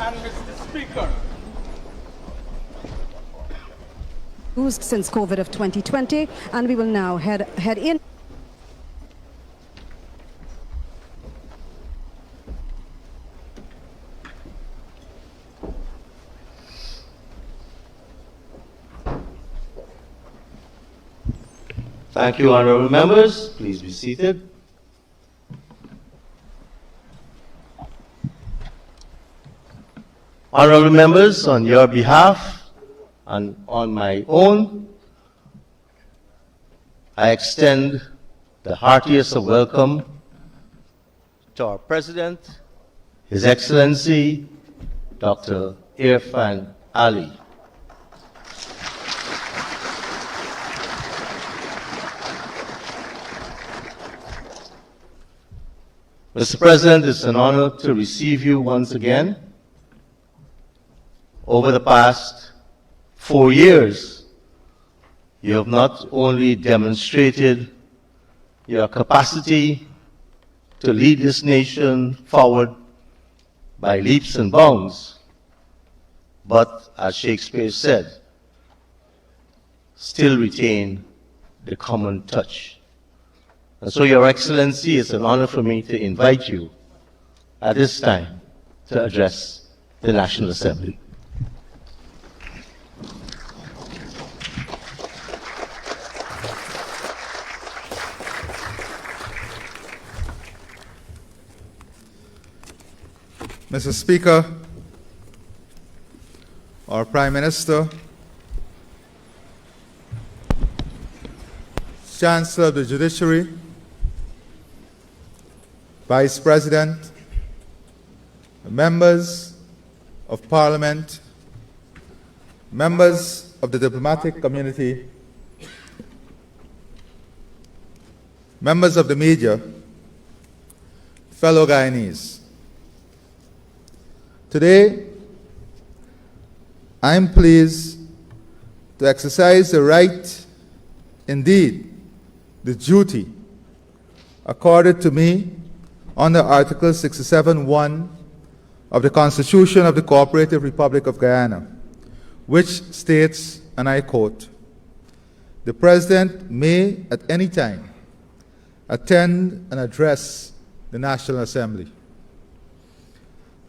And Mr. Speaker, since COVID of 2020, and we will now head in. Thank you, honorable members. Please be seated. Honorable members, on your behalf and on my own, I extend the heartiest of welcome to our President, His Excellency, Dr. Irfaan Ali. Mr. President, it's an honor to receive you once again. Over the past 4 years, you have not only demonstrated your capacity to lead this nation forward by leaps and bounds, but, as Shakespeare said, still retain the common touch. And so, Your Excellency, it's an honor for me to invite you at this time to address the National Assembly. Mr. Speaker, our Prime Minister, Chancellor of the Judiciary, Vice President, members of Parliament, members of the diplomatic community, members of the media, fellow Guyanese. Today, I am pleased to exercise the right, indeed, the duty accorded to me under Article 67(1) of the Constitution of the Cooperative Republic of Guyana, which states, and I quote, "The President may at any time attend and address the National Assembly."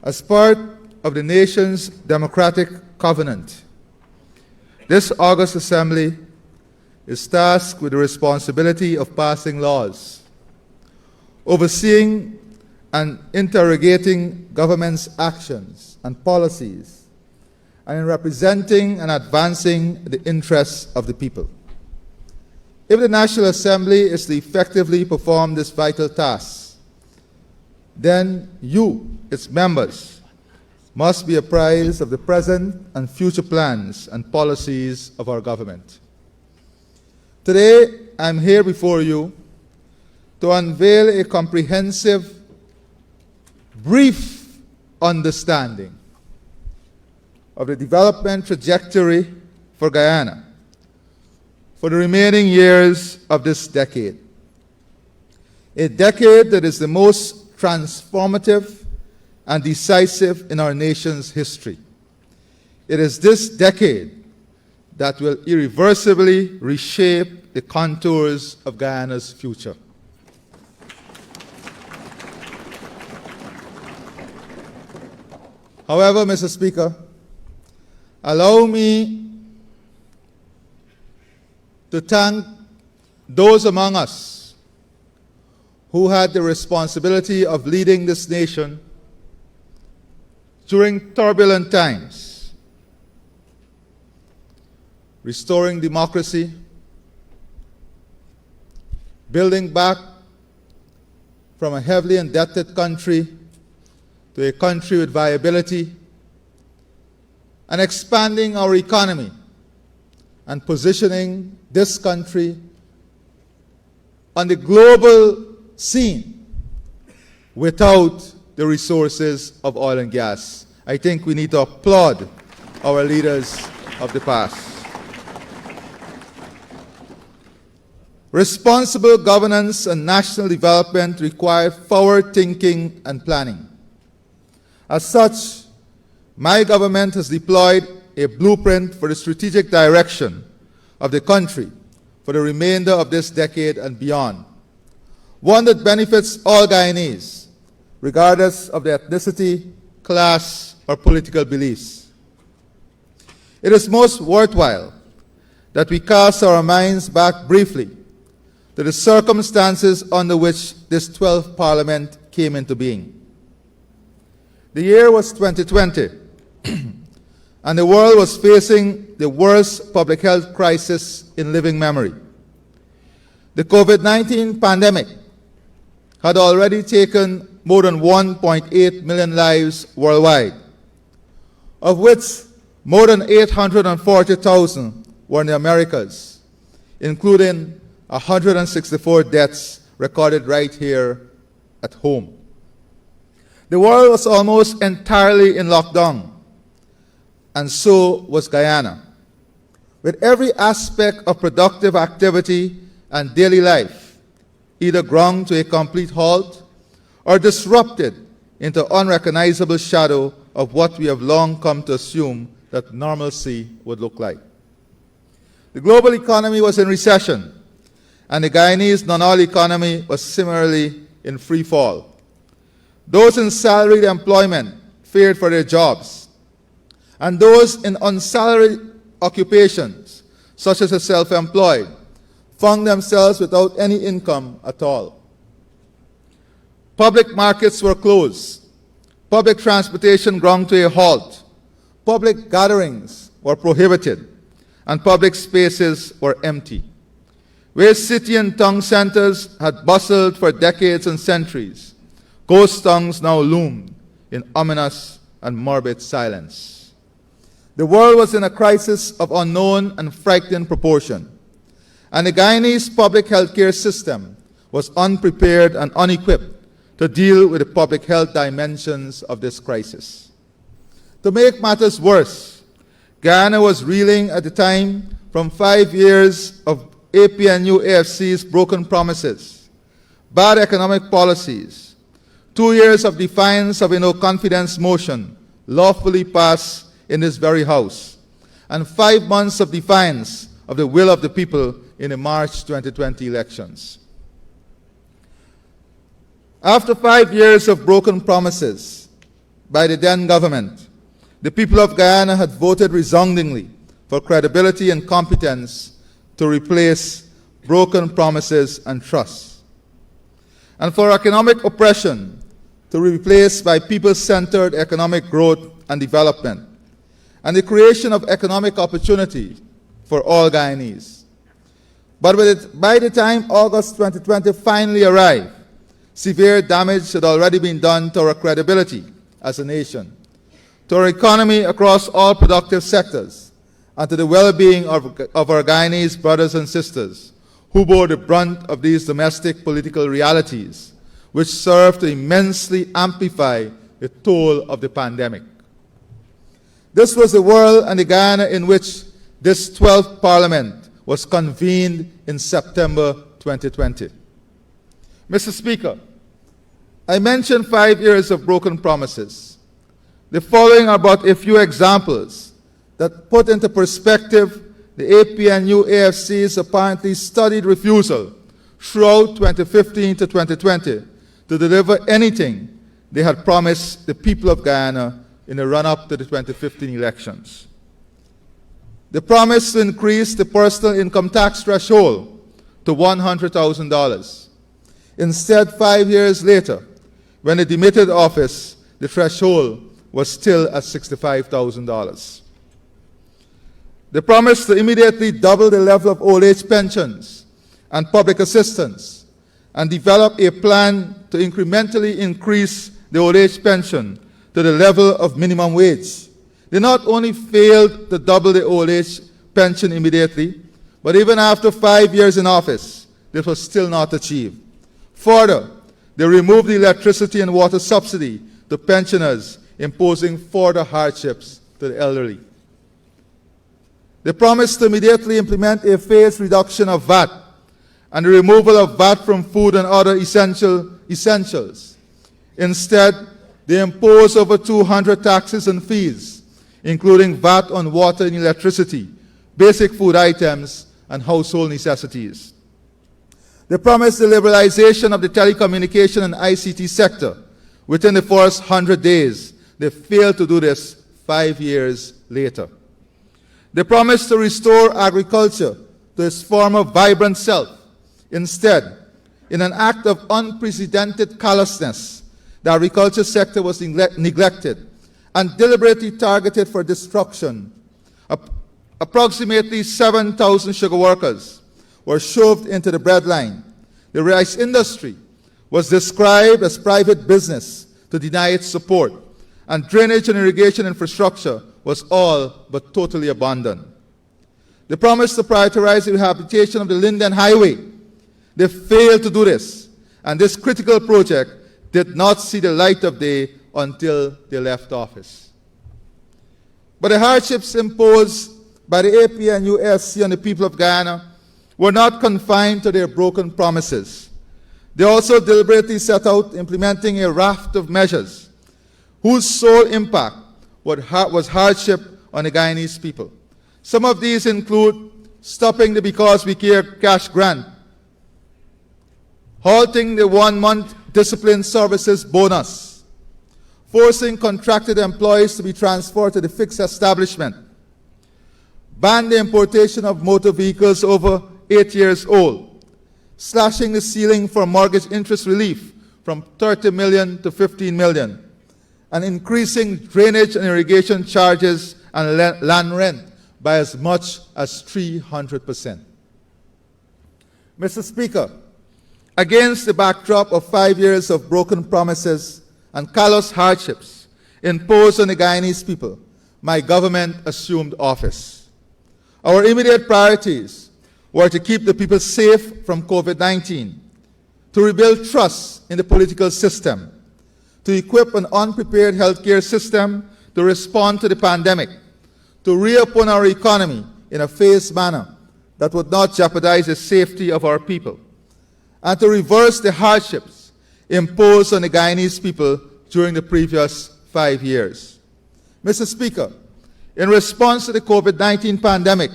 As part of the nation's democratic covenant, this august assembly is tasked with the responsibility of passing laws, overseeing and interrogating government's actions and policies, and in representing and advancing the interests of the people. If the National Assembly is to effectively perform this vital task, then you, its members, must be apprised of the present and future plans and policies of our government. Today, I am here before you to unveil a comprehensive, brief understanding of the development trajectory for Guyana for the remaining years of this decade. A decade that is the most transformative and decisive in our nation's history. It is this decade that will irreversibly reshape the contours of Guyana's future. However, Mr. Speaker, allow me to thank those among us who had the responsibility of leading this nation during turbulent times, restoring democracy, building back from a heavily indebted country to a country with viability, and expanding our economy and positioning this country on the global scene without the resources of oil and gas. I think we need to applaud our leaders of the past. Responsible governance and national development require forward thinking and planning. As such, my government has deployed a blueprint for the strategic direction of the country for the remainder of this decade and beyond, one that benefits all Guyanese, regardless of their ethnicity, class, or political beliefs. It is most worthwhile that we cast our minds back briefly to the circumstances under which this 12th Parliament came into being. The year was 2020, and the world was facing the worst public health crisis in living memory. The COVID-19 pandemic had already taken more than 1.8 million lives worldwide, of which more than 840,000 were in the Americas, including 164 deaths recorded right here at home. The world was almost entirely in lockdown, and so was Guyana, with every aspect of productive activity and daily life either ground to a complete halt or disrupted into unrecognizable shadow of what we have long come to assume that normalcy would look like. The global economy was in recession, and the Guyanese non-oil economy was similarly in free fall. Those in salaried employment feared for their jobs, and those in unsalaried occupations, such as the self-employed, found themselves without any income at all. Public markets were closed. Public transportation ground to a halt. Public gatherings were prohibited, and public spaces were empty. Where city and town centers had bustled for decades and centuries, ghost towns now loomed in ominous and morbid silence. The world was in a crisis of unknown and frightening proportion, and the Guyanese public health care system was unprepared and unequipped to deal with the public health dimensions of this crisis. To make matters worse, Guyana was reeling at the time from 5 years of APNU AFC's broken promises, bad economic policies, 2 years of defiance of a no-confidence motion lawfully passed in this very House, and 5 months of defiance of the will of the people in the March 2020 elections. After 5 years of broken promises by the then government, the people of Guyana had voted resoundingly for credibility and competence to replace broken promises and trust, and for economic oppression to be replaced by people-centered economic growth and development, and the creation of economic opportunity for all Guyanese. But by the time August 2020 finally arrived, severe damage had already been done to our credibility as a nation, to our economy across all productive sectors, and to the well-being of our Guyanese brothers and sisters who bore the brunt of these domestic political realities, which served to immensely amplify the toll of the pandemic. This was the world and the Guyana in which this 12th Parliament was convened in September 2020. Mr. Speaker, I mentioned 5 years of broken promises. The following are but a few examples that put into perspective the APNU AFC's apparently studied refusal throughout 2015 to 2020 to deliver anything they had promised the people of Guyana in the run-up to the 2015 elections. The promise to increase the personal income tax threshold to $100,000. Instead, 5 years later, when they demitted office, the threshold was still at $65,000. The promise to immediately double the level of old age pensions and public assistance and develop a plan to incrementally increase the old age pension to the level of minimum wage. They not only failed to double the old age pension immediately, but even after 5 years in office, this was still not achieved. Further, they removed the electricity and water subsidy to pensioners, imposing further hardships to the elderly. They promised to immediately implement a phased reduction of VAT and the removal of VAT from food and other essentials. Instead, They imposed over 200 taxes and fees, including VAT on water and electricity, basic food items, and household necessities. They promised the liberalization of the telecommunication and ICT sector within the first 100 days. They failed to do this 5 years later. They promised to restore agriculture to its former vibrant self. Instead, in an act of unprecedented callousness, the agriculture sector was neglected and deliberately targeted for destruction. Approximately 7,000 sugar workers were shoved into the breadline. The rice industry was described as private business to deny its support, and drainage and irrigation infrastructure was all but totally abandoned. They promised to prioritize the rehabilitation of the Linden Highway. They failed to do this, and this critical project did not see the light of day until they left office. But the hardships imposed by the APNUSC on the people of Guyana were not confined to their broken promises. They also deliberately set out implementing a raft of measures whose sole impact was hardship on the Guyanese people. Some of these include stopping the Because We Care cash grant, halting the 1-month discipline services bonus, forcing contracted employees to be transferred to the fixed establishment, ban the importation of motor vehicles over 8 years old, slashing the ceiling for mortgage interest relief from 30 million to 15 million, and increasing drainage and irrigation charges and land rent by as much as 300%. Mr. Speaker, against the backdrop of 5 years of broken promises and callous hardships imposed on the Guyanese people, my government assumed office. Our immediate priorities were to keep the people safe from COVID-19, to rebuild trust in the political system, to equip an unprepared healthcare system to respond to the pandemic, to reopen our economy in a phased manner that would not jeopardize the safety of our people, and to reverse the hardships imposed on the Guyanese people during the previous 5 years. Mr. Speaker, in response to the COVID-19 pandemic,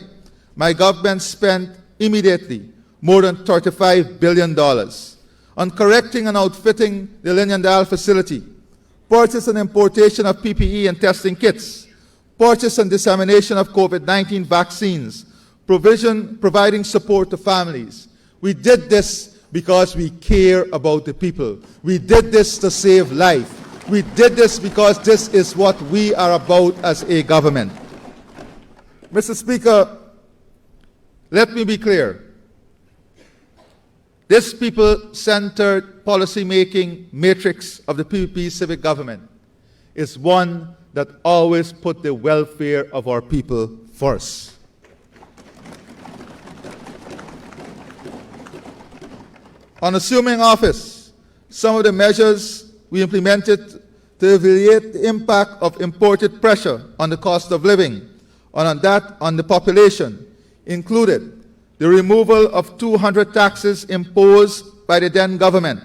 my government spent immediately more than $35 billion on correcting and outfitting the Linyandal facility, purchase and importation of PPE and testing kits, purchase and dissemination of COVID-19 vaccines, providing support to families. We did this because we care about the people. We did this to save life. We did this because this is what we are about as a government. Mr. Speaker, let me be clear. This people-centered policy-making matrix of the PPP civic government is one that always put the welfare of our people first. On assuming office, some of the measures we implemented to alleviate the impact of imported pressure on the cost of living on the population included the removal of 200 taxes imposed by the then government,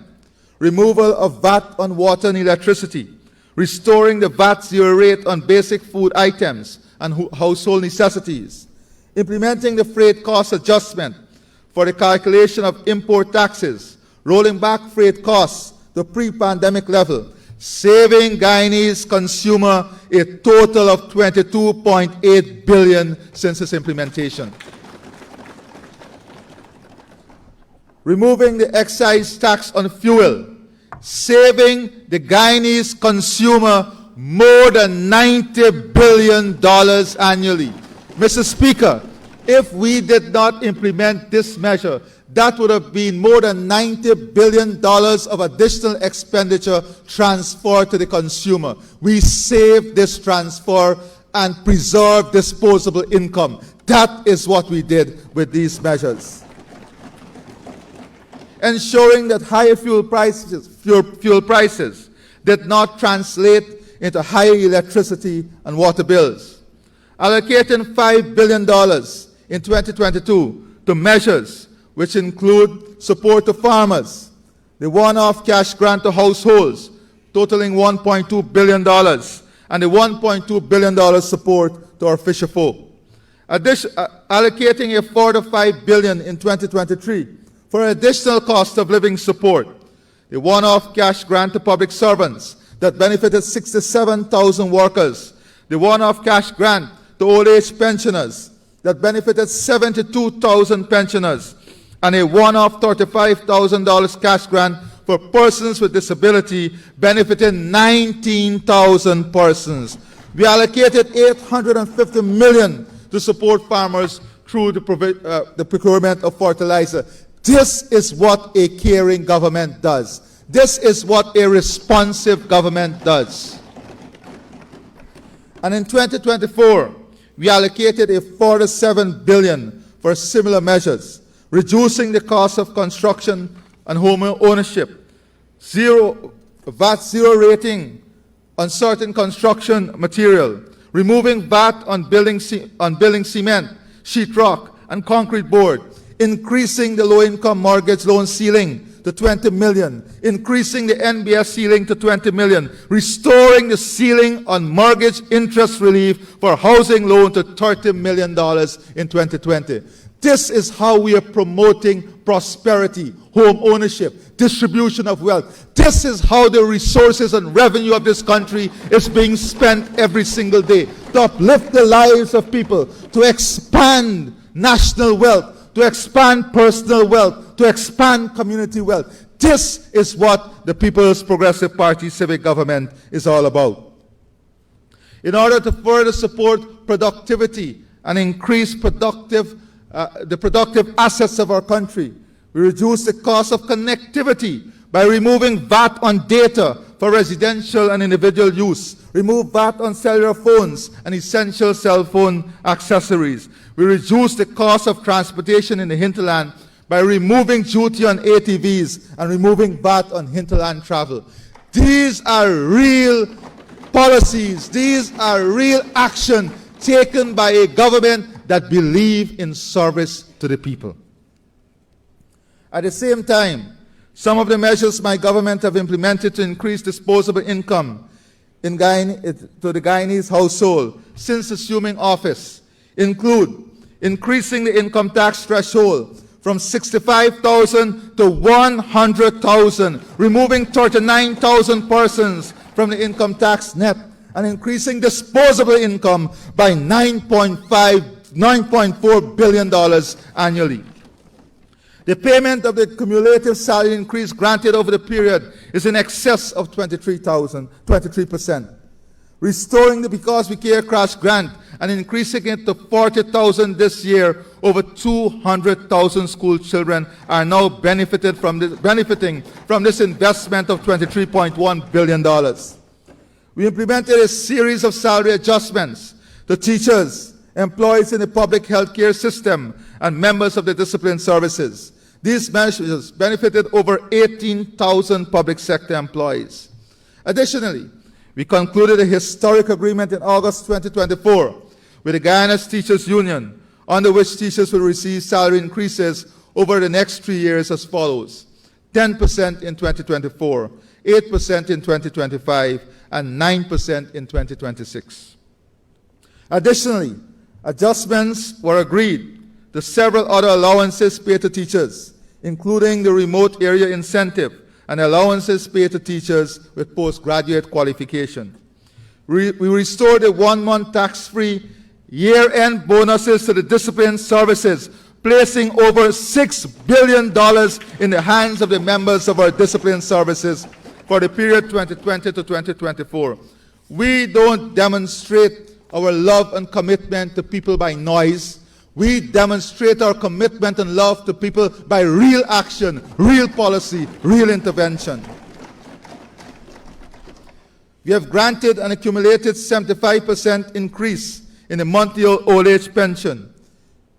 removal of VAT on water and electricity, restoring the VAT zero rate on basic food items and household necessities, implementing the freight cost adjustment for the calculation of import taxes, rolling back freight costs to pre-pandemic level, saving Guyanese consumer a total of $22.8 billion since its implementation. Removing the excise tax on fuel, saving the Guyanese consumer more than $90 billion annually. Mr. Speaker, if we did not implement this measure, that would have been more than $90 billion of additional expenditure transferred to the consumer. We saved this transfer and preserved disposable income. That is what we did with these measures. Ensuring that higher fuel prices did not translate into higher electricity and water bills. Allocating $5 billion in 2022 to measures which include support to farmers, the one-off cash grant to households, totaling $1.2 billion, and the $1.2 billion support to our fisher folk. Allocating a further $5 billion in 2023 for additional cost of living support. The one-off cash grant to public servants that benefited 67,000 workers. The one-off cash grant to old age pensioners that benefited 72,000 pensioners. And a one-off $35,000 cash grant for persons with disability benefiting 19,000 persons. We allocated $850 million to support farmers through the procurement of fertilizer. This is what a caring government does. This is what a responsive government does. And in 2024, we allocated a further $7 billion for similar measures, reducing the cost of construction and home ownership, VAT zero rating on certain construction material, removing VAT on building cement, sheetrock, and concrete board, increasing the low-income mortgage loan ceiling to $20 million, increasing the NBS ceiling to $20 million, restoring the ceiling on mortgage interest relief for housing loan to $30 million in 2020. This is how we are promoting prosperity, home ownership, distribution of wealth. This is how the resources and revenue of this country is being spent every single day to uplift the lives of people, to expand national wealth, to expand personal wealth, to expand community wealth. This is what the People's Progressive Party civic government is all about. In order to further support productivity and increase the productive assets of our country, we reduce the cost of connectivity by removing VAT on data for residential and individual use, remove VAT on cellular phones and essential cell phone accessories. We reduce the cost of transportation in the hinterland by removing duty on ATVs and removing VAT on hinterland travel. These are real policies. These are real action taken by a government that believes in service to the people. At the same time, some of the measures my government have implemented to increase disposable income to the Guyanese household since assuming office include increasing the income tax threshold from $65,000 to $100,000, removing 39,000 persons from the income tax net, and increasing disposable income by $9.4 billion annually. The payment of the cumulative salary increase granted over the period is in excess of 23%. Restoring the Because We Care crash grant and increasing it to $40,000 this year, over 200,000 school children are now benefiting from this investment of $23.1 billion. We implemented a series of salary adjustments to teachers, employees in the public health care system, and members of the discipline services. These measures benefited over 18,000 public sector employees. Additionally, we concluded a historic agreement in August 2024 with the Guyana's Teachers Union, under which teachers will receive salary increases over the next 3 years as follows: 10% in 2024, 8% in 2025, and 9% in 2026. Additionally, adjustments were agreed to several other allowances paid to teachers, including the remote area incentive and allowances paid to teachers with postgraduate qualification. We restored the 1-month tax-free year-end bonuses to the discipline services, placing over $6 billion in the hands of the members of our discipline services for the period 2020 to 2024. We don't demonstrate our love and commitment to people by noise. We demonstrate our commitment and love to people by real action, real policy, real intervention. We have granted an accumulated 75% increase in the monthly old age pension.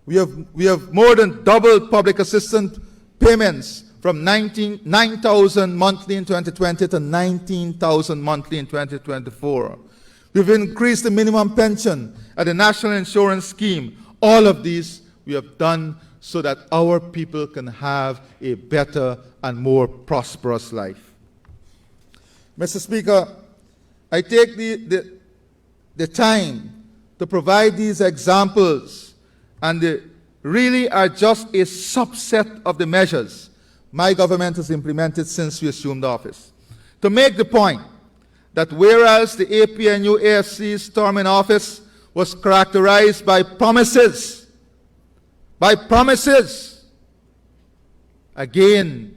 We have more than doubled public assistance payments from 9,000 monthly in 2020 to 19,000 monthly in 2024. We've increased the minimum pension at the National Insurance Scheme. All of these we have done so that our people can have a better and more prosperous life. Mr. Speaker, I take the time to provide these examples, and they really are just a subset of the measures my government has implemented since we assumed office, to make the point that whereas the APNU-AFC's term in office was characterized by promises, again,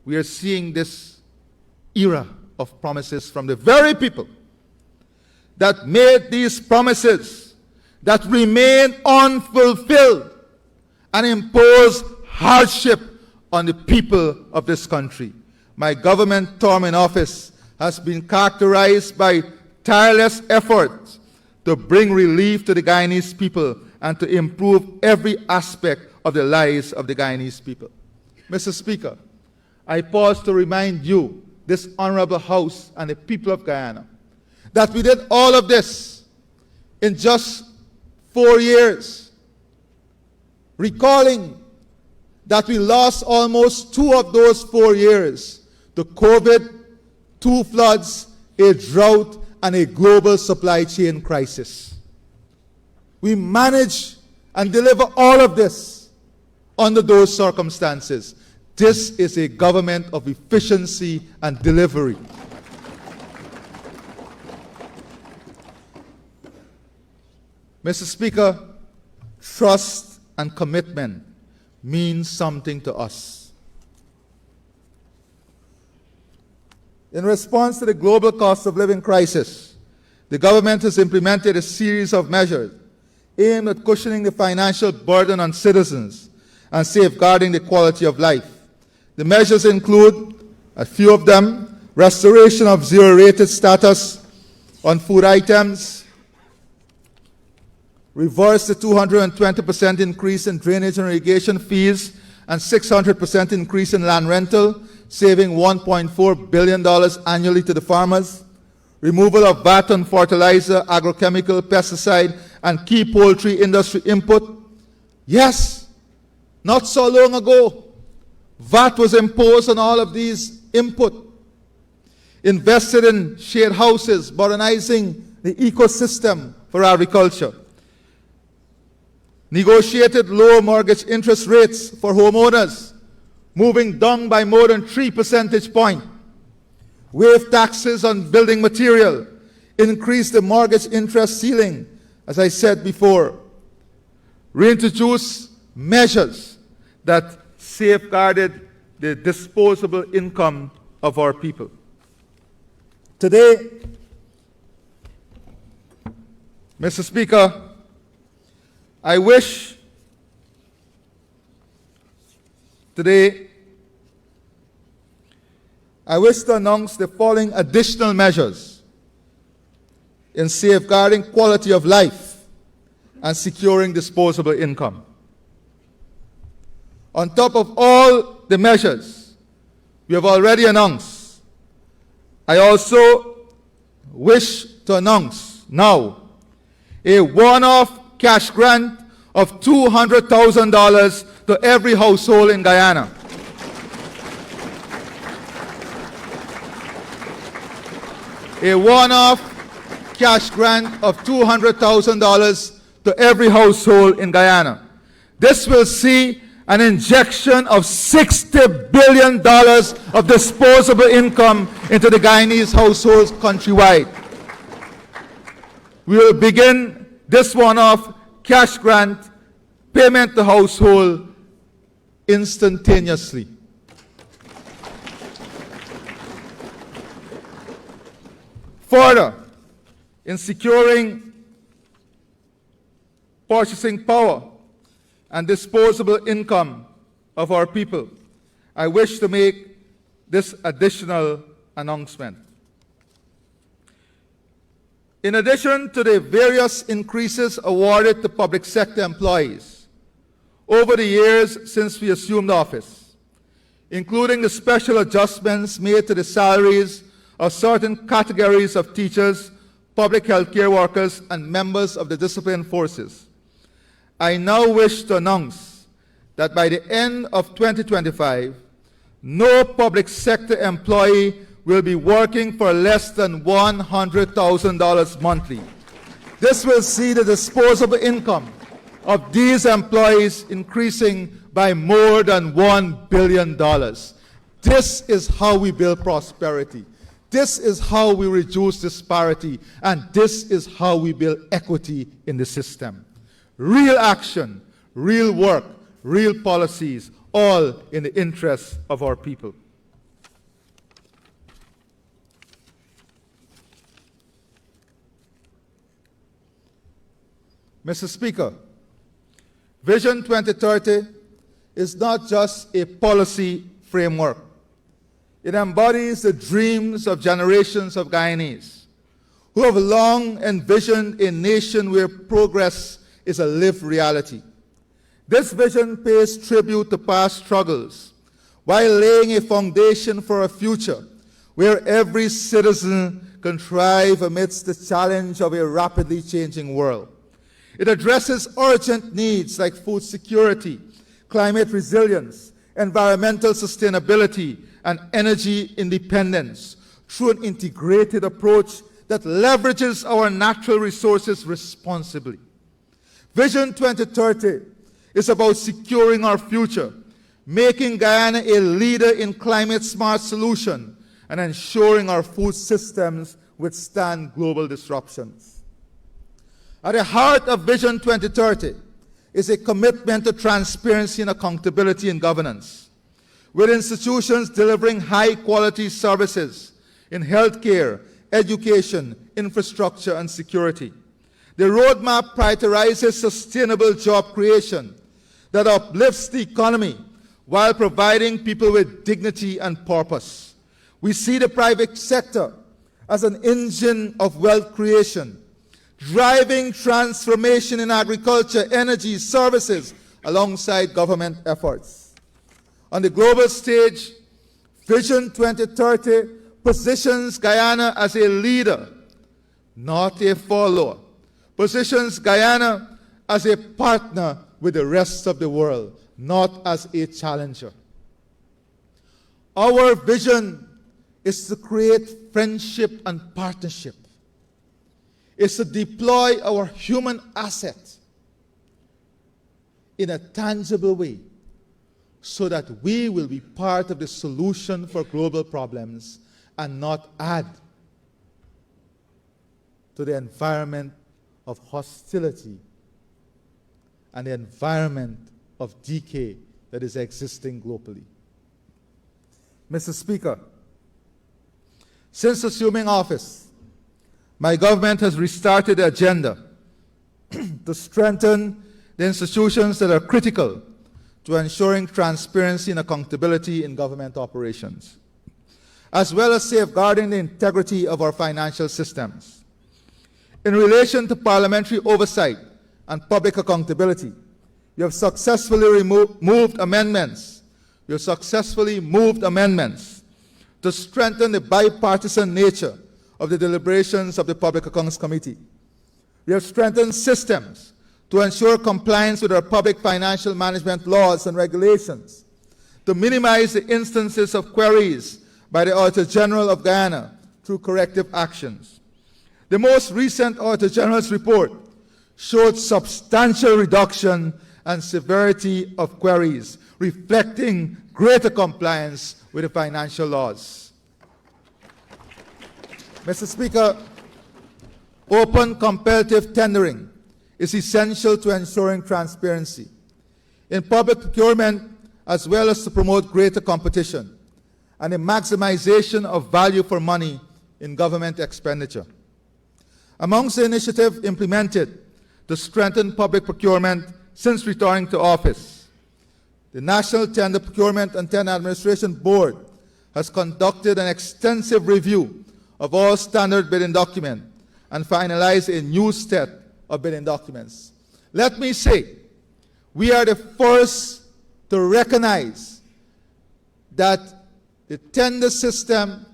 we are seeing this era of promises from the very people that made these promises, that remain unfulfilled and impose hardship on the people of this country. My government term in office has been characterized by tireless efforts to bring relief to the Guyanese people and to improve every aspect of the lives of the Guyanese people. Mr. Speaker, I pause to remind you, this honorable House and the people of Guyana, that we did all of this in just 4 years, recalling that we lost almost 2 of those 4 years to COVID, 2 floods, a drought, and a global supply chain crisis. We managed and deliver all of this under those circumstances. This is a government of efficiency and delivery. Mr. Speaker, trust and commitment means something to us. In response to the global cost of living crisis, the government has implemented a series of measures aimed at cushioning the financial burden on citizens and safeguarding the quality of life. The measures include, a few of them, restoration of zero-rated status on food items, reverse the 220% increase in drainage and irrigation fees, and 600% increase in land rental, saving $1.4 billion annually to the farmers, removal of VAT on fertilizer, agrochemical, pesticide, and key poultry industry input. Yes, not so long ago, VAT was imposed on all of these input. Invested in shade houses, modernizing the ecosystem for agriculture. Negotiated low mortgage interest rates for homeowners, moving down by more than 3 percentage points. Waived taxes on building material, increased the mortgage interest ceiling, as I said before. Reintroduced measures that safeguarded the disposable income of our people. Today, Mr. Speaker, I wish to announce the following additional measures in safeguarding quality of life and securing disposable income. On top of all the measures we have already announced, I also wish to announce now a one-off cash grant of $200,000 to every household in Guyana. A one-off cash grant of $200,000 to every household in Guyana. This will see an injection of $60 billion of disposable income into the Guyanese households countrywide. We will begin this one-off cash grant payment to household instantaneously. Further, in securing purchasing power and disposable income of our people, I wish to make this additional announcement. In addition to the various increases awarded to public sector employees over the years since we assumed office, including the special adjustments made to the salaries of certain categories of teachers, public health care workers, and members of the disciplined forces, I now wish to announce that by the end of 2025, no public sector employee will be working for less than $100,000 monthly. This will see the disposable income of these employees increasing by more than $1 billion. This is how we build prosperity. This is how we reduce disparity. And this is how we build equity in the system. Real action, real work, real policies, all in the interests of our people. Mr. Speaker, Vision 2030 is not just a policy framework. It embodies the dreams of generations of Guyanese who have long envisioned a nation where progress is a lived reality. This vision pays tribute to past struggles while laying a foundation for a future where every citizen can thrive amidst the challenge of a rapidly changing world. It addresses urgent needs like food security, climate resilience, environmental sustainability, and energy independence through an integrated approach that leverages our natural resources responsibly. Vision 2030 is about securing our future, making Guyana a leader in climate-smart solutions, and ensuring our food systems withstand global disruptions. At the heart of Vision 2030 is a commitment to transparency and accountability in governance, with institutions delivering high-quality services in healthcare, education, infrastructure, and security. The roadmap prioritizes sustainable job creation that uplifts the economy while providing people with dignity and purpose. We see the private sector as an engine of wealth creation, driving transformation in agriculture, energy, services, alongside government efforts. On the global stage, Vision 2030 positions Guyana as a leader, not a follower, positions Guyana as a partner with the rest of the world, not as a challenger. Our vision is to create friendship and partnership. It's to deploy our human asset in a tangible way so that we will be part of the solution for global problems and not add to the environment of hostility and the environment of decay that is existing globally. Mr. Speaker, since assuming office, my government has restarted the agenda to strengthen the institutions that are critical to ensuring transparency and accountability in government operations, as well as safeguarding the integrity of our financial systems. In relation to parliamentary oversight and public accountability, we have successfully moved amendments to strengthen the bipartisan nature of the deliberations of the Public Accounts Committee. We have strengthened systems to ensure compliance with our public financial management laws and regulations, to minimize the instances of queries by the Auditor General of Guyana through corrective actions. The most recent Auditor General's report showed substantial reduction and severity of queries, reflecting greater compliance with the financial laws. Mr. Speaker, open competitive tendering is essential to ensuring transparency in public procurement, as well as to promote greater competition and the maximization of value for money in government expenditure. Amongst the initiatives implemented to strengthen public procurement since returning to office, the National Tender Procurement and Tender Administration Board has conducted an extensive review of all standard bidding documents and finalized a new set of bidding documents. Let me say, we are the first to recognize that the tender system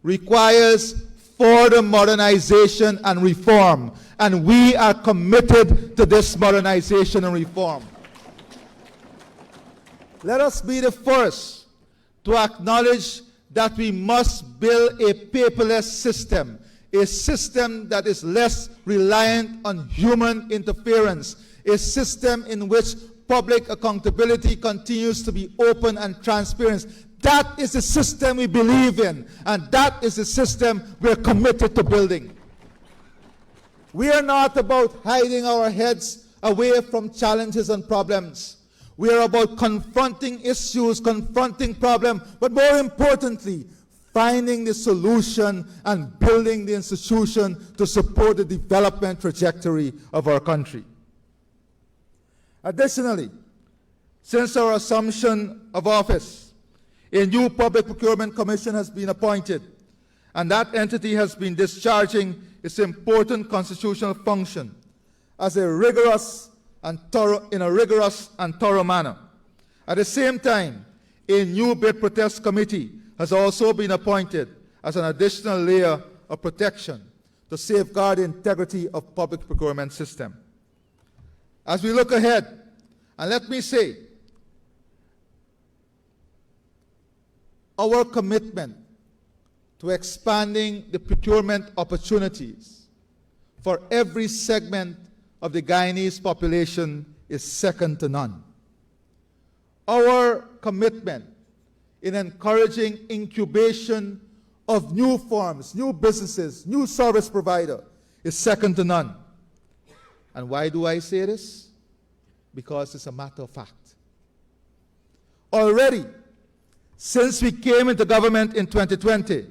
requires further modernization and reform, and we are committed to this modernization and reform. Let us be the first to acknowledge that we must build a paperless system, a system that is less reliant on human interference, a system in which public accountability continues to be open and transparent. That is the system we believe in, and that is the system we're committed to building. We are not about hiding our heads away from challenges and problems. We are about confronting issues, confronting problems, but more importantly, finding the solution and building the institution to support the development trajectory of our country. Additionally, since our assumption of office, a new Public Procurement Commission has been appointed, and that entity has been discharging its important constitutional function as a rigorous and thorough manner. At the same time, a new bid protest committee has also been appointed as an additional layer of protection to safeguard the integrity of public procurement system. As we look ahead, and let me say, our commitment to expanding the procurement opportunities for every segment of the Guyanese population is second to none. Our commitment in encouraging incubation of new forms, new businesses, new service provider is second to none. And why do I say this? Because it's a matter of fact. Already, since we came into government in 2020,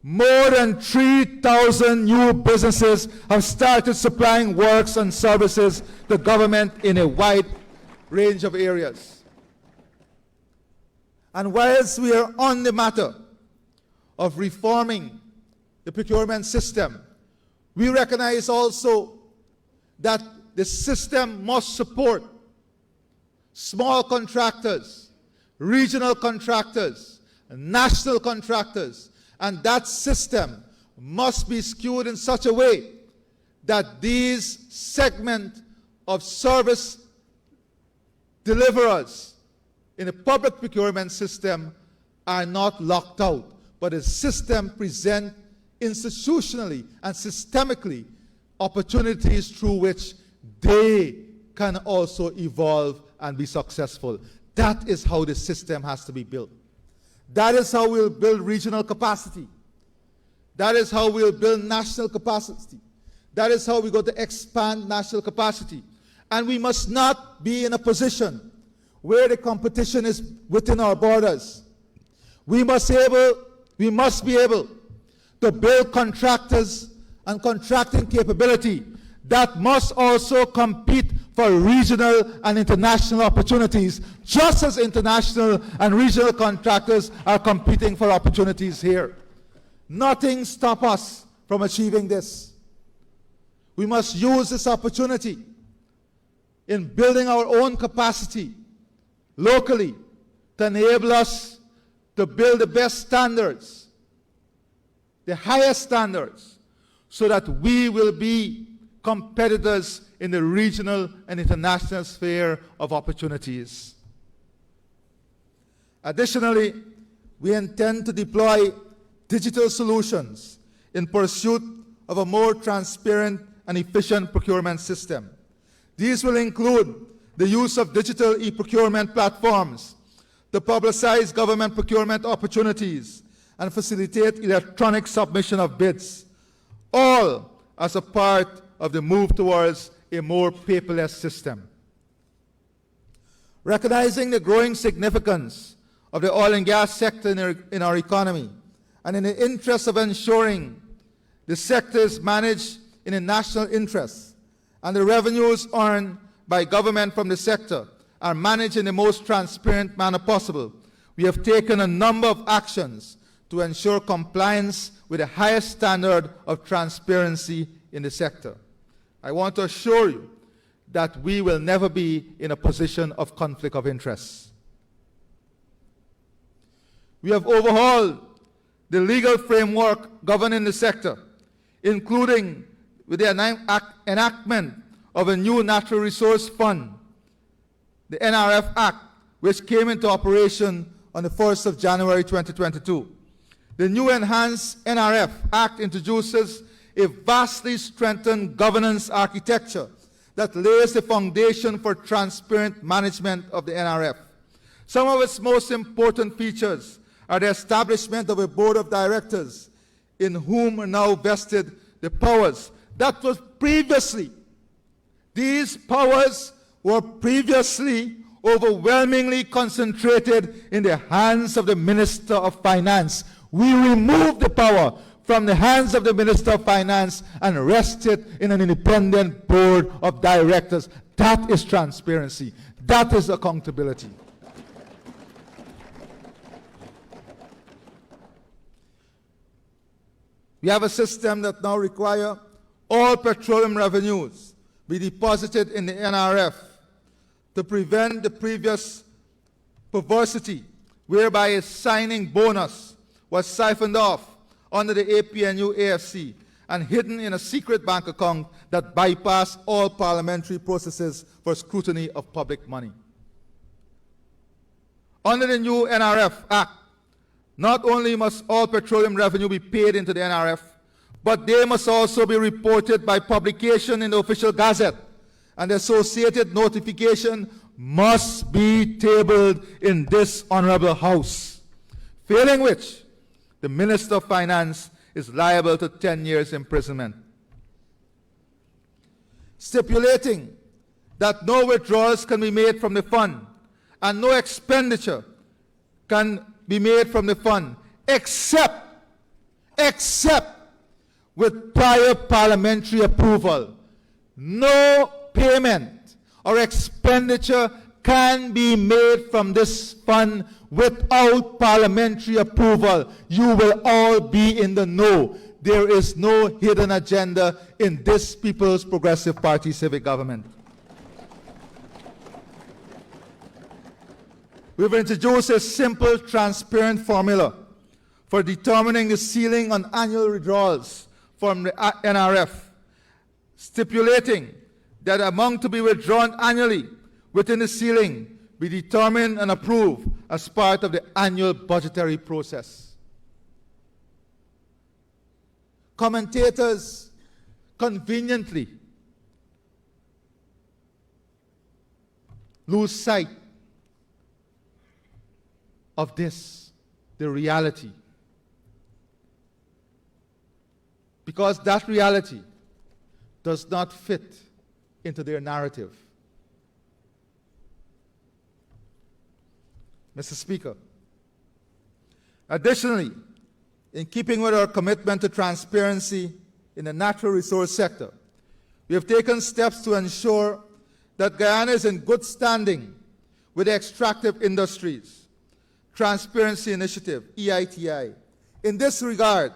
more than 3,000 new businesses have started supplying works and services to government in a wide range of areas. And whilst we are on the matter of reforming the procurement system, we recognize also that the system must support small contractors, regional contractors, national contractors, and that system must be skewed in such a way that these segment of service deliverers in the public procurement system are not locked out, but the system presents institutionally and systemically opportunities through which they can also evolve and be successful. That is how the system has to be built. That is how we'll build regional capacity. That is how we'll build national capacity. That is how we're going to expand national capacity. And we must not be in a position where the competition is within our borders. We must be able to build contractors and contracting capability that must also compete for regional and international opportunities, just as international and regional contractors are competing for opportunities here. Nothing stops us from achieving this. We must use this opportunity in building our own capacity locally to enable us to build the best standards, the highest standards, so that we will be competitors in the regional and international sphere of opportunities. Additionally, we intend to deploy digital solutions in pursuit of a more transparent and efficient procurement system. These will include the use of digital e-procurement platforms to publicize government procurement opportunities and facilitate electronic submission of bids, all as a part of the move towards a more paperless system. Recognizing the growing significance of the oil and gas sector in our economy, and in the interest of ensuring the sector is managed in a national interest, and the revenues earned by government from the sector are managed in the most transparent manner possible, we have taken a number of actions to ensure compliance with the highest standard of transparency in the sector. I want to assure you that we will never be in a position of conflict of interest. We have overhauled the legal framework governing the sector, including with the enactment of a new Natural Resource Fund, the NRF Act, which came into operation on the 1st of January 2022. The new enhanced NRF Act introduces a vastly strengthened governance architecture that lays the foundation for transparent management of the NRF. Some of its most important features are the establishment of a board of directors in whom are now vested the powers that was previously. These powers were previously overwhelmingly concentrated in the hands of the Minister of Finance. We removed the power from the hands of the Minister of Finance and rest it in an independent board of directors. That is transparency. That is accountability. We have a system that now requires all petroleum revenues be deposited in the NRF to prevent the previous perversity whereby a signing bonus was siphoned off under the APNU AFC and hidden in a secret bank account that bypassed all parliamentary processes for scrutiny of public money. Under the new NRF Act, not only must all petroleum revenue be paid into the NRF, but they must also be reported by publication in the official gazette, and the associated notification must be tabled in this honorable House, failing which the Minister of Finance is liable to 10 years imprisonment. Stipulating that no withdrawals can be made from the fund and no expenditure can be made from the fund except with prior parliamentary approval. No payment or expenditure can be made from this fund without parliamentary approval. You will all be in the know. There is no hidden agenda in this People's Progressive Party civic government. We've introduced a simple, transparent formula for determining the ceiling on annual withdrawals from the NRF, stipulating that the amount to be withdrawn annually within the ceiling be determined and approved as part of the annual budgetary process. Commentators conveniently lose sight of this, the reality. Because that reality does not fit into their narrative. Mr. Speaker, additionally, in keeping with our commitment to transparency in the natural resource sector, we have taken steps to ensure that Guyana is in good standing with the extractive industries. Transparency Initiative, EITI. In this regard,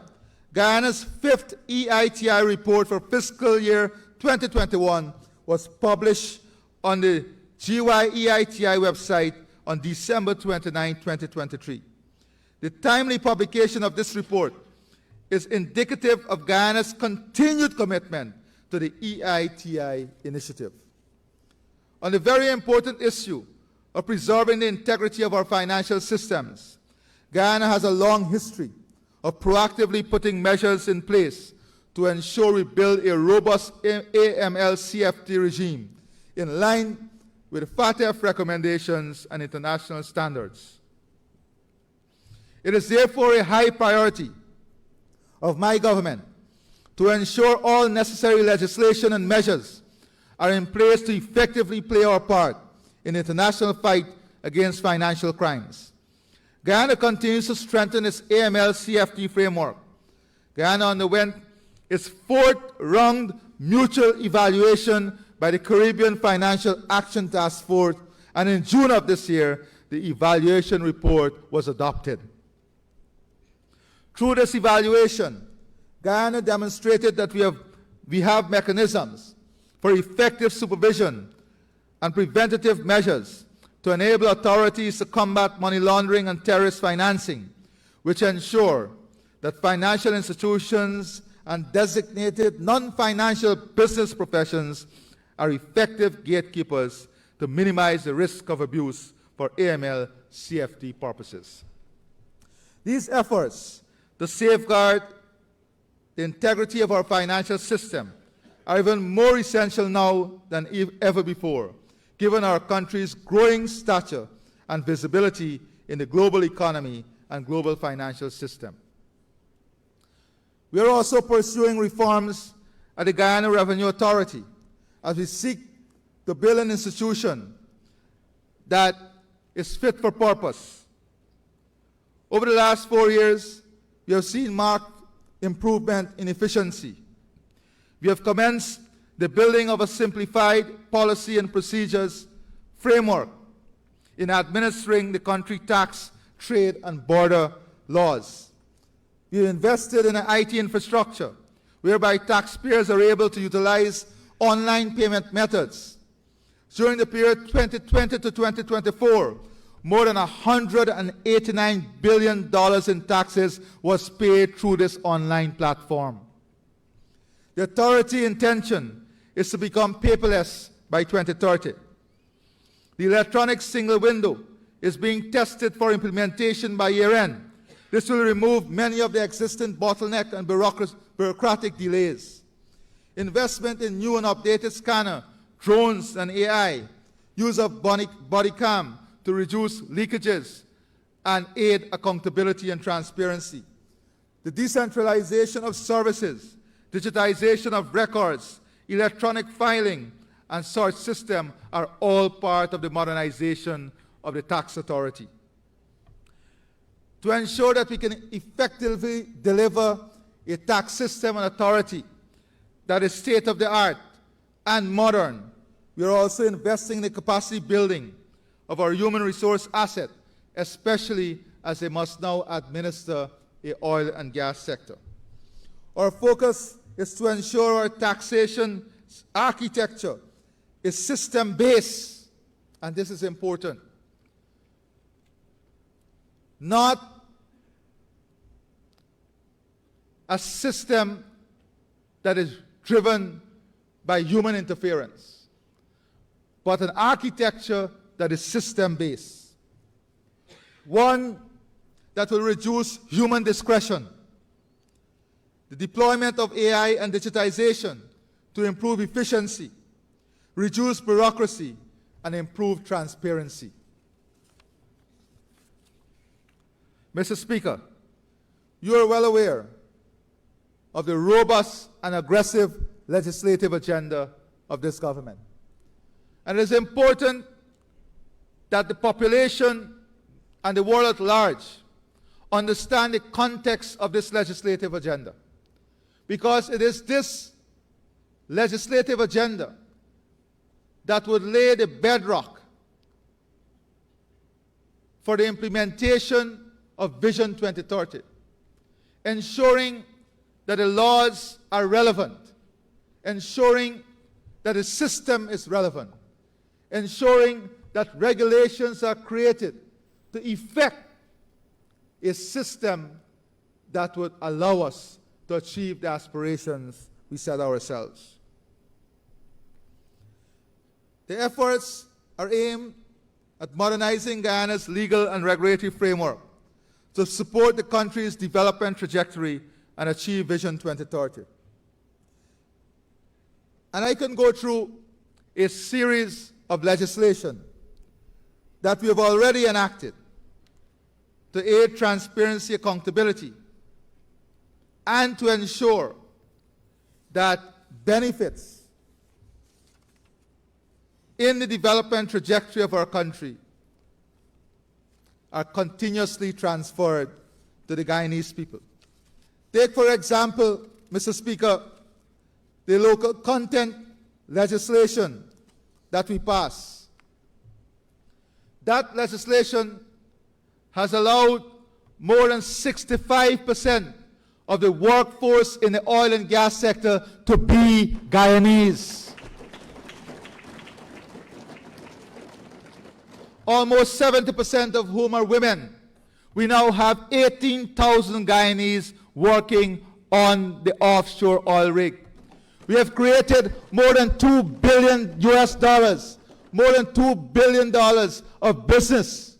Guyana's 5th EITI report for fiscal year 2021 was published on the GYEITI website on December 29, 2023. The timely publication of this report is indicative of Guyana's continued commitment to the EITI initiative. On the very important issue of preserving the integrity of our financial systems, Guyana has a long history of proactively putting measures in place to ensure we build a robust AML-CFT regime in line with FATF recommendations and international standards. It is therefore a high priority of my government to ensure all necessary legislation and measures are in place to effectively play our part in the international fight against financial crimes. Guyana continues to strengthen its AML-CFT framework. Guyana underwent its 4th round mutual evaluation by the Caribbean Financial Action Task Force, and in June of this year, the evaluation report was adopted. Through this evaluation, Guyana demonstrated that we have mechanisms for effective supervision and preventative measures to enable authorities to combat money laundering and terrorist financing, which ensure that financial institutions and designated non-financial business professions are effective gatekeepers to minimize the risk of abuse for AML-CFT purposes. These efforts to safeguard the integrity of our financial system are even more essential now than ever before, given our country's growing stature and visibility in the global economy and global financial system. We are also pursuing reforms at the Guyana Revenue Authority as we seek to build an institution that is fit for purpose. Over the last 4 years, we have seen marked improvement in efficiency. We have commenced the building of a simplified policy and procedures framework in administering the country tax, trade, and border laws. We have invested in an IT infrastructure whereby taxpayers are able to utilize online payment methods. During the period 2020 to 2024, more than $189 billion in taxes was paid through this online platform. The authority intention is to become paperless by 2030. The electronic single window is being tested for implementation by year-end. This will remove many of the existing bottleneck and bureaucratic delays. Investment in new and updated scanner, drones, and AI, use of body cam to reduce leakages and aid accountability and transparency. The decentralization of services, digitization of records, electronic filing, and search system are all part of the modernization of the tax authority. To ensure that we can effectively deliver a tax system and authority that is state-of-the-art and modern, we are also investing in the capacity building of our human resource asset, especially as they must now administer the oil and gas sector. Our focus is to ensure our taxation architecture is system-based, and this is important. Not a system that is driven by human interference, but an architecture that is system-based. One that will reduce human discretion. The deployment of AI and digitization to improve efficiency, reduce bureaucracy, and improve transparency. Mr. Speaker, you are well aware of the robust and aggressive legislative agenda of this government. And it is important that the population and the world at large understand the context of this legislative agenda. Because it is this legislative agenda that would lay the bedrock for the implementation of Vision 2030, ensuring that the laws are relevant, ensuring that the system is relevant, ensuring that regulations are created to effect a system that would allow us to achieve the aspirations we set ourselves. The efforts are aimed at modernizing Guyana's legal and regulatory framework to support the country's development trajectory and achieve Vision 2030. And I can go through a series of legislation that we have already enacted to aid transparency, accountability, and to ensure that benefits in the development trajectory of our country are continuously transferred to the Guyanese people. Take, for example, Mr. Speaker, the local content legislation that we passed. That legislation has allowed more than 65% of the workforce in the oil and gas sector to be Guyanese. Almost 70% of whom are women. We now have 18,000 Guyanese working on the offshore oil rig. We have created more than $2 billion more than $2 billion of business.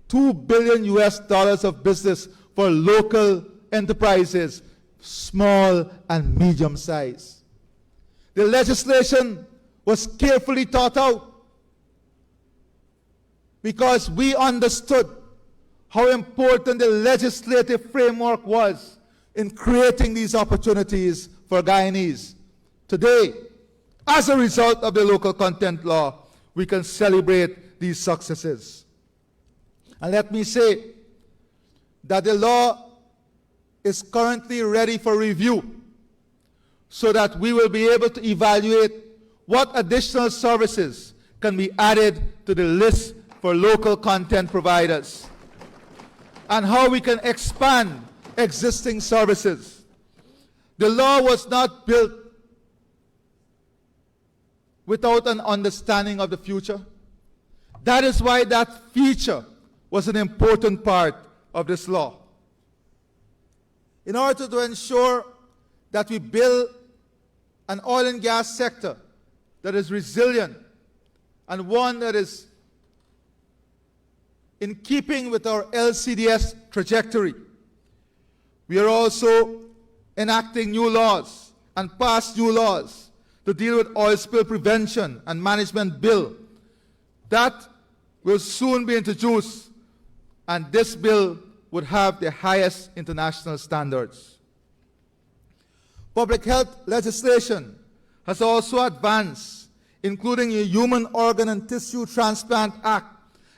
$2 billion of business for local enterprises, small and medium size. The legislation was carefully thought out because we understood how important the legislative framework was in creating these opportunities for Guyanese. Today, as a result of the local content law, we can celebrate these successes. And let me say that the law is currently ready for review so that we will be able to evaluate what additional services can be added to the list for local content providers and how we can expand existing services. The law was not built without an understanding of the future. That is why that feature was an important part of this law. In order to ensure that we build an oil and gas sector that is resilient and one that is in keeping with our LCDS trajectory, we are also enacting new laws and passed new laws to deal with oil spill prevention and management bill. That will soon be introduced, and this bill would have the highest international standards. Public health legislation has also advanced, including the Human Organ and Tissue Transplant Act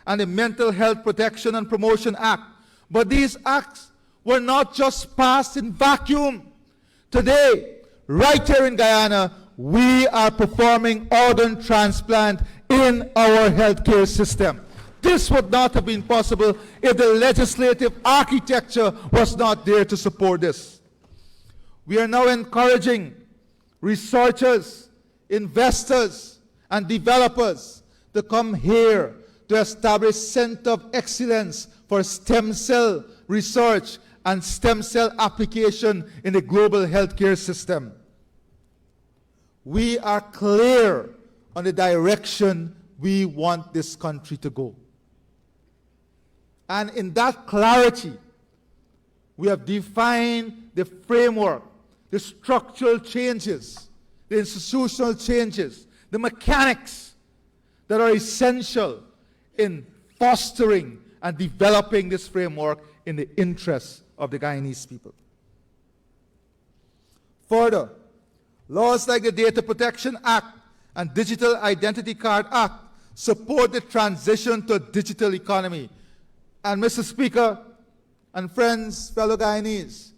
and the Mental Health Protection and Promotion Act. But these acts were not just passed in vacuum. Today, right here in Guyana, we are performing organ transplant in our healthcare system. This would not have been possible if the legislative architecture was not there to support this. We are now encouraging researchers, investors, and developers to come here to establish Center of Excellence for stem cell research and stem cell application in the global healthcare system. We are clear on the direction we want this country to go. And in that clarity, we have defined the framework, the structural changes, the institutional changes, the mechanics that are essential in fostering and developing this framework in the interests of the Guyanese people. Further, laws like the Data Protection Act and Digital Identity Card Act support the transition to a digital economy. And Mr. Speaker and friends, fellow Guyanese,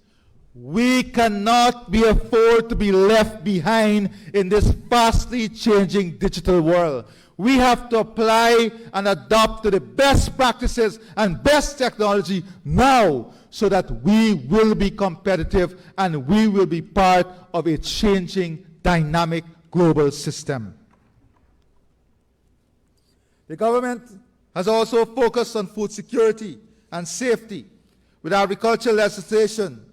we cannot be afford to be left behind in this fastly changing digital world. We have to apply and adopt to the best practices and best technology now so that we will be competitive and we will be part of a changing, dynamic global system. The government has also focused on food security and safety with agricultural legislation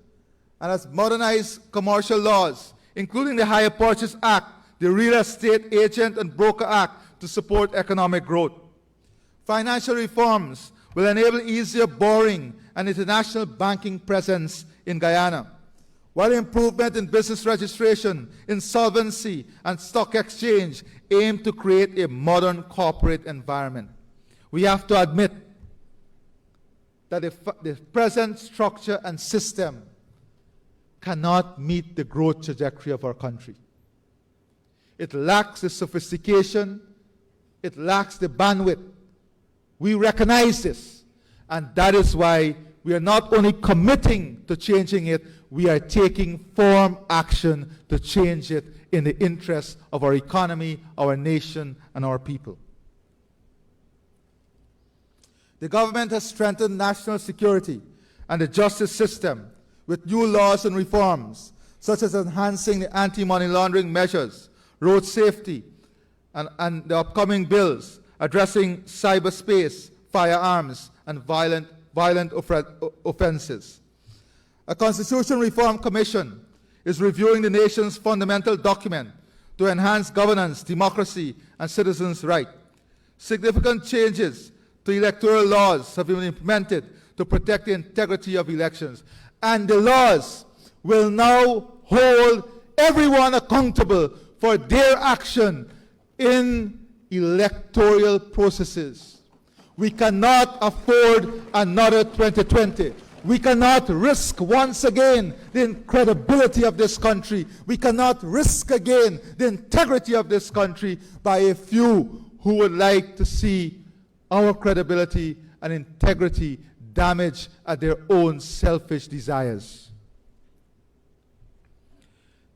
and has modernized commercial laws, including the Hire Purchase Act, the Real Estate Agent and Broker Act, to support economic growth. Financial reforms will enable easier borrowing and international banking presence in Guyana, while improvement in business registration, insolvency, and stock exchange aim to create a modern corporate environment. We have to admit that the present structure and system cannot meet the growth trajectory of our country. It lacks the sophistication, it lacks the bandwidth. We recognize this, and that is why we are not only committing to changing it, we are taking firm action to change it in the interest of our economy, our nation, and our people. The government has strengthened national security and the justice system with new laws and reforms, such as enhancing the anti-money laundering measures, road safety, and the upcoming bills addressing cyberspace, firearms, and violent offenses. A Constitution Reform Commission is reviewing the nation's fundamental document to enhance governance, democracy, and citizens' rights. Significant changes to electoral laws have been implemented to protect the integrity of elections. and the laws will now hold everyone accountable for their action in electoral processes. We cannot afford another 2020. We cannot risk once again the credibility of this country. We cannot risk again the integrity of this country by a few who would like to see our credibility and integrity damaged at their own selfish desires.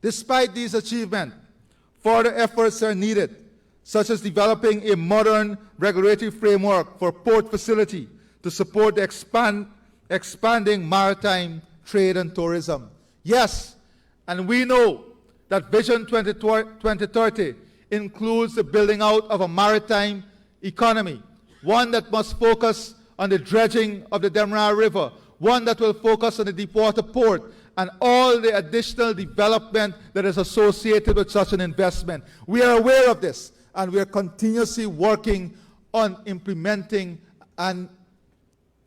Despite these achievements, further efforts are needed, such as developing a modern regulatory framework for port facility to support the expanding maritime trade and tourism. Yes, and we know that Vision 2030 includes the building out of a maritime economy, one that must focus on the dredging of the Demerara River, one that will focus on the deepwater port, and all the additional development that is associated with such an investment. We are aware of this, and we are continuously working on implementing and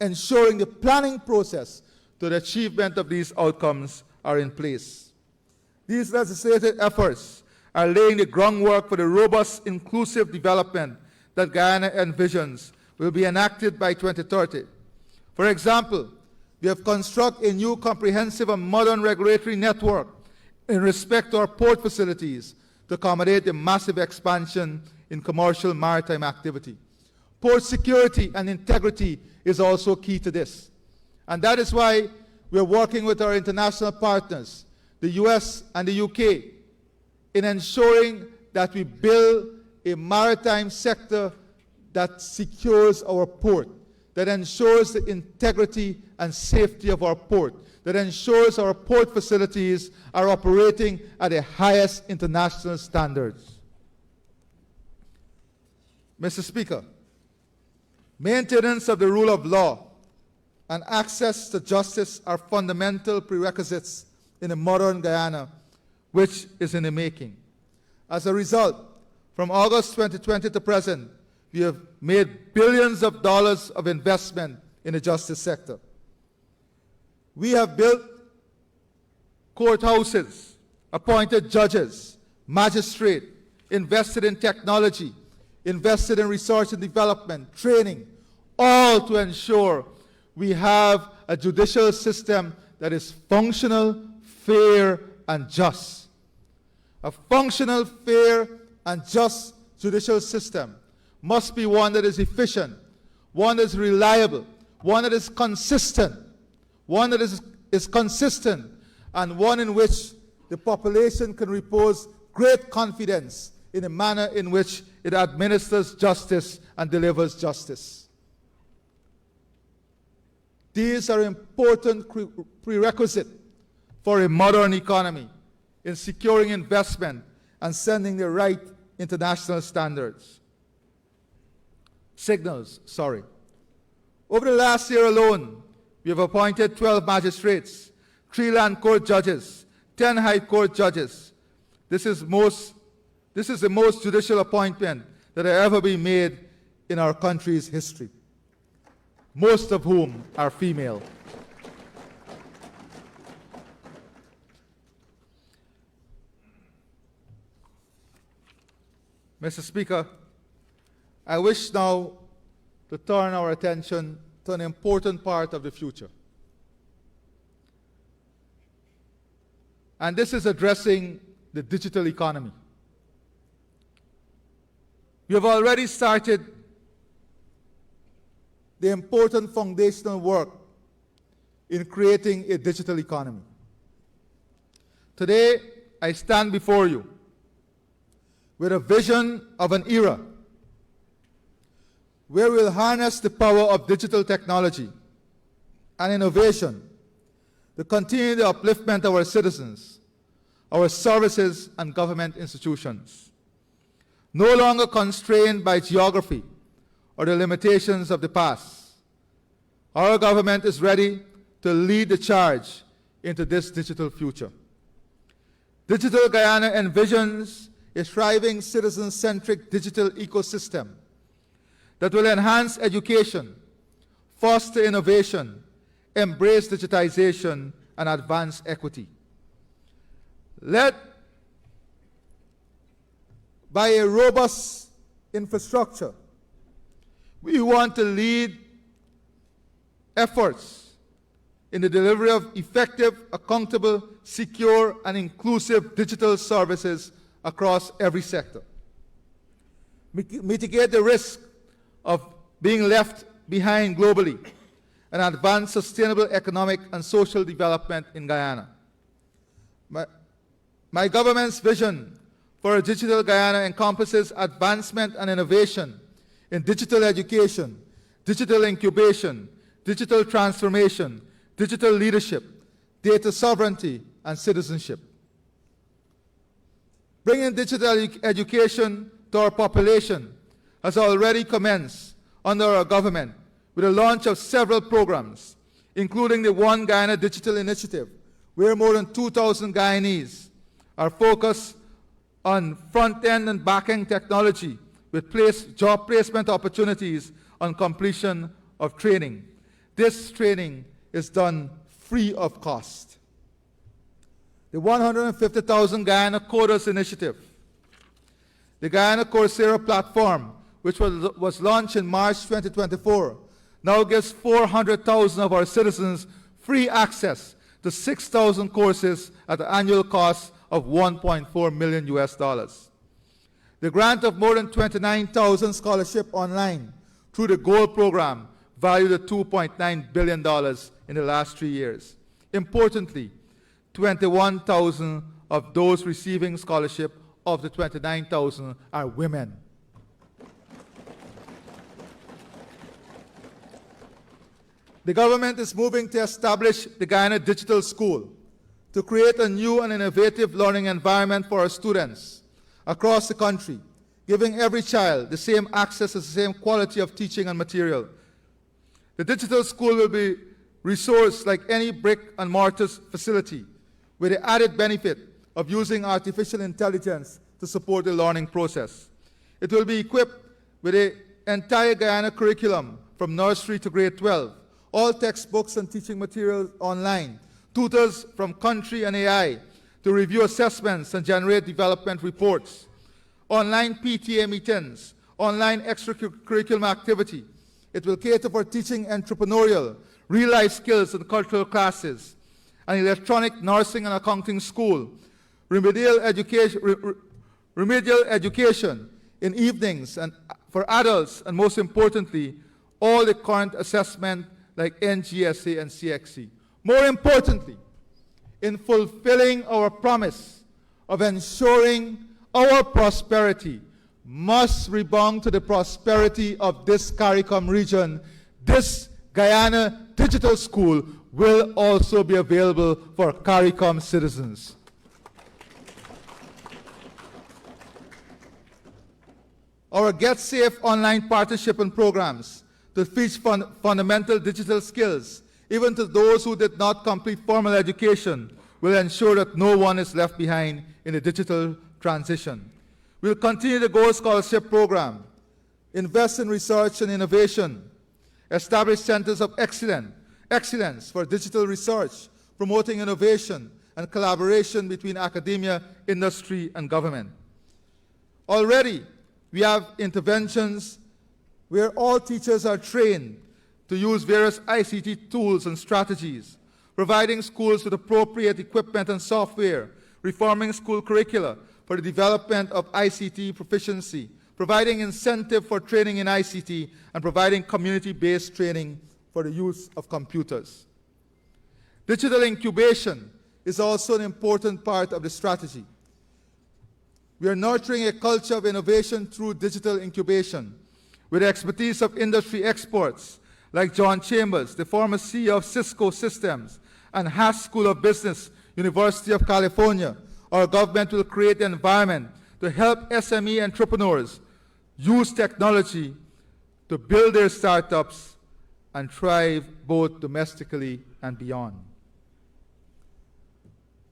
ensuring the planning process to the achievement of these outcomes are in place. These legislative efforts are laying the groundwork for the robust, inclusive development that Guyana envisions will be enacted by 2030. For example, we have constructed a new comprehensive and modern regulatory network in respect to our port facilities to accommodate the massive expansion in commercial maritime activity. Port security and integrity is also key to this. And that is why we are working with our international partners, the US and the UK, in ensuring that we build a maritime sector that secures our port, that ensures the integrity and safety of our port, that ensures our port facilities are operating at the highest international standards. Mr. Speaker, maintenance of the rule of law and access to justice are fundamental prerequisites in a modern Guyana, which is in the making. As a result, from August 2020 to present, we have made billions of dollars of investment in the justice sector. We have built courthouses, appointed judges, magistrates, invested in technology, invested in research and development, training, all to ensure we have a judicial system that is functional, fair, and just. A functional, fair, and just judicial system must be one that is efficient, one that is reliable, one that is consistent, and one in which the population can repose great confidence in the manner in which it administers justice and delivers justice. These are important prerequisites for a modern economy in securing investment and sending the right international signals. Over the last year alone, we have appointed 12 magistrates, 3 land court judges, 10 high court judges. This is the most judicial appointment that has ever been made in our country's history, most of whom are female. Mr. Speaker, I wish now to turn our attention to an important part of the future. And this is addressing the digital economy. We have already started the important foundational work in creating a digital economy. Today, I stand before you with a vision of an era where we'll harness the power of digital technology and innovation to continue the upliftment of our citizens, our services, and government institutions. No longer constrained by geography or the limitations of the past, our government is ready to lead the charge into this digital future. Digital Guyana envisions a thriving citizen-centric digital ecosystem that will enhance education, foster innovation, embrace digitization, and advance equity. Led by a robust infrastructure, we want to lead efforts in the delivery of effective, accountable, secure, and inclusive digital services across every sector. Mitigate the risk of being left behind globally and advance sustainable economic and social development in Guyana. My government's vision for a digital Guyana encompasses advancement and innovation in digital education, digital incubation, digital transformation, digital leadership, data sovereignty, and citizenship. Bringing digital education to our population has already commenced under our government with the launch of several programs, including the One Guyana Digital Initiative, where more than 2,000 Guyanese are focused on front-end and back-end technology with job placement opportunities on completion of training. This training is done free of cost. The 150,000 Guyana Coders Initiative, the Guyana Coursera platform, which was launched in March 2024, now gives 400,000 of our citizens free access to 6,000 courses at an annual cost of $1.4 million US. The grant of more than 29,000 scholarships online through the GOLD program, valued at $2.9 billion in the last 3 years. Importantly, 21,000 of those receiving scholarship of the 29,000 are women. The government is moving to establish the Guyana Digital School to create a new and innovative learning environment for our students across the country, giving every child the same access to the same quality of teaching and material. The digital school will be resourced like any brick and mortar facility, with the added benefit of using artificial intelligence to support the learning process. It will be equipped with the entire Guyana curriculum from nursery to grade 12, all textbooks and teaching materials online, tutors from country and AI to review assessments and generate development reports, online PTA meetings, online extracurricular activity. It will cater for teaching entrepreneurial, real-life skills and cultural classes, an electronic nursing and accounting school, remedial education in evenings and for adults, and most importantly, all the current assessment like NGSA and CXC. More importantly, in fulfilling our promise of ensuring our prosperity must rebound to the prosperity of this CARICOM region, this Guyana Digital School will also be available for CARICOM citizens. Our Get Safe online partnership and programs to teach fundamental digital skills, even to those who did not complete formal education, will ensure that no one is left behind in the digital transition. We'll continue the Gold Scholarship Program, invest in research and innovation, establish centers of excellence for digital research, promoting innovation and collaboration between academia, industry, and government. Already, we have interventions where all teachers are trained to use various ICT tools and strategies, providing schools with appropriate equipment and software, reforming school curricula for the development of ICT proficiency, providing incentive for training in ICT, and providing community-based training for the use of computers. Digital incubation is also an important part of the strategy. We are nurturing a culture of innovation through digital incubation, with the expertise of industry experts like John Chambers, the former CEO of Cisco Systems, and Haas School of Business, University of California. Our government will create an environment to help SME entrepreneurs use technology to build their startups and thrive both domestically and beyond.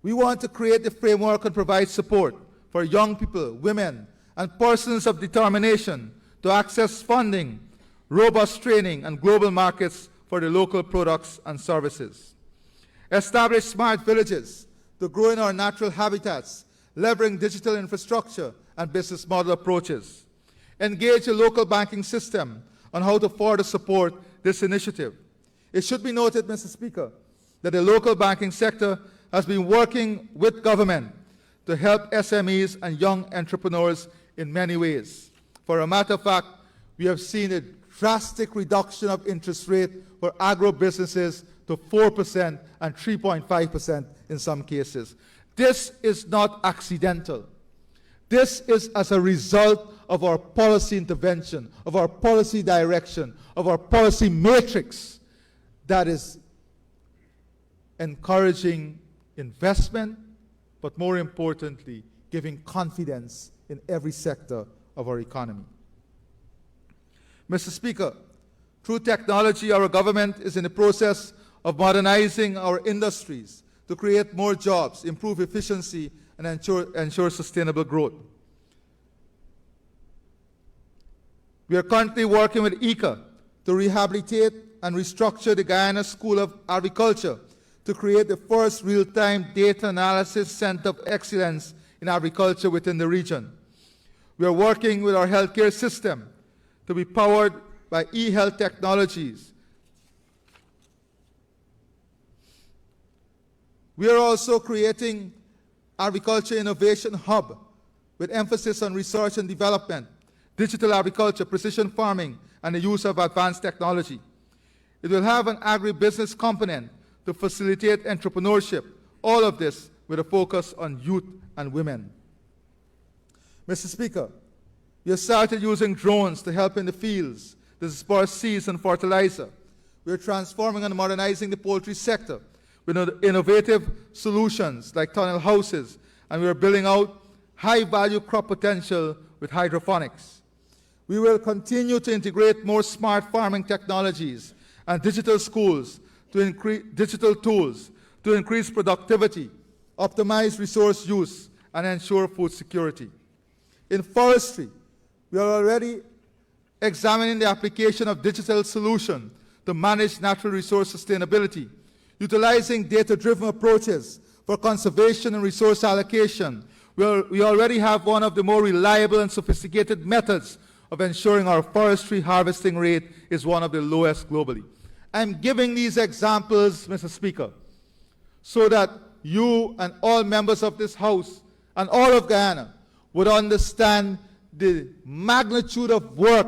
We want to create the framework and provide support for young people, women, and persons of determination to access funding, robust training, and global markets for the local products and services. establish smart villages to grow in our natural habitats, leveraging digital infrastructure and business model approaches. Engage the local banking system on how to further support this initiative. It should be noted, Mr. Speaker, that the local banking sector has been working with government to help SMEs and young entrepreneurs in many ways. For a matter of fact, we have seen a drastic reduction of interest rate for agro-businesses to 4% and 3.5% in some cases. This is not accidental. This is as a result of our policy intervention, of our policy direction, of our policy matrix that is encouraging investment, but more importantly, giving confidence in every sector of our economy. Mr. Speaker, through technology, our government is in the process of modernizing our industries to create more jobs, improve efficiency, and ensure sustainable growth. We are currently working with ICA to rehabilitate and restructure the Guyana School of Agriculture to create the first real-time data analysis center of excellence in agriculture within the region. We are working with our healthcare system to be powered by e-health technologies. We are also creating agriculture innovation hub with emphasis on research and development, digital agriculture, precision farming, and the use of advanced technology. It will have an agribusiness component to facilitate entrepreneurship, all of this with a focus on youth and women. Mr. Speaker, we have started using drones to help in the fields, to disperse seeds and fertilizer. We are transforming and modernizing the poultry sector with innovative solutions like tunnel houses, and we are building out high-value crop potential with hydroponics. We will continue to integrate more smart farming technologies and digital tools to increase productivity, optimize resource use, and ensure food security. In forestry, we are already examining the application of digital solutions to manage natural resource sustainability, utilizing data-driven approaches for conservation and resource allocation. We already have one of the more reliable and sophisticated methods of ensuring our forestry harvesting rate is one of the lowest globally. I'm giving these examples, Mr. Speaker, so that you and all members of this House and all of Guyana would understand the magnitude of work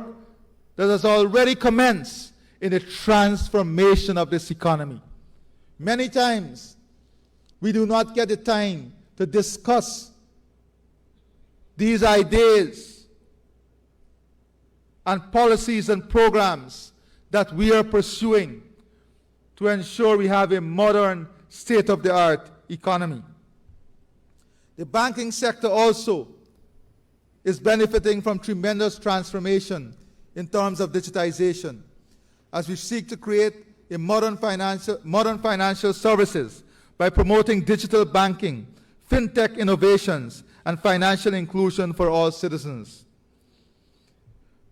that has already commenced in the transformation of this economy. Many times, we do not get the time to discuss these ideas and policies and programs that we are pursuing to ensure we have a modern, state-of-the-art economy. The banking sector also is benefiting from tremendous transformation in terms of digitization as we seek to create a modern financial services by promoting digital banking, fintech innovations, and financial inclusion for all citizens.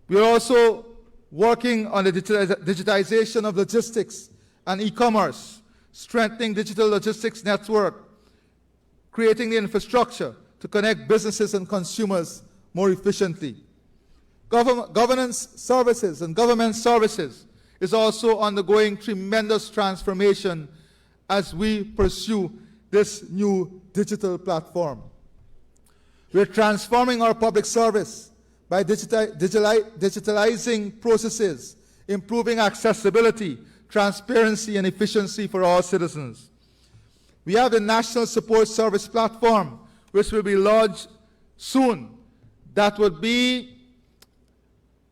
We are also working on the digitization of logistics and e-commerce, strengthening digital logistics network, creating the infrastructure to connect businesses and consumers more efficiently. Governance services and government services is also undergoing tremendous transformation as we pursue this new digital platform. We're transforming our public service by digitalizing processes, improving accessibility, transparency, and efficiency for all citizens. We have the National Support Service Platform, which will be launched soon. That would be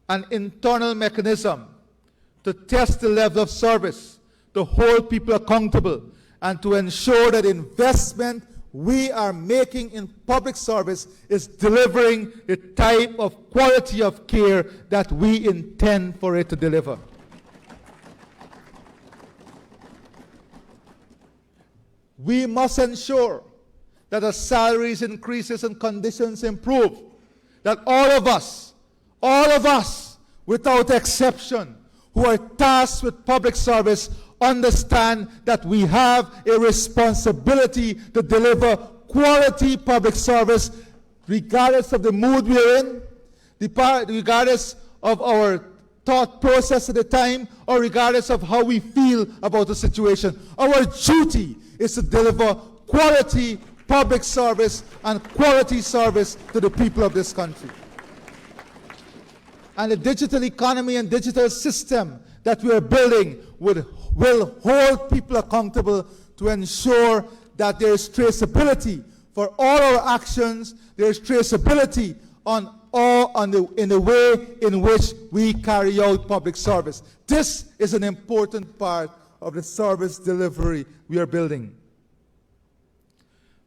an internal mechanism to test the level of service, to hold people accountable, and to ensure that investment we are making in public service is delivering the type of quality of care that we intend for it to deliver. We must ensure that as salaries increases and conditions improve, that all of us, without exception, who are tasked with public service, understand that we have a responsibility to deliver quality public service regardless of the mood we're in, regardless of our thought process at the time, or regardless of how we feel about the situation. Our duty is to deliver quality public service and quality service to the people of this country. And the digital economy and digital system that we are building will hold people accountable to ensure that there is traceability for all our actions, there is traceability in the way in which we carry out public service. This is an important part of the service delivery we are building.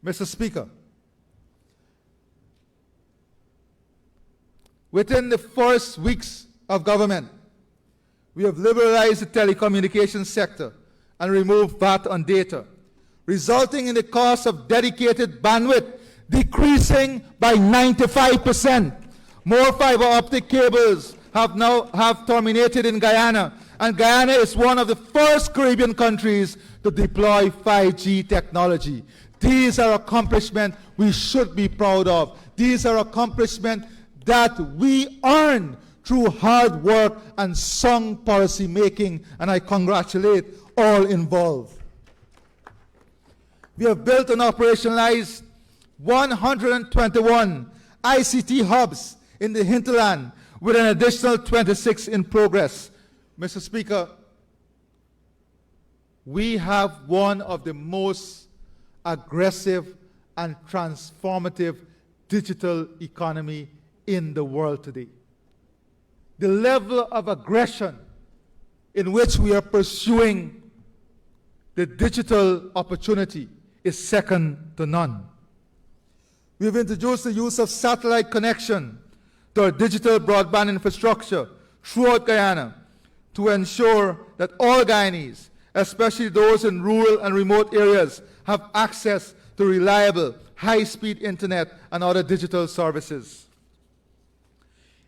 Mr. Speaker, within the first weeks of government, we have liberalized the telecommunications sector and removed VAT on data, resulting in the cost of dedicated bandwidth decreasing by 95%. More fiber optic cables have terminated in Guyana, and Guyana is one of the first Caribbean countries to deploy 5G technology. These are accomplishments we should be proud of. These are accomplishments that we earned through hard work and sound policy making, and I congratulate all involved. We have built and operationalized 121 ICT hubs in the hinterland, with an additional 26 in progress. Mr. Speaker, we have one of the most aggressive and transformative digital economy in the world today. The level of aggression in which we are pursuing the digital opportunity is second to none. We've introduced the use of satellite connection to our digital broadband infrastructure throughout Guyana to ensure that all Guyanese, especially those in rural and remote areas, have access to reliable, high-speed internet and other digital services.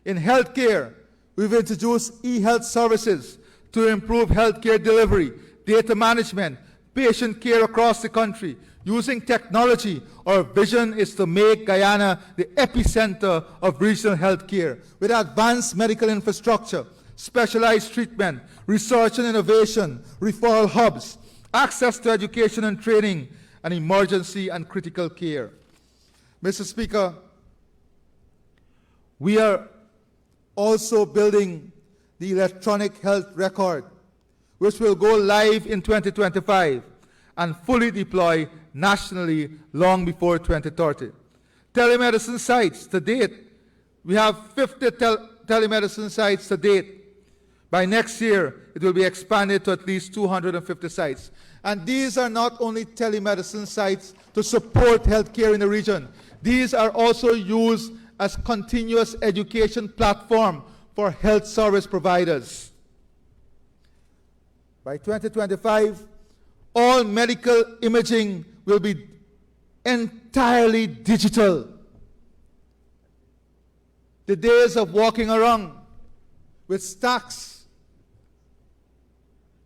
In healthcare, we've introduced e-health services to improve healthcare delivery, data management, patient care across the country. Using technology, our vision is to make Guyana the epicenter of regional healthcare with advanced medical infrastructure, specialized treatment, research and innovation, referral hubs, access to education and training, and emergency and critical care. Mr. Speaker, we are also building the electronic health record, which will go live in 2025 and fully deploy nationally long before 2030. Telemedicine sites to date, we have 50 telemedicine sites to date. By next year, it will be expanded to at least 250 sites. And these are not only telemedicine sites to support healthcare in the region. These are also used as continuous education platform for health service providers. By 2025, all medical imaging will be entirely digital. The days of walking around with stacks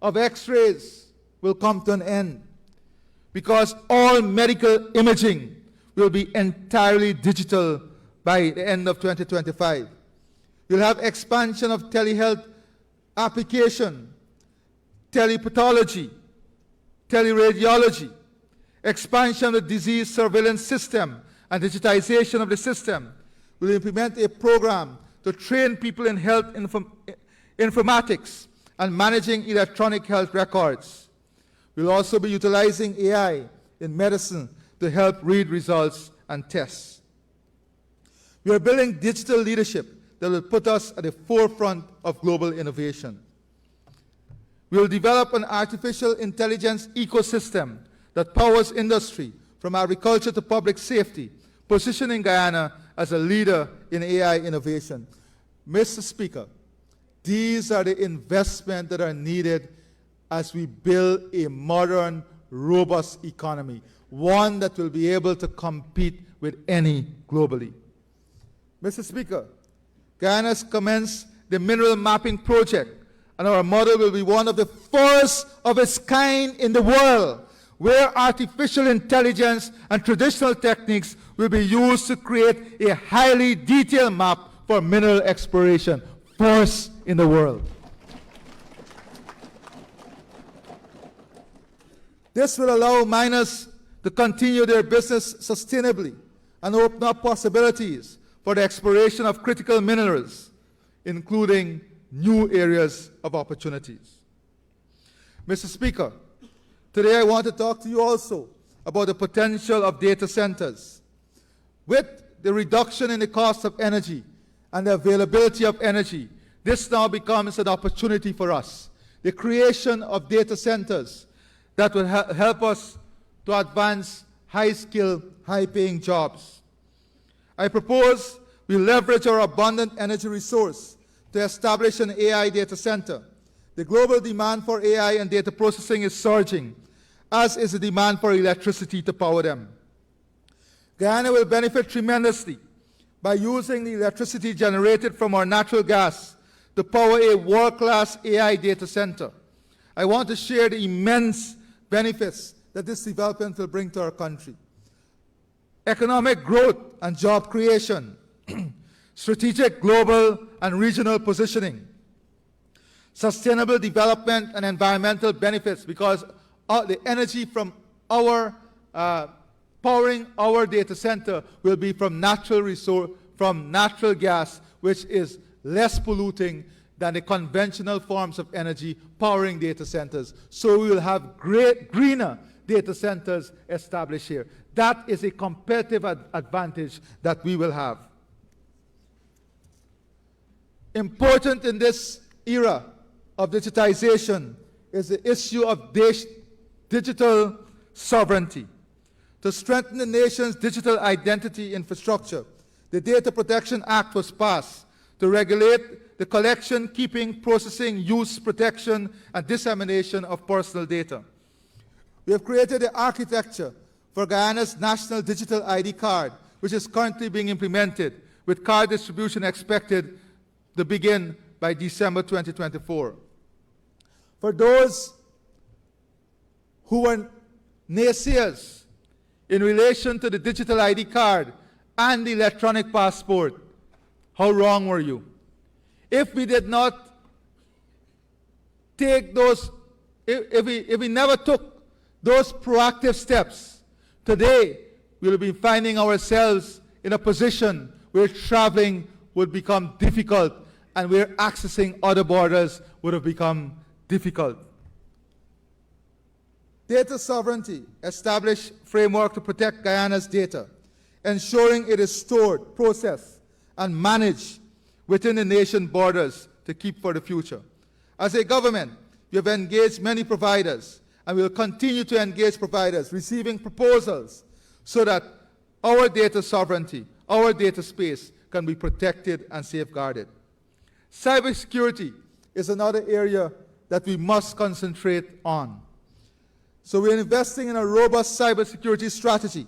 of x-rays will come to an end, because all medical imaging will be entirely digital by the end of 2025. You'll have expansion of telehealth application, telepathology, teleradiology, expansion of the disease surveillance system, and digitization of the system. We'll implement a program to train people in health informatics and managing electronic health records. We'll also be utilizing AI in medicine to help read results and tests. We are building digital leadership that will put us at the forefront of global innovation. We will develop an artificial intelligence ecosystem that powers industry from agriculture to public safety, positioning Guyana as a leader in AI innovation. Mr. Speaker, these are the investments that are needed as we build a modern, robust economy, one that will be able to compete with any globally. Mr. Speaker, Guyana has commenced the mineral mapping project and our model will be one of the first of its kind in the world, where artificial intelligence and traditional techniques will be used to create a highly detailed map for mineral exploration, first in the world. This will allow miners to continue their business sustainably and open up possibilities for the exploration of critical minerals, including new areas of opportunities. Mr. Speaker, today I want to talk to you also about the potential of data centers. With the reduction in the cost of energy and the availability of energy, this now becomes an opportunity for us. The creation of data centers that will help us to advance high-skilled, high-paying jobs. I propose we leverage our abundant energy resource to establish an AI data center. The global demand for AI and data processing is surging, as is the demand for electricity to power them. Guyana will benefit tremendously by using the electricity generated from our natural gas to power a world-class AI data center. I want to share the immense benefits that this development will bring to our country. Economic growth and job creation, strategic global and regional positioning, sustainable development and environmental benefits, because the energy from our powering our data center will be from natural gas, which is less polluting than the conventional forms of energy powering data centers. So we will have greener data centers established here. That is a competitive advantage that we will have. Important in this era of digitization is the issue of digital sovereignty. To strengthen the nation's digital identity infrastructure, the Data Protection Act was passed to regulate the collection, keeping, processing, use, protection, and dissemination of personal data. We have created the architecture for Guyana's National Digital ID Card, which is currently being implemented, with card distribution expected to begin by December 2024. For those who were naysayers in relation to the digital ID card and the electronic passport, how wrong were you? If we did not take those, if we never took those proactive steps, today we'll be finding ourselves in a position where traveling would become difficult and where accessing other borders would have become difficult. Data sovereignty established framework to protect Guyana's data, ensuring it is stored, processed, and managed within the nation borders to keep for the future. As a government, we have engaged many providers, and we will continue to engage providers, receiving proposals so that our data sovereignty, our data space can be protected and safeguarded. Cybersecurity is another area that we must concentrate on. So we are investing in a robust cybersecurity strategy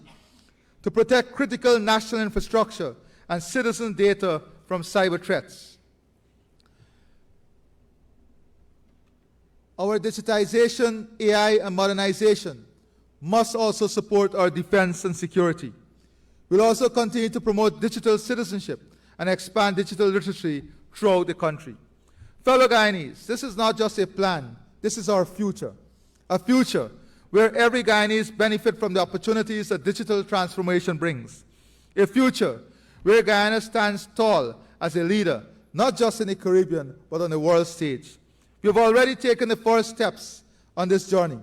to protect critical national infrastructure and citizen data from cyber threats. Our digitization, AI, and modernization must also support our defense and security. We'll also continue to promote digital citizenship and expand digital literacy throughout the country. Fellow Guyanese, this is not just a plan, this is our future. A future where every Guyanese benefit from the opportunities that digital transformation brings. A future where Guyana stands tall as a leader, not just in the Caribbean, but on the world stage. We have already taken the first steps on this journey,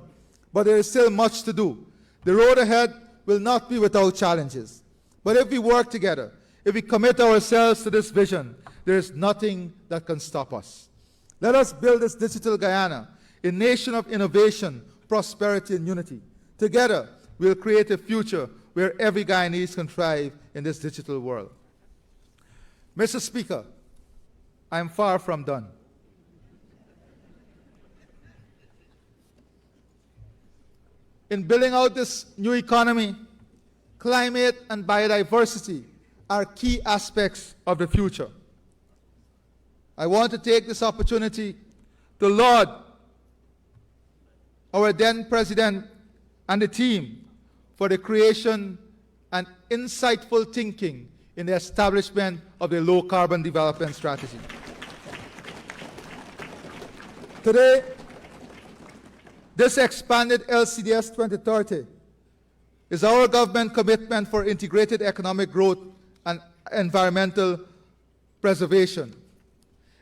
but there is still much to do. The road ahead will not be without challenges. But if we work together, if we commit ourselves to this vision, there is nothing that can stop us. Let us build this digital Guyana, a nation of innovation, prosperity, and unity. Together, we'll create a future where every Guyanese can thrive in this digital world. Mr. Speaker, I am far from done. In building out this new economy, climate and biodiversity are key aspects of the future. I want to take this opportunity to laud our then President and the team for the creation and insightful thinking in the establishment of the low-carbon development strategy. Today, this expanded LCDS 2030 is our government commitment for integrated economic growth and environmental preservation,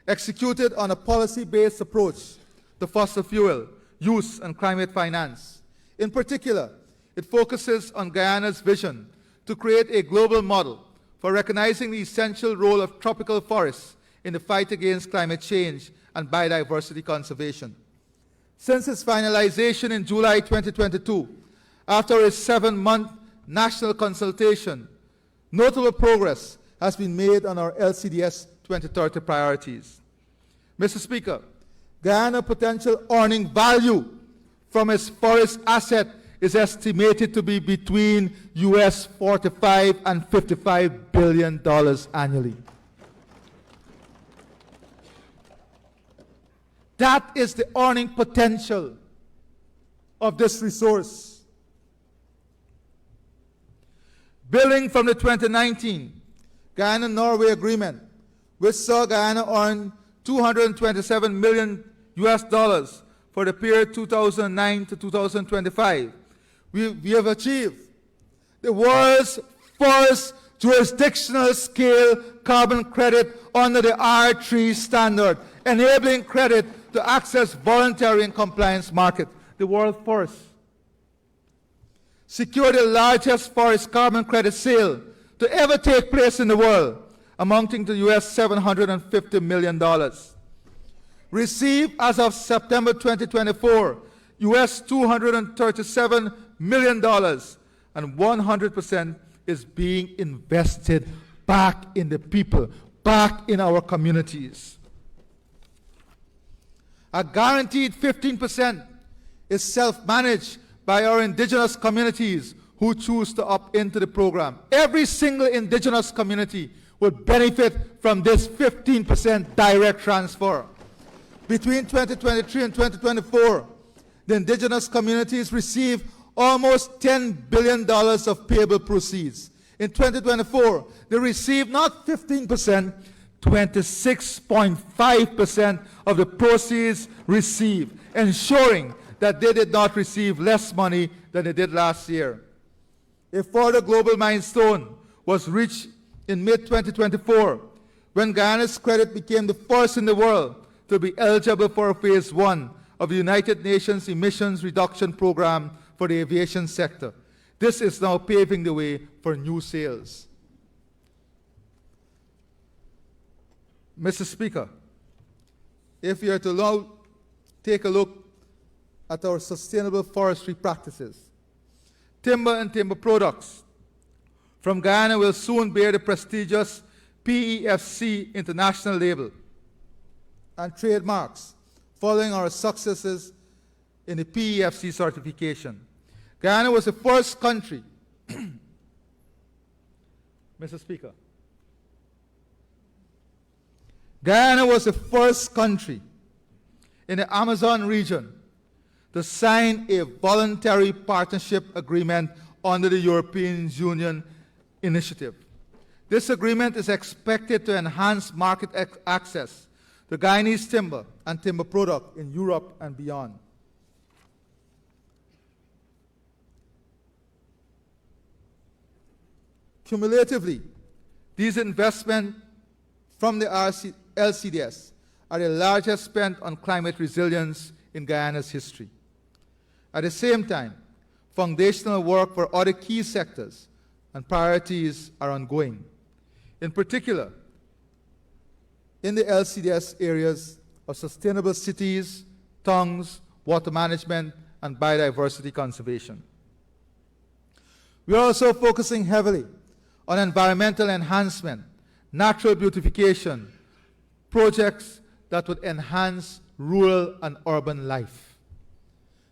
executed on a policy-based approach to fossil fuel use and climate finance. In particular, it focuses on Guyana's vision to create a global model for recognizing the essential role of tropical forests in the fight against climate change and biodiversity conservation. Since its finalization in July 2022, after a 7-month national consultation, notable progress has been made on our LCDS 2030 priorities. Mr. Speaker, Guyana potential earning value from its forest asset is estimated to be between US $45 and $55 billion annually. That is the earning potential of this resource. Building from the 2019 Guyana-Norway Agreement, which saw Guyana earn $227 million US for the period 2009 to 2025, we have achieved the world's first jurisdictional scale carbon credit under the R3 standard, enabling credit to access voluntary and compliance market, the world first. Secure the largest forest carbon credit sale to ever take place in the world, amounting to US $750 million. Received as of September 2024, US $237 million, and 100% is being invested back in the people, back in our communities. A guaranteed 15% is self-managed by our indigenous communities who choose to opt into the program. Every single indigenous community will benefit from this 15% direct transfer. Between 2023 and 2024, the indigenous communities received almost $10 billion of payable proceeds. In 2024, they received not 15%, 26.5% of the proceeds received, ensuring that they did not receive less money than they did last year. A further global milestone was reached in mid-2024 when Guyana's credit became the first in the world to be eligible for Phase 1 of the United Nations Emissions Reduction Program for the aviation sector. This is now paving the way for new sales. Mr. Speaker, if you are to now take a look at our sustainable forestry practices, timber and timber products from Guyana will soon bear the prestigious PEFC international label and trademarks following our successes in the PEFC certification. Guyana was the first country, Mr. Speaker, Guyana was the first country in the Amazon region to sign a voluntary partnership agreement under the European Union initiative. This agreement is expected to enhance market access to Guyanese timber and timber product in Europe and beyond. Cumulatively, these investments from the LCDS are the largest spent on climate resilience in Guyana's history. At the same time, foundational work for other key sectors and priorities are ongoing. In particular, in the LCDS areas of sustainable cities, tongues, water management, and biodiversity conservation. We are also focusing heavily on environmental enhancement, natural beautification, projects that would enhance rural and urban life.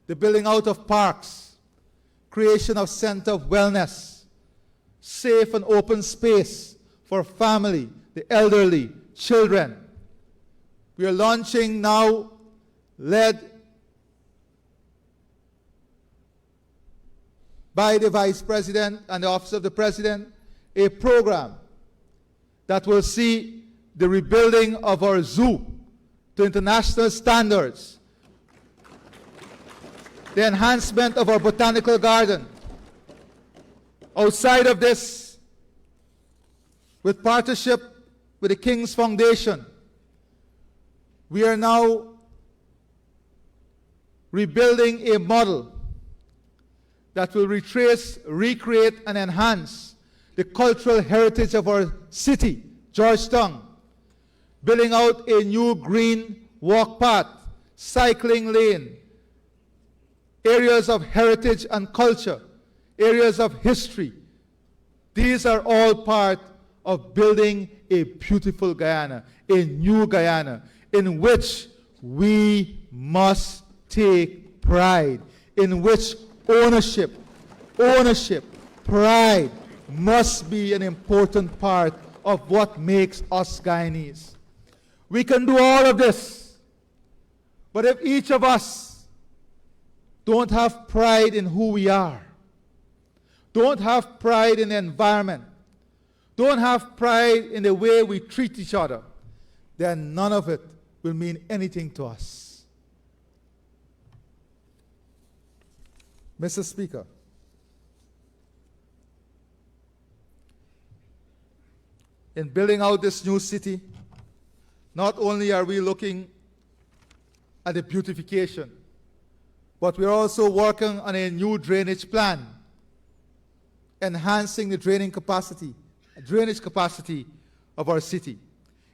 The building out of parks, creation of center of wellness, safe and open space for family, the elderly, children. We are launching now led by the Vice President and the Office of the President, a program that will see the rebuilding of our zoo to international standards, the enhancement of our botanical garden. Outside of this, with partnership with the King's Foundation, we are now rebuilding a model that will retrace, recreate, and enhance the cultural heritage of our city, Georgetown, building out a new green walk path, cycling lane, areas of heritage and culture, areas of history. These are all part of building a beautiful Guyana, a new Guyana, in which we must take pride, in which ownership, pride must be an important part of what makes us Guyanese. We can do all of this, but if each of us don't have pride in who we are, don't have pride in the environment, don't have pride in the way we treat each other, then none of it will mean anything to us. Mr. Speaker, in building out this new city, not only are we looking at the beautification, but we're also working on a new drainage plan, enhancing the drainage capacity of our city,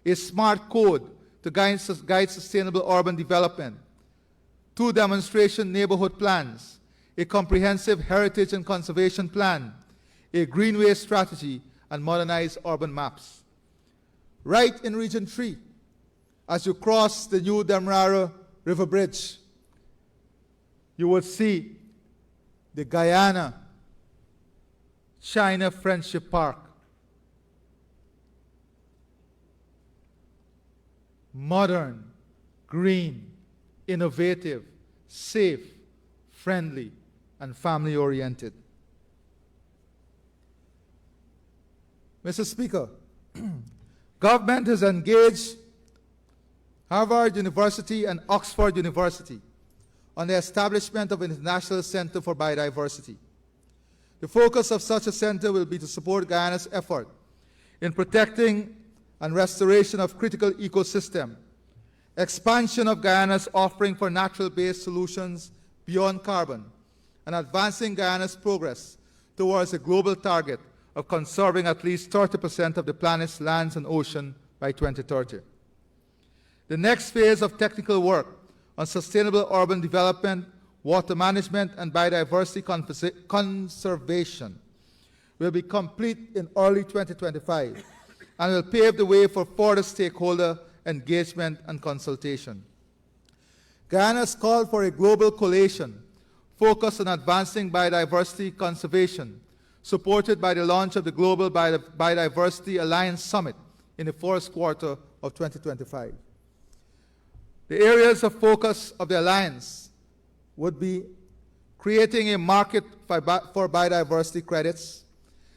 a smart code to guide sustainable urban development, 2 demonstration neighborhood plans, a comprehensive heritage and conservation plan, a greenway strategy, and modernized urban maps. Right in Region 3, as you cross the new Demerara River Bridge, you will see the Guyana-China Friendship Park. Modern, green, innovative, safe, friendly, and family-oriented. Mr. Speaker, government has engaged Harvard University and Oxford University on the establishment of an International Center for Biodiversity. The focus of such a center will be to support Guyana's effort in protecting and restoration of critical ecosystem, expansion of Guyana's offering for natural-based solutions beyond carbon, and advancing Guyana's progress towards a global target of conserving at least 30% of the planet's lands and ocean by 2030. The next phase of technical work on sustainable urban development, water management, and biodiversity conservation will be complete in early 2025 and will pave the way for further stakeholder engagement and consultation. Guyana has called for a global coalition focused on advancing biodiversity conservation, supported by the launch of the Global Biodiversity Alliance Summit in the first quarter of 2025. The areas of focus of the Alliance would be creating a market for biodiversity credits,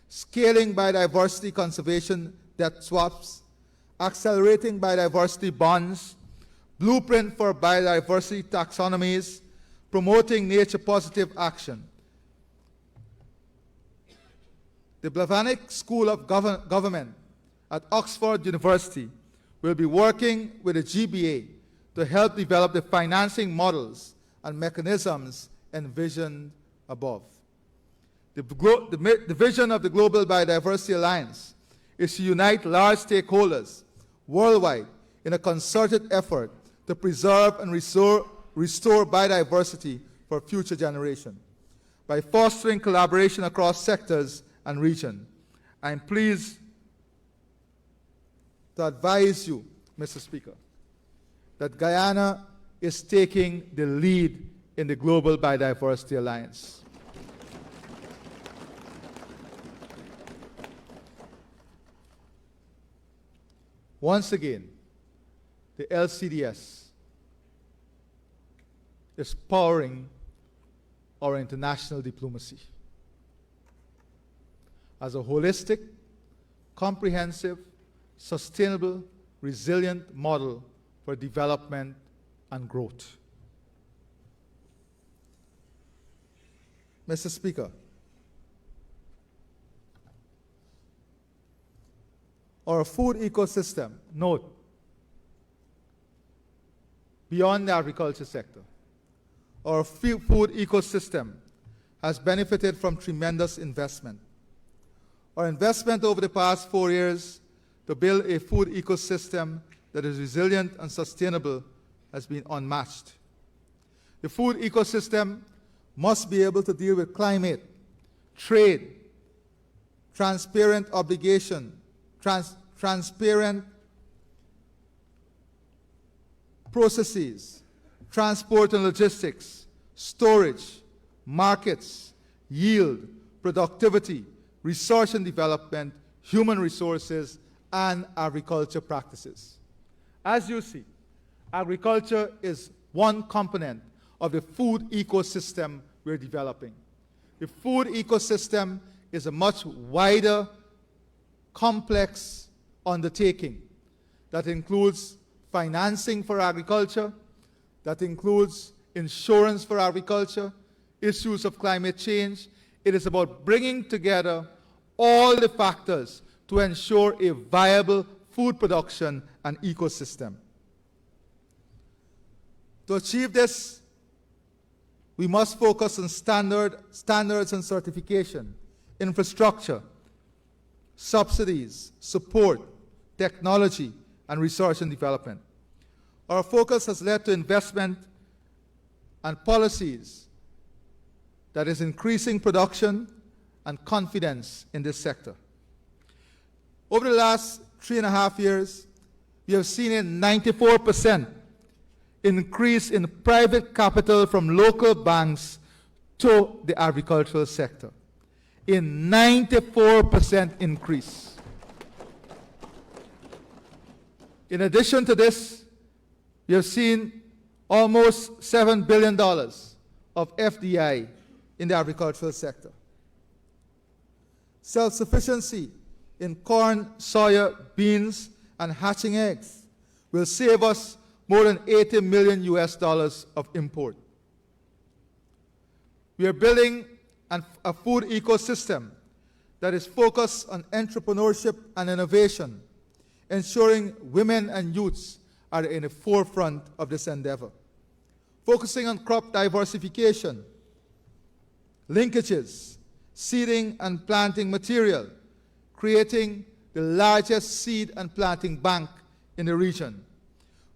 scaling biodiversity conservation debt swaps, accelerating biodiversity bonds, blueprint for biodiversity taxonomies, promoting nature-positive action. The Blavatnik School of Government at Oxford University will be working with the GBA to help develop the financing models and mechanisms envisioned above. The vision of the Global Biodiversity Alliance is to unite large stakeholders worldwide in a concerted effort to preserve and restore biodiversity for future generations. By fostering collaboration across sectors and regions, I am pleased to advise you, Mr. Speaker, that Guyana is taking the lead in the Global Biodiversity Alliance. Once again, the LCDS is powering our international diplomacy. As a holistic, comprehensive, sustainable, resilient model for development and growth. Mr. Speaker, our food ecosystem, note, beyond the agriculture sector, our food ecosystem has benefited from tremendous investment. Our investment over the past 4 years to build a food ecosystem that is resilient and sustainable has been unmatched. The food ecosystem must be able to deal with climate, trade, transparent obligation, transparent processes, transport and logistics, storage, markets, yield, productivity, research and development, human resources, and agriculture practices. As you see, agriculture is one component of the food ecosystem we're developing. The food ecosystem is a much wider, complex undertaking that includes financing for agriculture, that includes insurance for agriculture, issues of climate change. It is about bringing together all the factors to ensure a viable food production and ecosystem. To achieve this, we must focus on standards and certification, infrastructure, subsidies, support, technology, and research and development. Our focus has led to investment and policies that is increasing production and confidence in this sector. Over the last 3.5 years, we have seen a 94% increase in private capital from local banks to the agricultural sector. A 94% increase. In addition to this, we have seen almost $7 billion of FDI in the agricultural sector. Self-sufficiency in corn, soya, beans, and hatching eggs will save us more than $80 million of import. We are building a food ecosystem that is focused on entrepreneurship and innovation, ensuring women and youths are in the forefront of this endeavor. Focusing on crop diversification, linkages, seeding and planting material, creating the largest seed and planting bank in the region.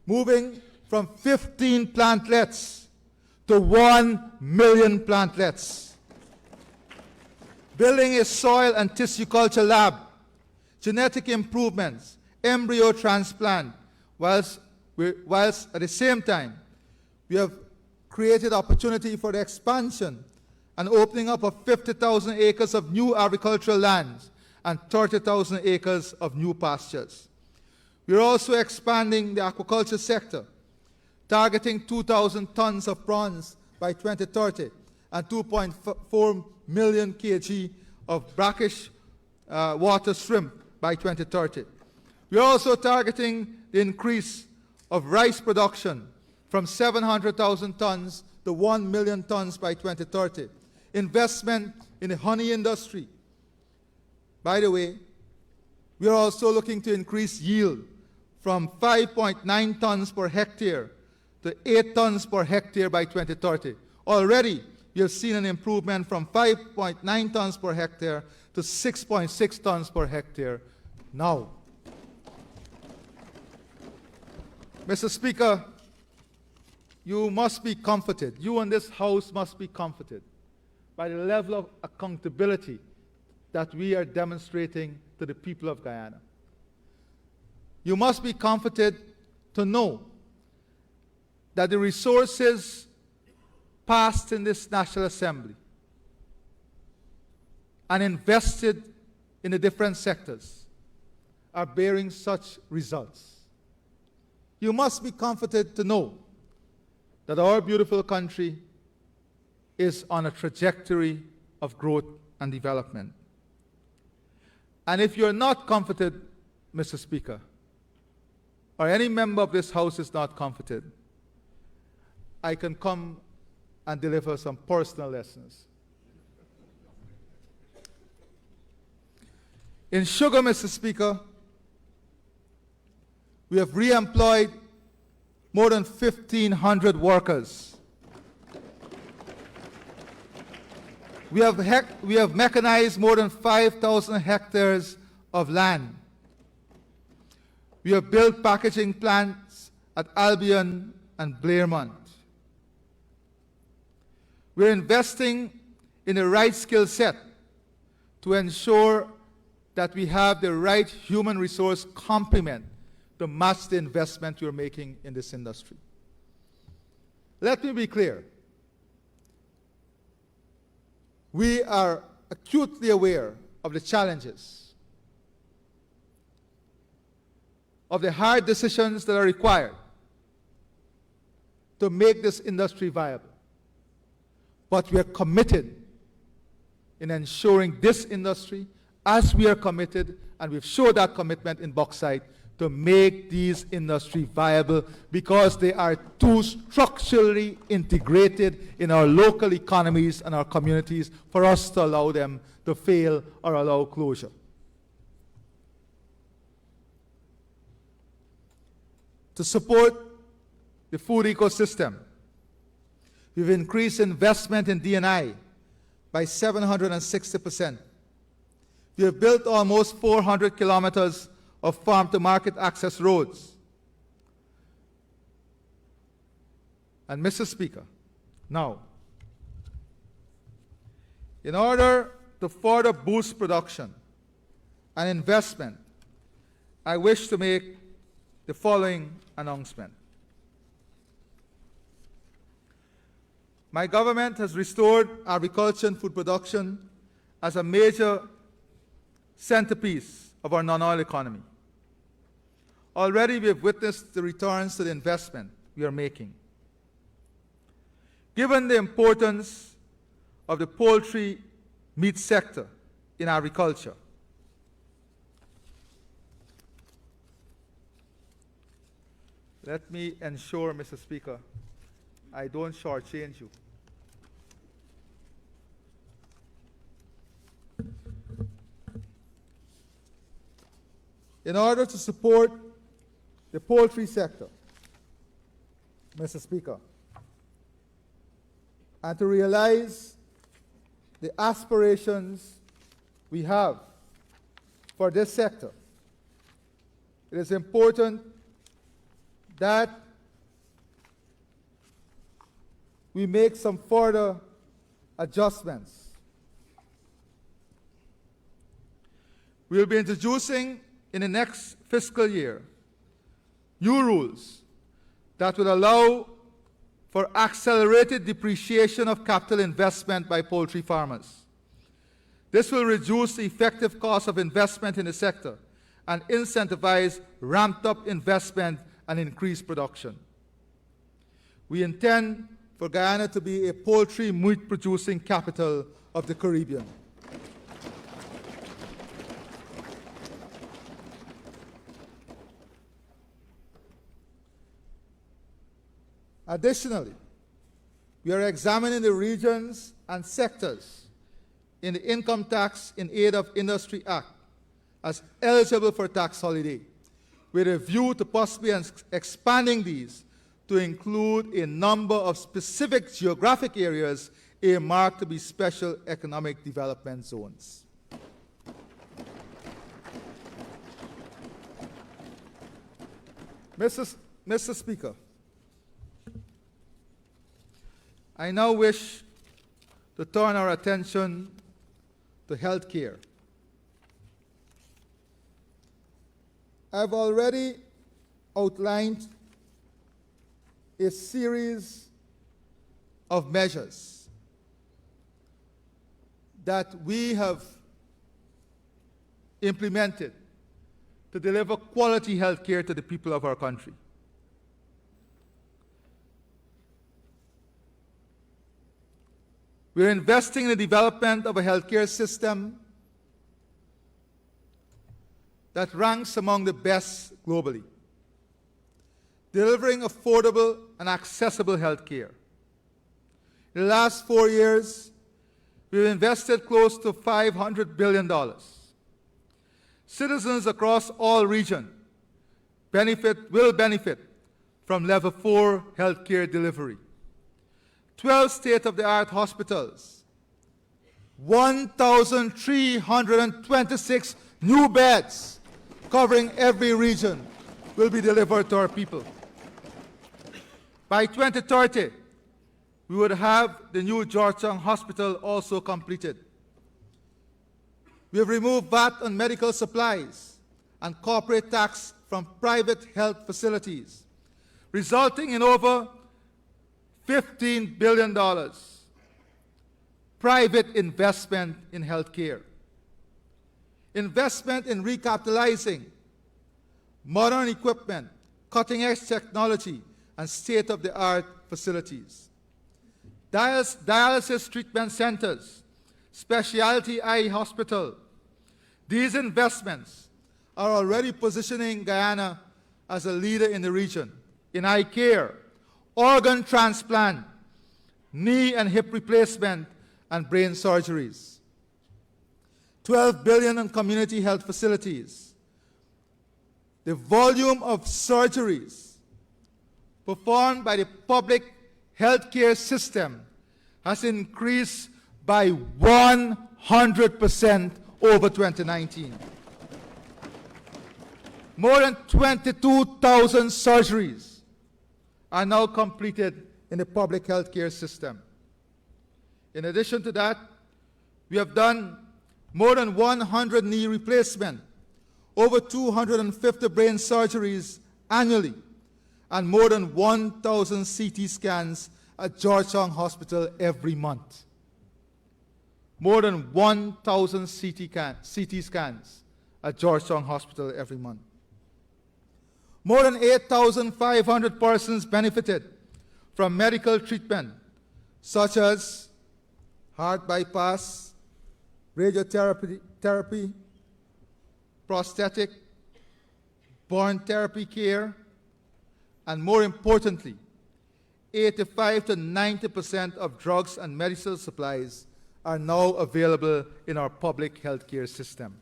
Moving from 15 plantlets to 1 million plantlets. Building a soil and tissue culture lab, genetic improvements, embryo transplant, whilst at the same time we have created opportunity for the expansion and opening up of 50,000 acres of new agricultural lands and 30,000 acres of new pastures. We are also expanding the aquaculture sector, targeting 2,000 tons of prawns by 2030 and 2.4 million kg of brackish water shrimp by 2030. We are also targeting the increase of rice production from 700,000 tons to 1 million tons by 2030. Investment in the honey industry. By the way, we are also looking to increase yield from 5.9 tons per hectare to 8 tons per hectare by 2030. Already, we have seen an improvement from 5.9 tons per hectare to 6.6 tons per hectare now. Mr. Speaker, you must be comforted, you and this House must be comforted by the level of accountability that we are demonstrating to the people of Guyana. You must be comforted to know that the resources passed in this National Assembly and invested in the different sectors are bearing such results. You must be comforted to know that our beautiful country is on a trajectory of growth and development. And if you're not comforted, Mr. Speaker, or any member of this House is not comforted, I can come and deliver some personal lessons. In sugar, Mr. Speaker, we have re-employed more than 1,500 workers. We have mechanized more than 5,000 hectares of land. We have built packaging plants at Albion and Blairmont. We're investing in the right skill set to ensure that we have the right human resource complement to match the investment we're making in this industry. Let me be clear. We are acutely aware of the challenges, of the hard decisions that are required to make this industry viable. But we are committed in ensuring this industry, as we are committed, and we've showed that commitment in bauxite, to make these industry viable because they are too structurally integrated in our local economies and our communities for us to allow them to fail or allow closure. To support the food ecosystem, we've increased investment in D&I by 760%. We have built almost 400 kilometers of farm-to-market access roads. And Mr. Speaker, now, in order to further boost production and investment, I wish to make the following announcement. My government has restored agriculture and food production as a major centerpiece of our non-oil economy. Already we have witnessed the returns to the investment we are making. Given the importance of the poultry meat sector in agriculture, let me ensure, Mr. Speaker, I don't shortchange you. In order to support the poultry sector, Mr. Speaker, and to realize the aspirations we have for this sector, it is important that we make some further adjustments. We will be introducing in the next fiscal year new rules that will allow for accelerated depreciation of capital investment by poultry farmers. This will reduce the effective cost of investment in the sector and incentivize ramped-up investment and increased production. We intend for Guyana to be a poultry meat-producing capital of the Caribbean. Additionally, we are examining the regions and sectors in the Income Tax in Aid of Industry Act as eligible for tax holiday, with a view to possibly expanding these to include a number of specific geographic areas earmarked to be special economic development zones. Mr. Speaker, I now wish to turn our attention to health care. I've already outlined a series of measures that we have implemented to deliver quality health care to the people of our country. We're investing in the development of a healthcare system that ranks among the best globally, delivering affordable and accessible healthcare. In the last 4 years, we've invested close to $500 billion. Citizens across all regions will benefit from level 4 healthcare delivery. 12 state-of-the-art hospitals, 1,326 new beds covering every region will be delivered to our people. By 2030, we would have the new Georgetown Hospital also completed. We have removed VAT on medical supplies and corporate tax from private health facilities, resulting in over $15 billion private investment in healthcare. Investment in recapitalizing modern equipment, cutting-edge technology, and state-of-the-art facilities. Dialysis treatment centers, specialty eye hospital. These investments are already positioning Guyana as a leader in the region in eye care, organ transplant, knee and hip replacement, and brain surgeries. $12 billion in community health facilities. The volume of surgeries performed by the public healthcare system has increased by 100% over 2019. More than 22,000 surgeries are now completed in the public healthcare system. In addition to that, we have done more than 100 knee replacement, over 250 brain surgeries annually, and more than 1,000 CT scans at Georgetown Hospital every month. More than 1,000 CT scans at Georgetown Hospital every month. More than 8,500 persons benefited from medical treatment, such as heart bypass, radiotherapy, prosthetic, burn therapy care, and more importantly, 85 to 90% of drugs and medical supplies are now available in our public healthcare system.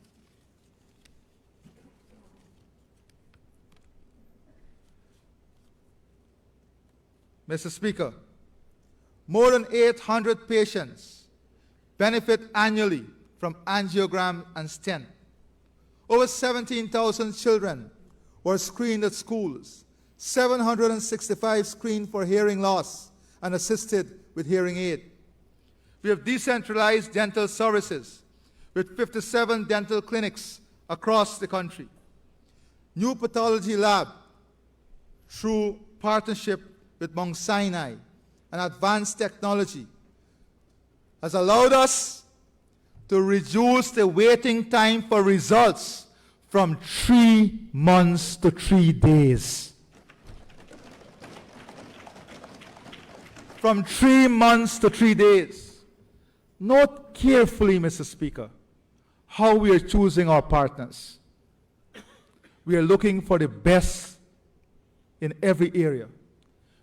Mr. Speaker, more than 800 patients benefit annually from angiogram and stent. Over 17,000 children were screened at schools, 765 screened for hearing loss and assisted with hearing aid. We have decentralized dental services with 57 dental clinics across the country. New pathology lab through partnership with Mount Sinai and advanced technology has allowed us to reduce the waiting time for results from 3 months to 3 days. From 3 months to 3 days. Note carefully, Mr. Speaker, how we are choosing our partners. We are looking for the best in every area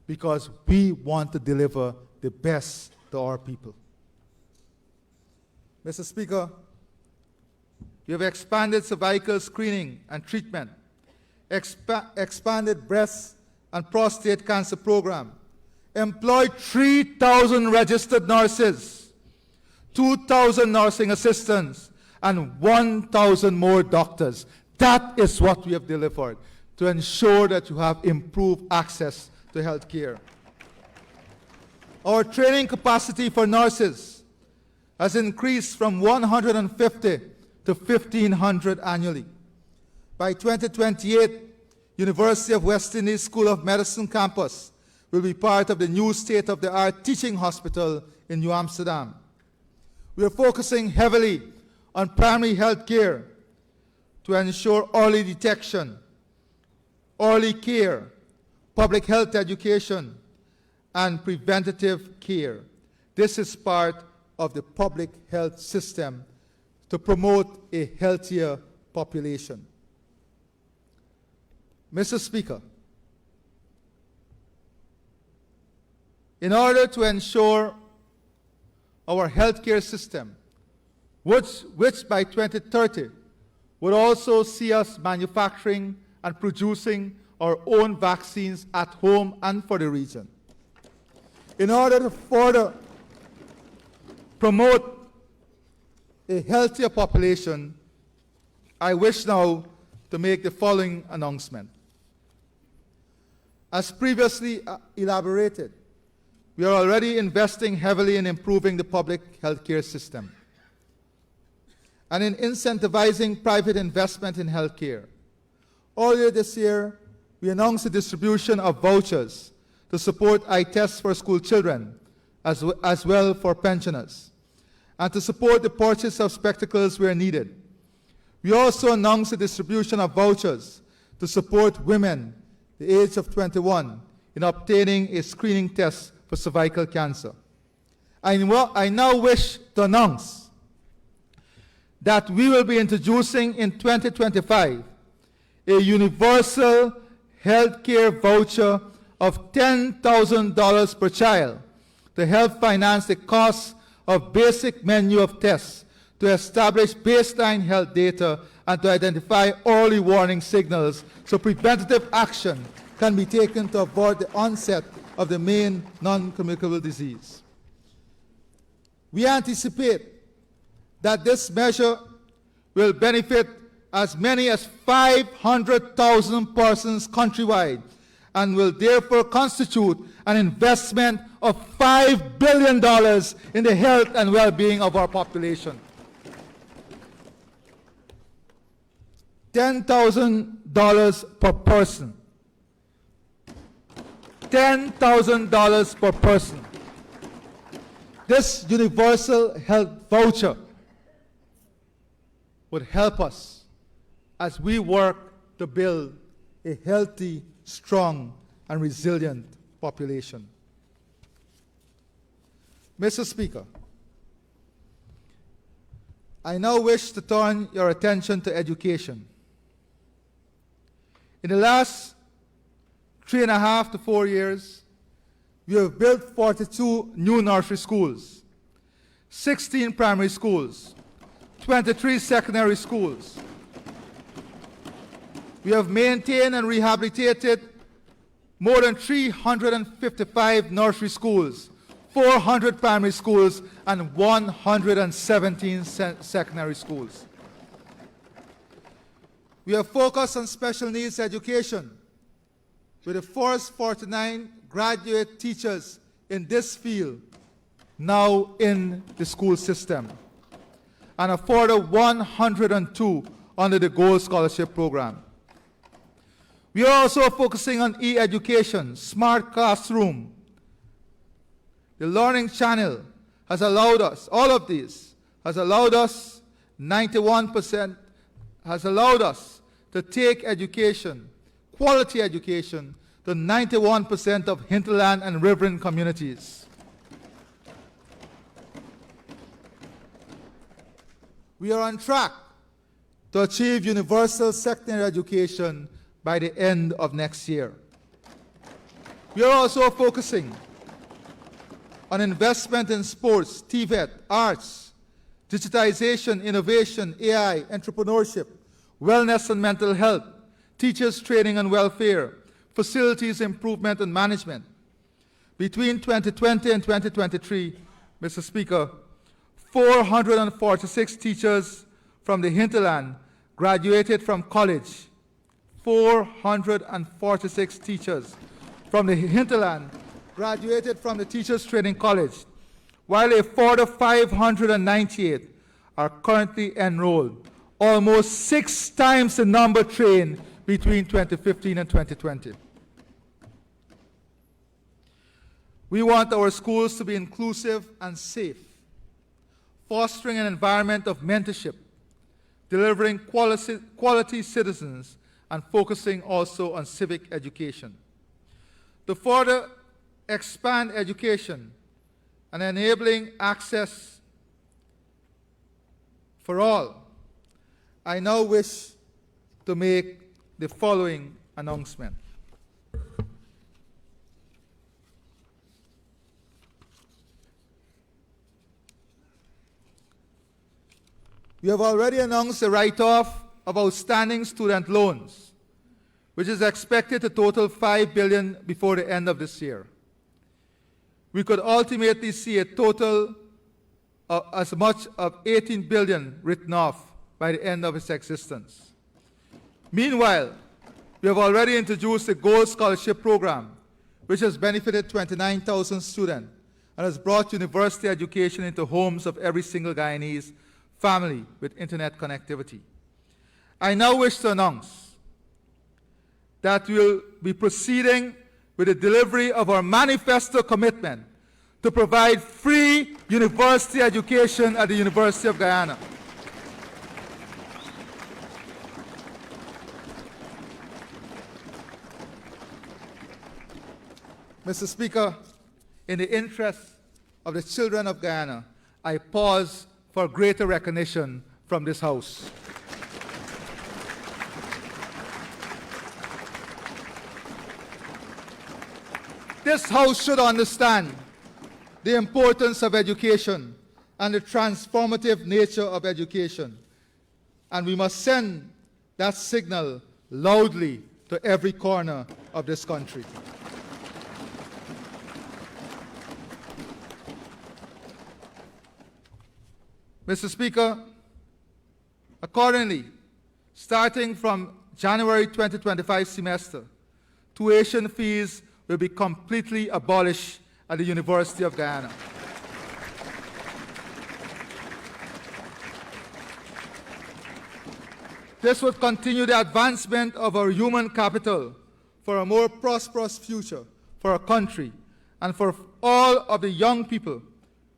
because we want to deliver the best to our people. Mr. Speaker, we have expanded cervical screening and treatment, expanded breast and prostate cancer program, employed 3,000 registered nurses, 2,000 nursing assistants, and 1,000 more doctors. That is what we have delivered to ensure that you have improved access to health care. Our training capacity for nurses has increased from 150 to 1,500 annually. By 2028, University of West Indies School of Medicine campus will be part of the new state-of-the-art teaching hospital in New Amsterdam. We are focusing heavily on primary health care to ensure early detection, early care, public health education, and preventative care. This is part of the public health system to promote a healthier population. Mr. Speaker, in order to ensure our healthcare system, which by 2030 would also see us manufacturing and producing our own vaccines at home and for the region. In order to further promote a healthier population, I wish now to make the following announcement. As previously elaborated, we are already investing heavily in improving the public healthcare system and in incentivizing private investment in healthcare. Earlier this year, we announced the distribution of vouchers to support eye tests for school children, as well for pensioners, and to support the purchase of spectacles where needed. We also announced the distribution of vouchers to support women the age of 21 in obtaining a screening test for cervical cancer. I now wish to announce that we will be introducing in 2025 a universal healthcare voucher of $10,000 per child to help finance the cost of basic menu of tests, to establish baseline health data, and to identify early warning signals so preventative action can be taken to avoid the onset of the main non-communicable disease. We anticipate that this measure will benefit as many as 500,000 persons countrywide and will therefore constitute an investment of $5 billion in the health and well-being of our population. $10,000 per person. $10,000 per person. This universal health voucher would help us as we work to build a healthy, strong, and resilient population. Mr. Speaker, I now wish to turn your attention to education. In the last 3.5 to 4 years, we have built 42 new nursery schools, 16 primary schools, 23 secondary schools. We have maintained and rehabilitated more than 355 nursery schools, 400 primary schools, and 117 secondary schools. We have focused on special needs education with the first 49 graduate teachers in this field now in the school system, and a further 102 under the Gold Scholarship Program. We are also focusing on e-education, smart classroom. The Learning Channel has allowed us, all of this has allowed us 91%, has allowed us to take education, quality education, to 91% of hinterland and riverine communities. We are on track to achieve universal secondary education by the end of next year. We are also focusing on investment in sports, TVET, arts, digitization, innovation, AI, entrepreneurship, wellness and mental health, teachers training and welfare, facilities improvement and management. Between 2020 and 2023, Mr. Speaker, 446 teachers from the hinterland graduated from college. 446 teachers from the hinterland graduated from the Teachers Training College, while a further 598 are currently enrolled, almost 6 times the number trained between 2015 and 2020. We want our schools to be inclusive and safe, fostering an environment of mentorship, delivering quality citizens, and focusing also on civic education. To further expand education and enabling access for all, I now wish to make the following announcement. We have already announced the write-off of outstanding student loans, which is expected to total $5 billion before the end of this year. We could ultimately see a total of as much of $18 billion written off by the end of its existence. Meanwhile, we have already introduced the Gold Scholarship Program, which has benefited 29,000 students and has brought university education into homes of every single Guyanese family with internet connectivity. I now wish to announce that we will be proceeding with the delivery of our manifesto commitment to provide free university education at the University of Guyana. Mr. Speaker, in the interest of the children of Guyana, I pause for greater recognition from this House. This House should understand the importance of education and the transformative nature of education. And we must send that signal loudly to every corner of this country. Mr. Speaker, accordingly, starting from January 2025 semester, tuition fees will be completely abolished at the University of Guyana. This would continue the advancement of our human capital for a more prosperous future for our country and for all of the young people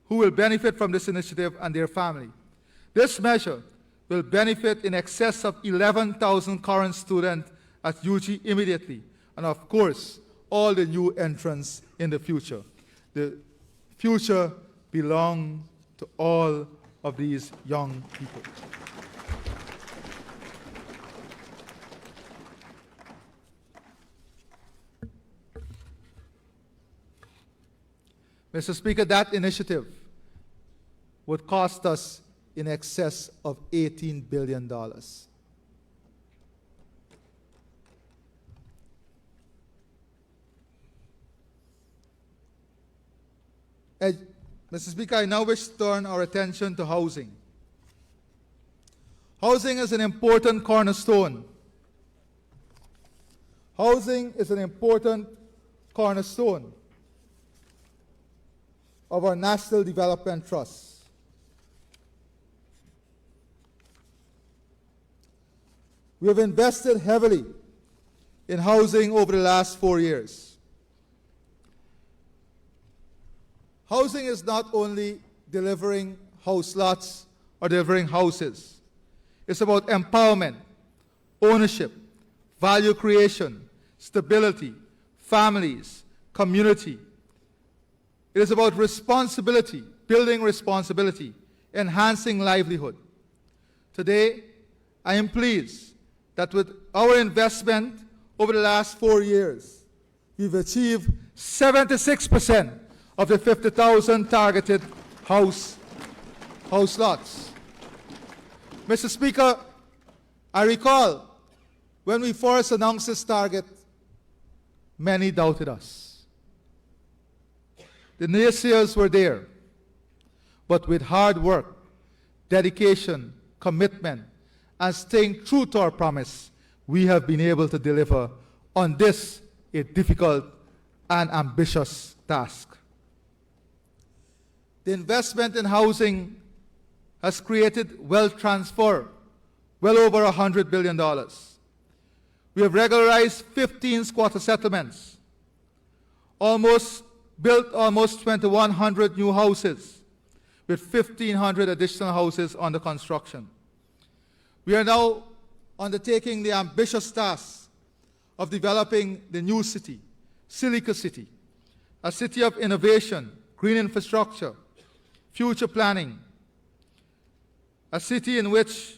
who will benefit from this initiative and their family. This measure will benefit in excess of 11,000 current students at UG immediately, and of course, all the new entrants in the future. The future belongs to all of these young people. Mr. Speaker, that initiative would cost us in excess of $18 billion. Mr. Speaker, I now wish to turn our attention to housing. Housing is an important cornerstone. Housing is an important cornerstone of our National Development Trust. We have invested heavily in housing over the last 4 years. Housing is not only delivering house lots or delivering houses. It's about empowerment, ownership, value creation, stability, families, community. It is about responsibility, building responsibility, enhancing livelihood. Today, I am pleased that with our investment over the last 4 years, we've achieved 76% of the 50,000 targeted house lots. Mr. Speaker, I recall when we first announced this target, many doubted us. The naysayers were there, but with hard work, dedication, commitment, and staying true to our promise, we have been able to deliver on this a difficult and ambitious task. The investment in housing has created wealth transfer, well over $100 billion. We have regularized 15 squatter settlements, built almost 2,100 new houses, with 1,500 additional houses under construction. We are now undertaking the ambitious task of developing the new city, Silica City, a city of innovation, green infrastructure, future planning, a city in which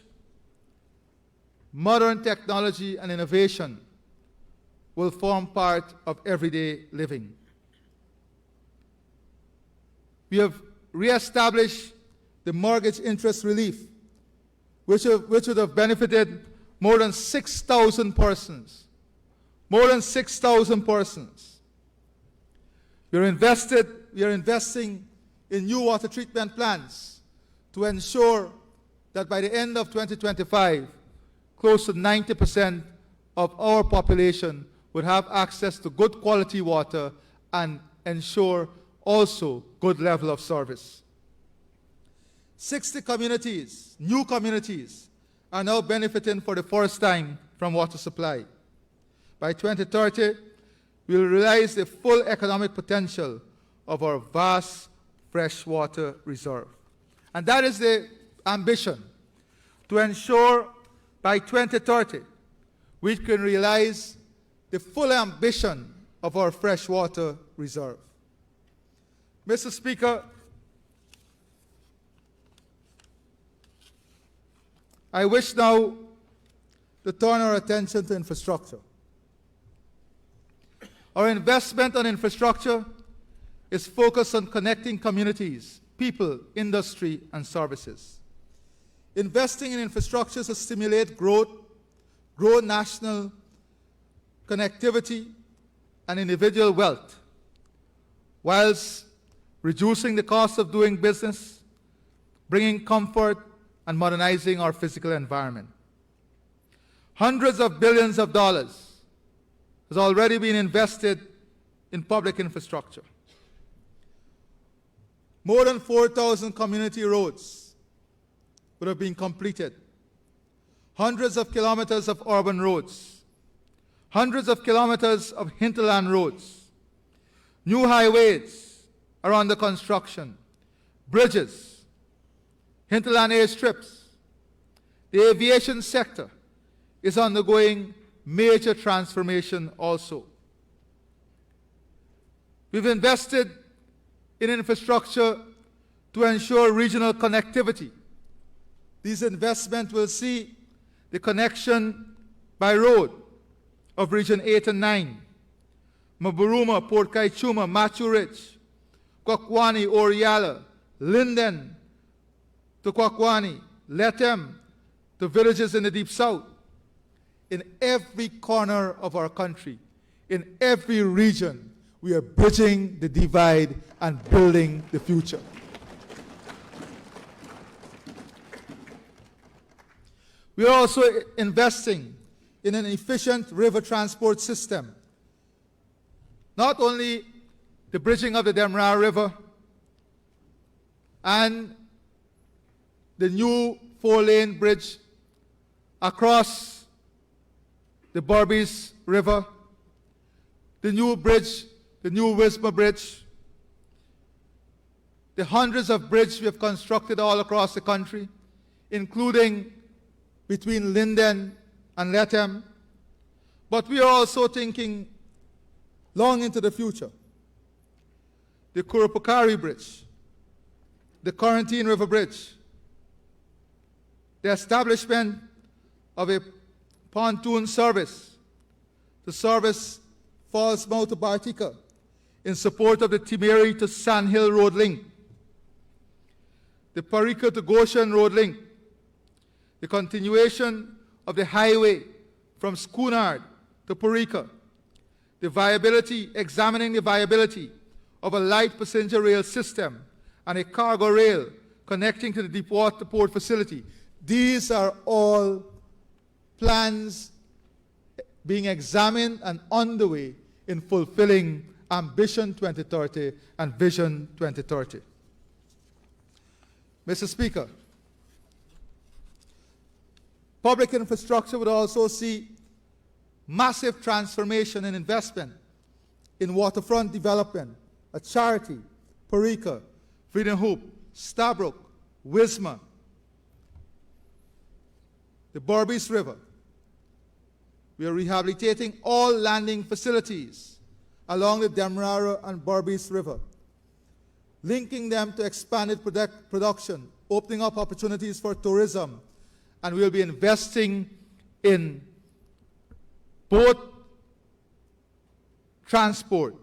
modern technology and innovation will form part of everyday living. We have re-established the mortgage interest relief, which would have benefited more than 6,000 persons. More than 6,000 persons. We are investing in new water treatment plants to ensure that by the end of 2025, close to 90% of our population would have access to good quality water and ensure also good level of service. 60 communities, new communities, are now benefiting for the first time from water supply. By 2030, we will realize the full economic potential of our vast freshwater reserve. And that is the ambition, to ensure by 2030 we can realize the full ambition of our freshwater reserve. Mr. Speaker, I wish now to turn our attention to infrastructure. Our investment on infrastructure is focused on connecting communities, people, industry, and services. Investing in infrastructure to stimulate growth, grow national connectivity and individual wealth, whilst reducing the cost of doing business, bringing comfort, and modernizing our physical environment. Hundreds of billions of dollars has already been invested in public infrastructure. More than 4,000 community roads would have been completed. Hundreds of kilometers of urban roads. Hundreds of kilometers of hinterland roads. New highways are under construction. Bridges. Hinterland airstrips. The aviation sector is undergoing major transformation also. We've invested in infrastructure to ensure regional connectivity. These investments will see the connection by road of Region 8 and 9, Maburuma, Port Kaichuma, Machu Ridge, Kwakwani, Oriala, Linden to Kwakwani, Letem to villages in the Deep South. In every corner of our country, in every region, we are bridging the divide and building the future. We are also investing in an efficient river transport system. Not only the bridging of the Demerara River and the new 4-lane bridge across the Berbice River, the new bridge, the new Wisma Bridge, the hundreds of bridges we have constructed all across the country, including between Linden and Letem. But we are also thinking long into the future. The Kurupukari Bridge, the Quarantine River Bridge, the establishment of a pontoon service to service Fallsmouth to Bartica in support of the Timeri to Sandhill Road Link, the Parika to Goshen Road Link, the continuation of the highway from Schoonard to Parika, examining the viability of a light passenger rail system and a cargo rail connecting to the Deepwater Port facility. These are all plans being examined and underway in fulfilling Ambition 2030 and Vision 2030. Mr. Speaker, public infrastructure would also see massive transformation and investment in waterfront development at Charity, Parika, Freedom Hoop, Stabroek, Wisma, the Berbice River. We are rehabilitating all landing facilities along the Demerara and Berbice River, linking them to expanded production opening up opportunities for tourism, and we'll be investing in both transport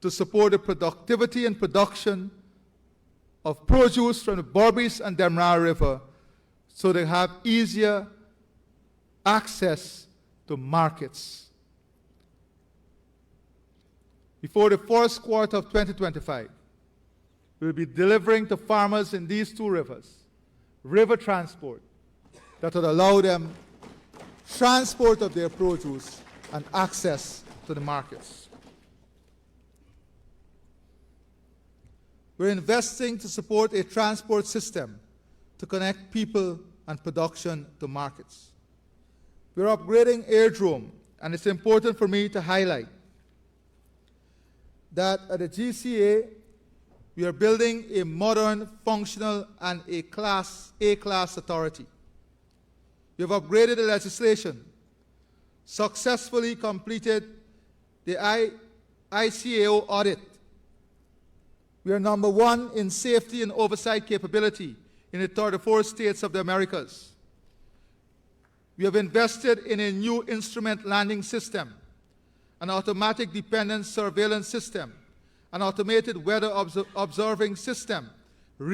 to support the productivity and production of produce from the Berbice and Demerara River so they have easier access to markets. Before the first quarter of 2025, we'll be delivering to farmers in these two rivers river transport that would allow them transport of their produce and access to the markets. We're investing to support a transport system to connect people and production to markets. We're upgrading Airdrome, and it's important for me to highlight that at the GCA, we are building a modern, functional, and A-class authority. We have upgraded the legislation, successfully completed the ICAO audit. We are number one in safety and oversight capability in the 34 states of the Americas. We have invested in a new instrument landing system, an automatic dependent surveillance system, an automated weather observing system,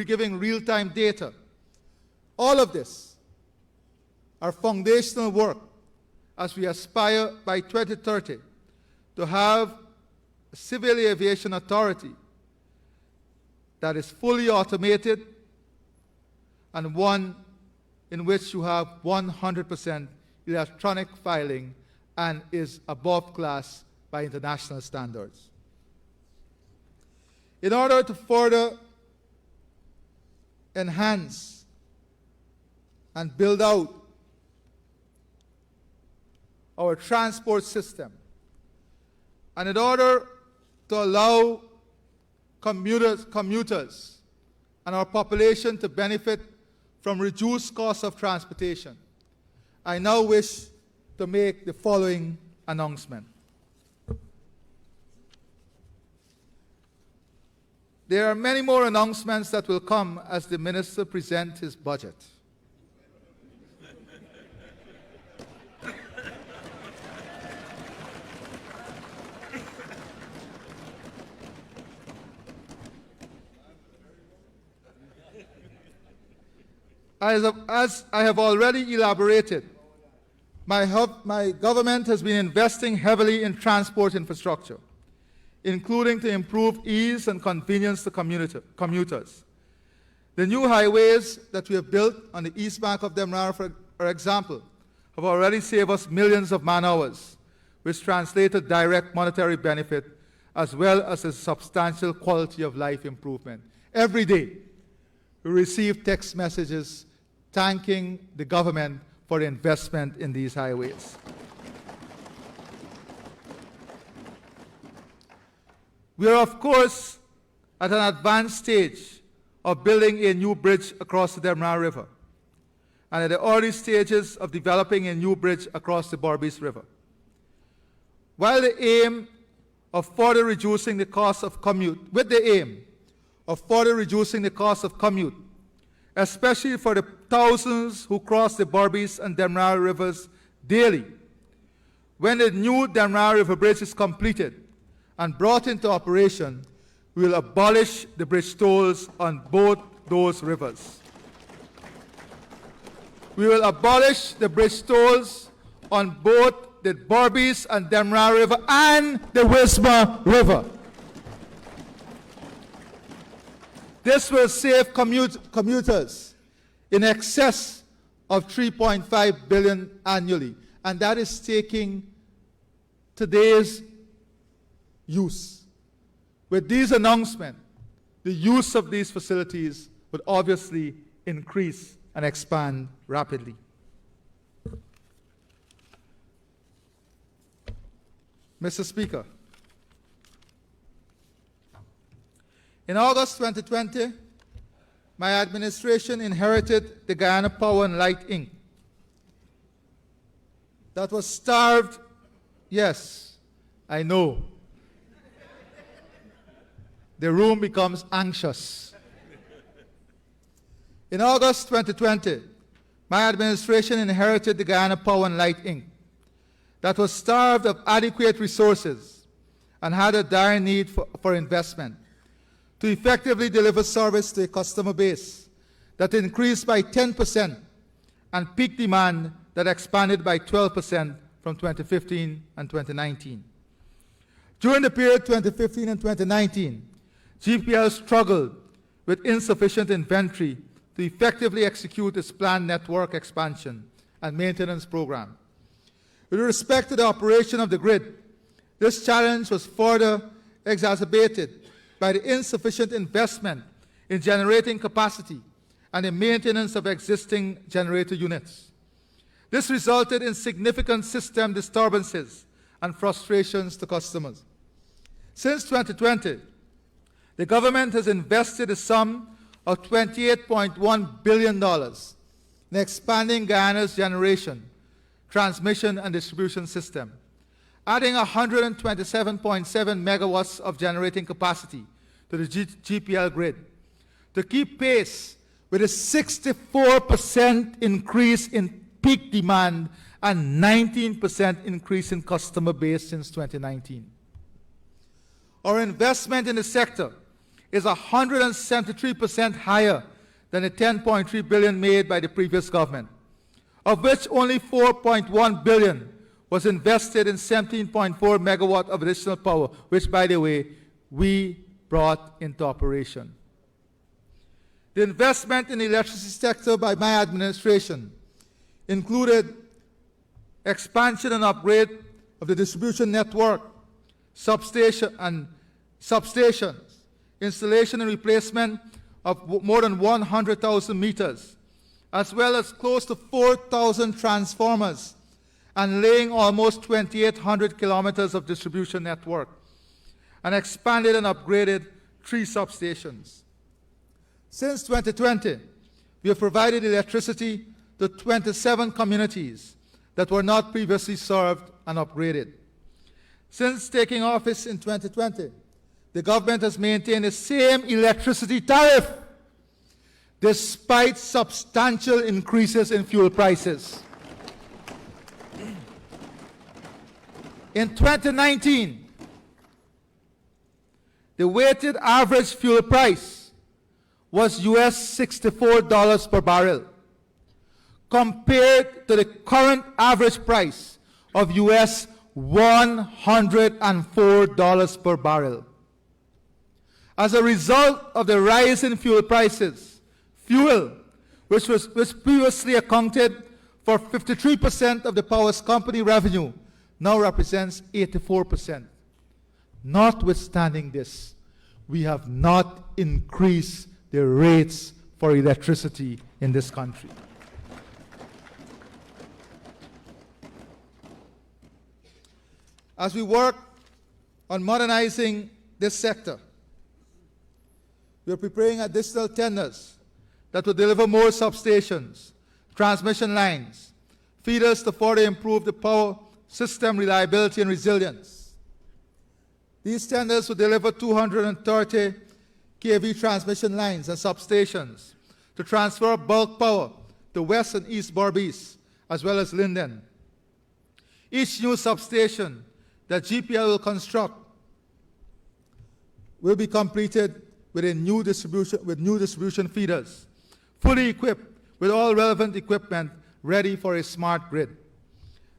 giving real-time data. All of this are foundational work as we aspire by 2030 to have a civil aviation authority that is fully automated and one in which you have 100% electronic filing and is above class by international standards. In order to further enhance and build out our transport system, and in order to allow commuters and our population to benefit from reduced costs of transportation, I now wish to make the following announcement. There are many more announcements that will come as the Minister presents his budget. As I have already elaborated, my government has been investing heavily in transport infrastructure, including to improve ease and convenience to commuters. The new highways that we have built on the east bank of Demerara, for example, have already saved us millions of man-hours, which translated direct monetary benefit as well as a substantial quality of life improvement. Every day, we receive text messages thanking the government for the investment in these highways. We are, of course, at an advanced stage of building a new bridge across the Demerara River, and at the early stages of developing a new bridge across the Berbice River. While the aim of further reducing the cost of commute, especially for the thousands who cross the Berbice and Demerara rivers daily, when the new Demerara River Bridge is completed and brought into operation, we will abolish the bridge tolls on both those rivers. We will abolish the bridge tolls on both the Berbice and Demerara River and the Wisma River. This will save commuters in excess of $3.5 billion annually, and that is taking today's use. With these announcements, the use of these facilities would obviously increase and expand rapidly. Mr. Speaker, in August 2020, my administration inherited the Guyana Power and Light Inc. that was starved. Yes, I know. The room becomes anxious. In August 2020, my administration inherited the Guyana Power and Light Inc. that was starved of adequate resources and had a dire need for investment to effectively deliver service to a customer base that increased by 10% and peak demand that expanded by 12% from 2015 and 2019. During the period 2015 and 2019, GPL struggled with insufficient inventory to effectively execute its planned network expansion and maintenance program. With respect to the operation of the grid, this challenge was further exacerbated by the insufficient investment in generating capacity and the maintenance of existing generator units. This resulted in significant system disturbances and frustrations to customers. Since 2020, the government has invested a sum of $28.1 billion in expanding Guyana's generation, transmission, and distribution system, adding 127.7 megawatts of generating capacity to the GPL grid to keep pace with a 64% increase in peak demand and 19% increase in customer base since 2019. Our investment in the sector is 173% higher than the $10.3 billion made by the previous government, of which only $4.1 billion was invested in 17.4 megawatt of additional power, which, by the way, we brought into operation. The investment in the electricity sector by my administration included expansion and upgrade of the distribution network, substations, installation and replacement of more than 100,000 meters, as well as close to 4,000 transformers, and laying almost 2,800 kilometers of distribution network, and expanded and upgraded 3 substations. Since 2020, we have provided electricity to 27 communities that were not previously served and upgraded. Since taking office in 2020, the government has maintained the same electricity tariff despite substantial increases in fuel prices. In 2019, the weighted average fuel price was US $64 per barrel, compared to the current average price of US $104 per barrel. As a result of the rise in fuel prices, fuel, which previously accounted for 53% of the power company revenue, now represents 84%. Notwithstanding this, we have not increased the rates for electricity in this country. As we work on modernizing this sector, we are preparing additional tenders that will deliver more substations, transmission lines, feeders to further improve the power system reliability and resilience. These tenders will deliver 230 kV transmission lines and substations to transfer bulk power to West and East Berbice, as well as Linden. Each new substation that GPL will construct will be completed with new distribution feeders, fully equipped with all relevant equipment ready for a smart grid.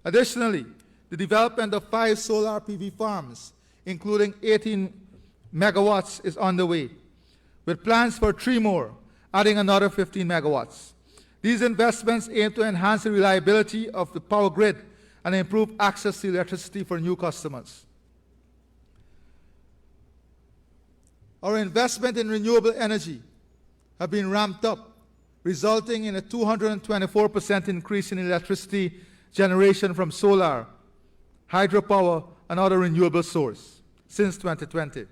Additionally, the development of 5 solar PV farms, including 18 megawatts, is underway, with plans for 3 more, adding another 15 megawatts. These investments aim to enhance the reliability of the power grid and improve access to electricity for new customers. Our investment in renewable energy have been ramped up, resulting in a 224% increase in electricity generation from solar, hydropower, and other renewable sources since 2020.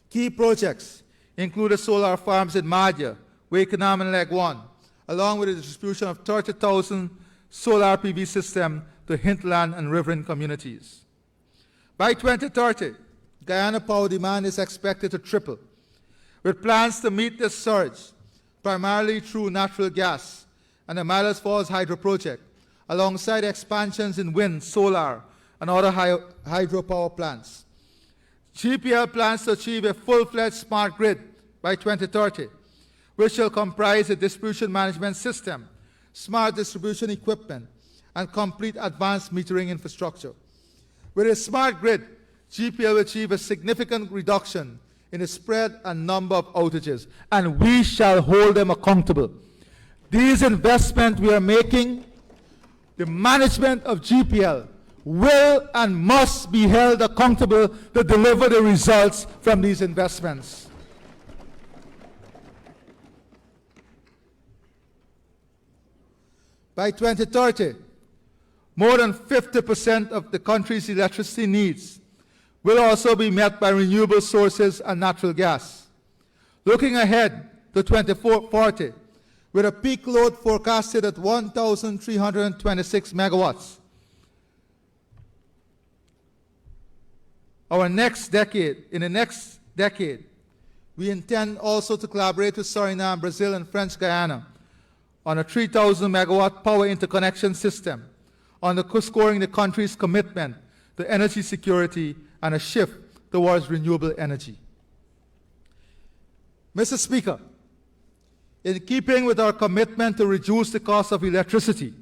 Key projects include the solar farms in Madja, Wakenham, and Leg 1, along with the distribution of 30,000 solar PV systems to hinterland and riverine communities. By 2030, Guyana power demand is expected to triple, with plans to meet this surge primarily through natural gas and the Miles Falls Hydro Project, alongside expansions in wind, solar, and other hydropower plants. GPL plans to achieve a full-fledged smart grid by 2030, which shall comprise a distribution management system, smart distribution equipment, and complete advanced metering infrastructure. With a smart grid, GPL will achieve a significant reduction in the spread and number of outages, and we shall hold them accountable. These investments we are making, the management of GPL will and must be held accountable to deliver the results from these investments. By 2030, more than 50% of the country's electricity needs will also be met by renewable sources and natural gas. Looking ahead to 2040, with a peak load forecasted at 1,326 megawatts, in the next decade, we intend also to collaborate with Suriname, Brazil, and French Guyana on a 3,000 megawatt power interconnection system, underscoring the country's commitment to energy security and a shift towards renewable energy. Mr. Speaker, in keeping with our commitment to reduce the cost of electricity,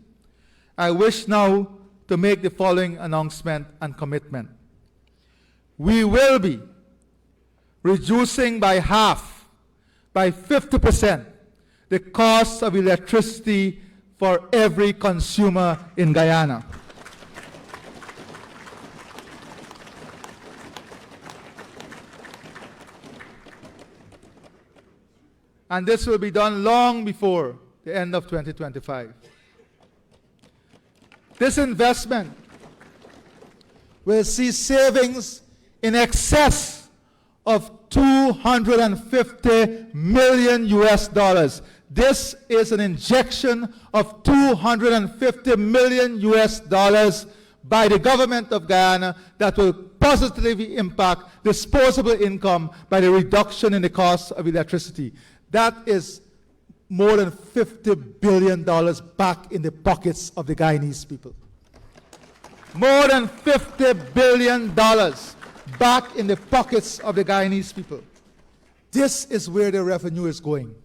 I wish now to make the following announcement and commitment. We will be reducing by half, by 50%, the cost of electricity for every consumer in Guyana. And this will be done long before the end of 2025. This investment will see savings in excess of $250 million US. This is an injection of $250 million US by the government of Guyana that will positively impact disposable income by the reduction in the cost of electricity. That is more than $50 billion back in the pockets of the Guyanese people. More than $50 billion back in the pockets of the Guyanese people. This is where the revenue is going.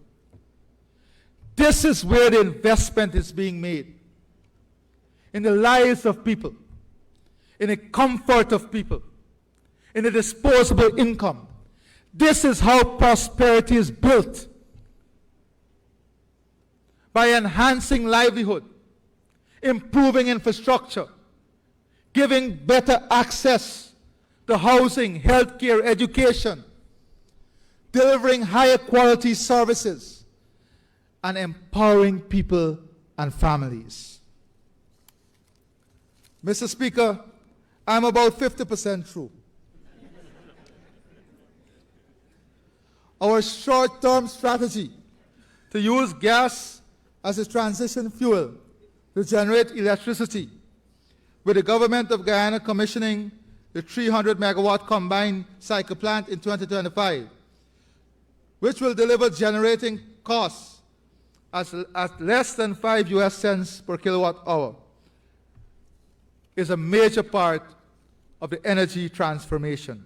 This is where the investment is being made. In the lives of people, in the comfort of people, in the disposable income. This is how prosperity is built. By enhancing livelihood, improving infrastructure, giving better access to housing, healthcare, education, delivering higher quality services, and empowering people and families. Mr. Speaker, I'm about 50% through. Our short-term strategy to use gas as a transition fuel to generate electricity, with the government of Guyana commissioning the 300 megawatt combined cycle plant in 2025, which will deliver generating costs at less than 5 US cents per kilowatt hour, is a major part of the energy transformation.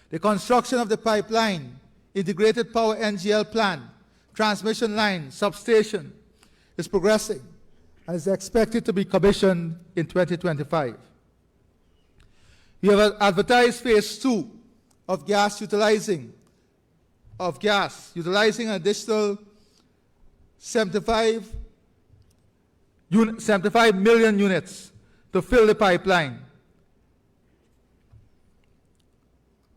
The construction of the pipeline, integrated power NGL plant, transmission line, substation is progressing and is expected to be commissioned in 2025. We have advertised phase 2 of utilizing an additional 75 million units to fill the pipeline.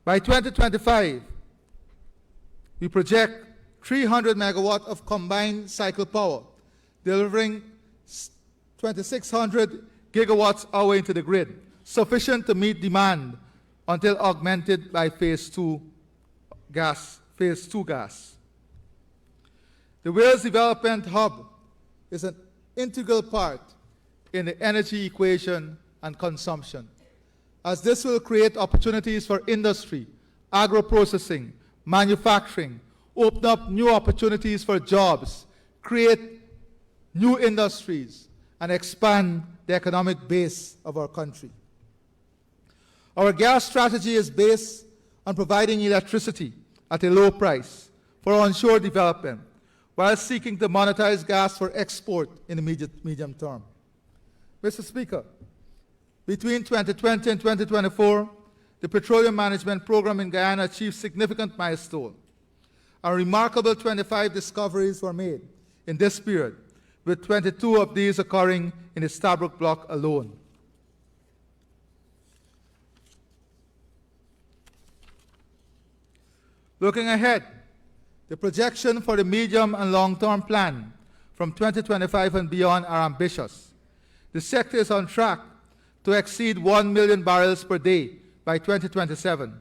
By 2025, we project 300 megawatt of combined cycle power, delivering 2,600 gigawatts hour into the grid, sufficient to meet demand until augmented by phase 2 gas. The Wales Development Hub is an integral part in the energy equation and consumption, as this will create opportunities for industry, agro-processing, manufacturing, open up new opportunities for jobs, create new industries, and expand the economic base of our country. Our gas strategy is based on providing electricity at a low price for onshore development, while seeking to monetize gas for export in the medium term. Mr. Speaker, between 2020 and 2024, the Petroleum Management Program in Guyana achieved significant milestones. A remarkable 25 discoveries were made in this period, with 22 of these occurring in the Stabroek Block alone. Looking ahead, the projection for the medium and long-term plan from 2025 and beyond are ambitious. The sector is on track to exceed 1 million barrels per day by 2027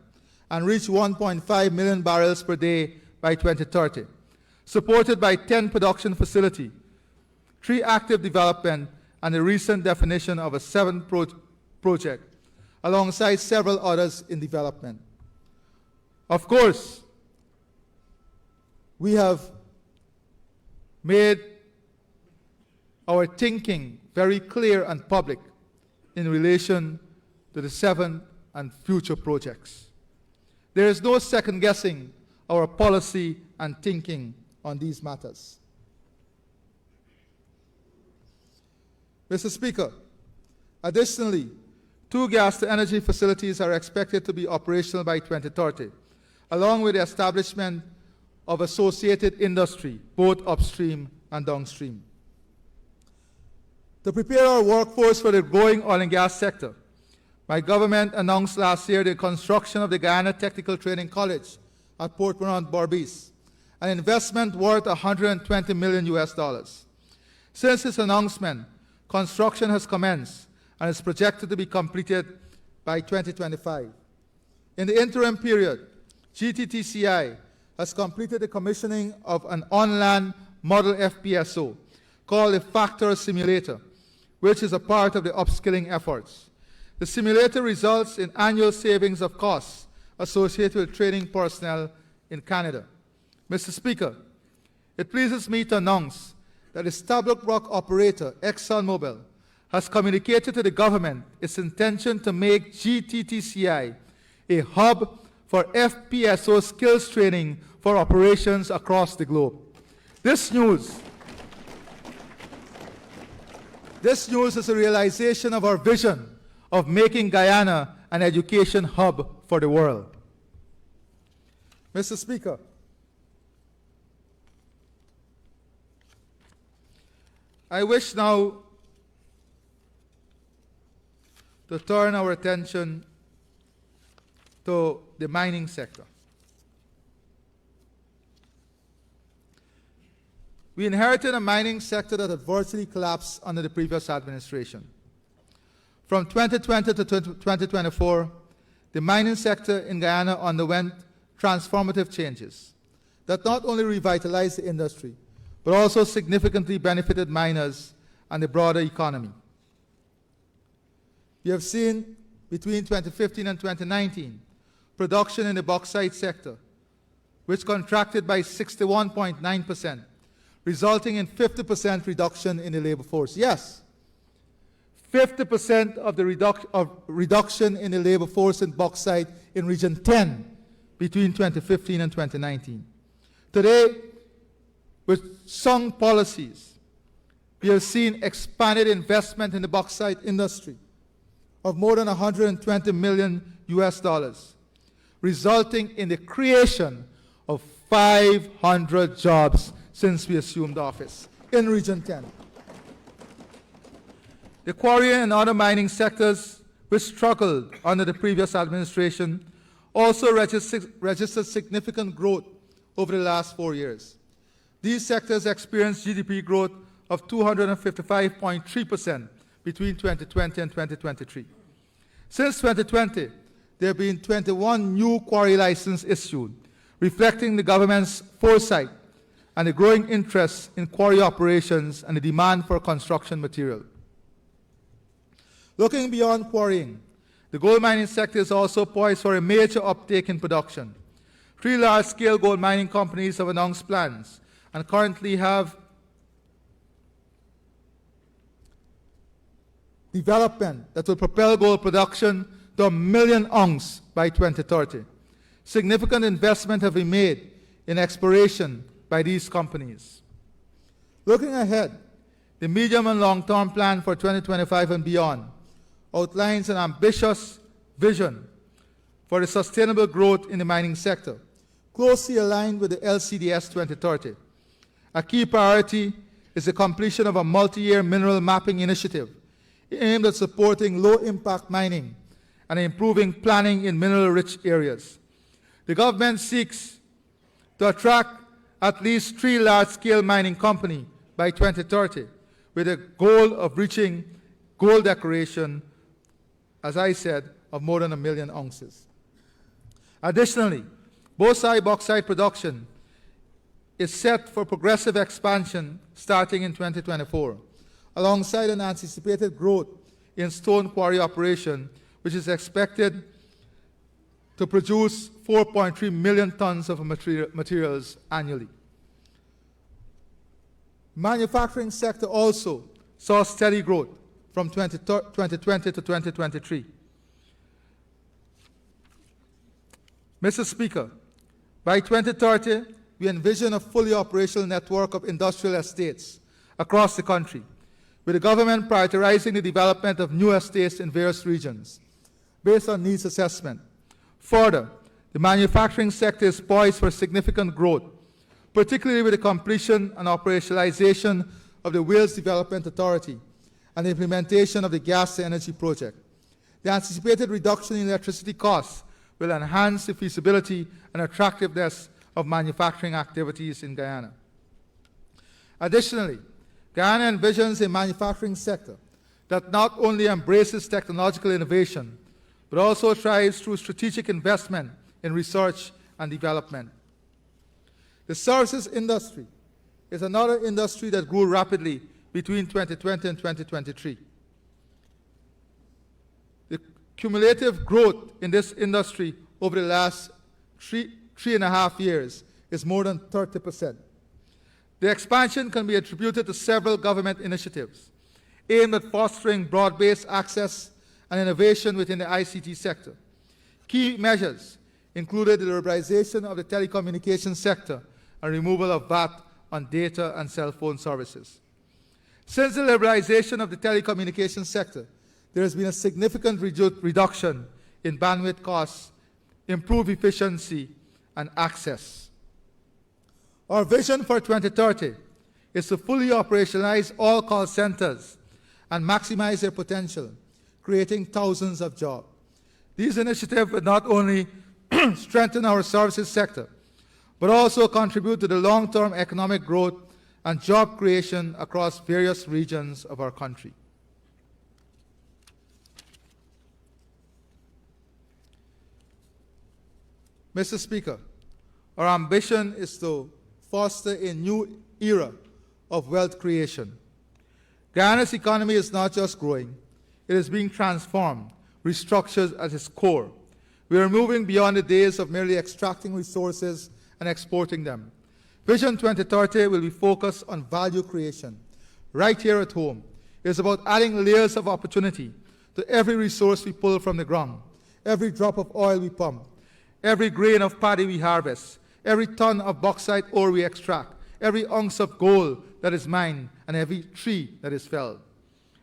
and reach 1.5 million barrels per day by 2030, supported by 10 production facilities, 3 active development, and the recent definition of a 7th project, alongside several others in development. Of course, we have made our thinking very clear and public in relation to the 7th and future projects. There is no second-guessing our policy and thinking on these matters. Mr. Speaker, additionally, 2 gas-to-energy facilities are expected to be operational by 2030, along with the establishment of associated industry, both upstream and downstream. To prepare our workforce for the growing oil and gas sector, my government announced last year the construction of the Guyana Technical Training College at Port Morant, Berbice, an investment worth $120 million US. Since its announcement, construction has commenced and is projected to be completed by 2025. In the interim period, GTTCI has completed the commissioning of an on-land model FPSO called the Factor Simulator, which is a part of the upskilling efforts. The simulator results in annual savings of costs associated with training personnel in Canada. Mr. Speaker, it pleases me to announce that the Stabroek Block operator, ExxonMobil, has communicated to the government its intention to make GTTCI a hub for FPSO skills training for operations across the globe. This news is a realization of our vision of making Guyana an education hub for the world. Mr. Speaker, I wish now to turn our attention to the mining sector. We inherited a mining sector that had virtually collapsed under the previous administration. From 2020 to 2024, the mining sector in Guyana underwent transformative changes that not only revitalized the industry, but also significantly benefited miners and the broader economy. We have seen between 2015 and 2019, production in the bauxite sector, which contracted by 61.9%, resulting in 50% reduction in the labor force. Yes, 50% of the reduction in the labor force in bauxite in Region 10 between 2015 and 2019. Today, with sound policies, we have seen expanded investment in the bauxite industry of more than $120 million US, resulting in the creation of 500 jobs since we assumed office in Region 10. The quarry and other mining sectors, which struggled under the previous administration, also registered significant growth over the last 4 years. These sectors experienced GDP growth of 255.3% between 2020 and 2023. Since 2020, there have been 21 new quarry licenses issued, reflecting the government's foresight and the growing interest in quarry operations and the demand for construction material. Looking beyond quarrying, the gold mining sector is also poised for a major uptake in production. 3 large-scale gold mining companies have announced plans and currently have development that will propel gold production to 1 million ounces by 2030. Significant investment have been made in exploration by these companies. Looking ahead, the medium and long-term plan for 2025 and beyond outlines an ambitious vision for the sustainable growth in the mining sector, closely aligned with the LCDS 2030. A key priority is the completion of a multi-year mineral mapping initiative aimed at supporting low-impact mining and improving planning in mineral-rich areas. The government seeks to attract at least 3 large-scale mining companies by 2030, with a goal of reaching gold decoration, as I said, of more than 1 million ounces. Additionally, bauxite production is set for progressive expansion starting in 2024, alongside an anticipated growth in stone quarry operation, which is expected to produce 4.3 million tons of materials annually. Manufacturing sector also saw steady growth from 2020 to 2023. Mr. Speaker, by 2030, we envision a fully operational network of industrial estates across the country, with the government prioritizing the development of new estates in various regions based on needs assessment. Further, the manufacturing sector is poised for significant growth, particularly with the completion and operationalization of the Wales Development Authority and the implementation of the gas-to-energy project. The anticipated reduction in electricity costs will enhance the feasibility and attractiveness of manufacturing activities in Guyana. Additionally, Guyana envisions a manufacturing sector that not only embraces technological innovation, but also thrives through strategic investment in research and development. The services industry is another industry that grew rapidly between 2020 and 2023. The cumulative growth in this industry over the last three and a half years is more than 30%. The expansion can be attributed to several government initiatives aimed at fostering broad-based access and innovation within the ICT sector. Key measures included the liberalization of the telecommunications sector and removal of VAT on data and cell phone services. Since the liberalization of the telecommunications sector, there has been a significant reduction in bandwidth costs, improved efficiency, and access. Our vision for 2030 is to fully operationalize all call centers and maximize their potential, creating thousands of jobs. These initiatives will not only strengthen our services sector, but also contribute to the long-term economic growth and job creation across various regions of our country. Mr. Speaker, our ambition is to foster a new era of wealth creation. Guyana's economy is not just growing, it is being transformed, restructured at its core. We are moving beyond the days of merely extracting resources and exporting them. Vision 2030 will be focused on value creation right here at home. It is about adding layers of opportunity to every resource we pull from the ground, every drop of oil we pump, every grain of paddy we harvest, every ton of bauxite ore we extract, every ounce of gold that is mined, and every tree that is felled.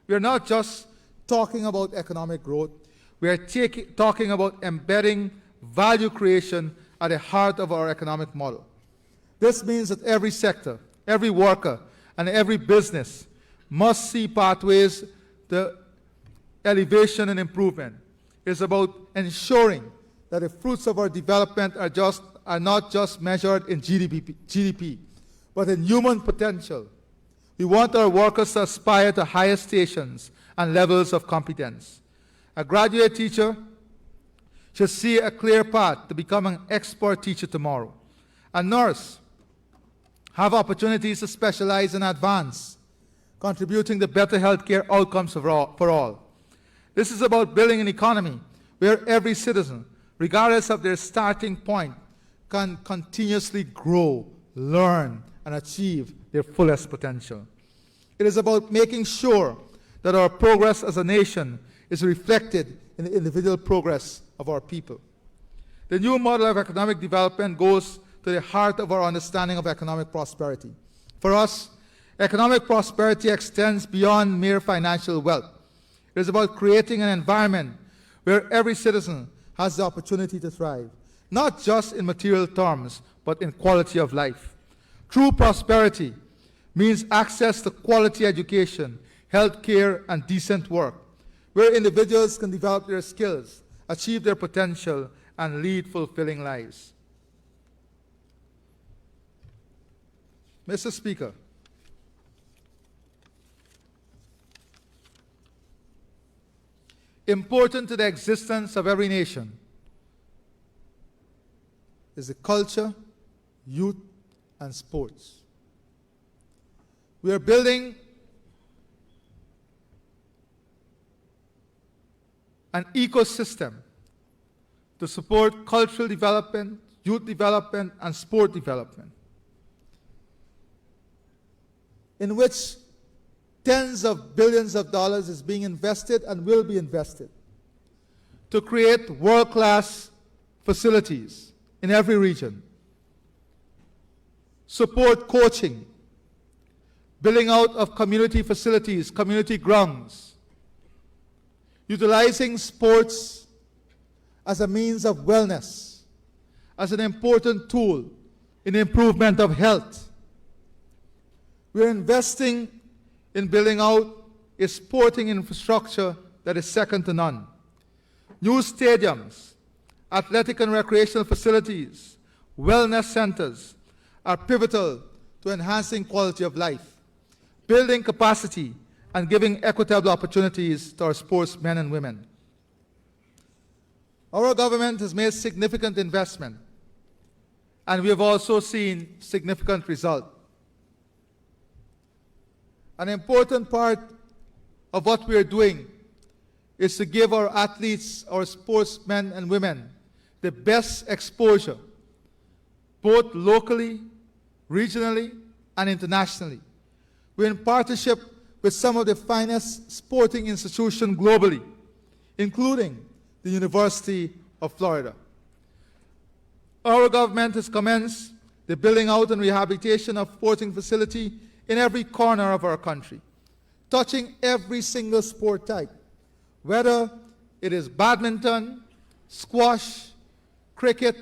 We are not just talking about economic growth, we are talking about embedding value creation at the heart of our economic model. This means that every sector, every worker, and every business must see pathways to elevation and improvement. It's about ensuring that the fruits of our development are not just measured in GDP, but in human potential. We want our workers to aspire to higher stations and levels of competence. A graduate teacher should see a clear path to become an expert teacher tomorrow. A nurse have opportunities to specialize and advance, contributing to better healthcare outcomes for all. This is about building an economy where every citizen, regardless of their starting point, can continuously grow, learn, and achieve their fullest potential. It is about making sure that our progress as a nation is reflected in the individual progress of our people. The new model of economic development goes to the heart of our understanding of economic prosperity. For us, economic prosperity extends beyond mere financial wealth. It is about creating an environment where every citizen has the opportunity to thrive, not just in material terms, but in quality of life. True prosperity means access to quality education, health care, and decent work, where individuals can develop their skills, achieve their potential, and lead fulfilling lives. Mr. Speaker, important to the existence of every nation is the culture, youth, and sports. We are building an ecosystem to support cultural development, youth development, and sport development, in which tens of billions of dollars is being invested and will be invested to create world-class facilities in every region, support coaching, building out of community facilities, community grounds, utilizing sports as a means of wellness, as an important tool in improvement of health. We're investing in building out a sporting infrastructure that is second to none. New stadiums, athletic and recreational facilities, wellness centers are pivotal to enhancing quality of life, building capacity, and giving equitable opportunities to our sportsmen and women. Our government has made significant investment, and we have also seen significant results. An important part of what we are doing is to give our athletes, our sportsmen and women, the best exposure, both locally, regionally, and internationally. We're in partnership with some of the finest sporting institutions globally, including the University of Florida. Our government has commenced the building out and rehabilitation of sporting facility in every corner of our country, touching every single sport type, whether it is badminton, squash, cricket,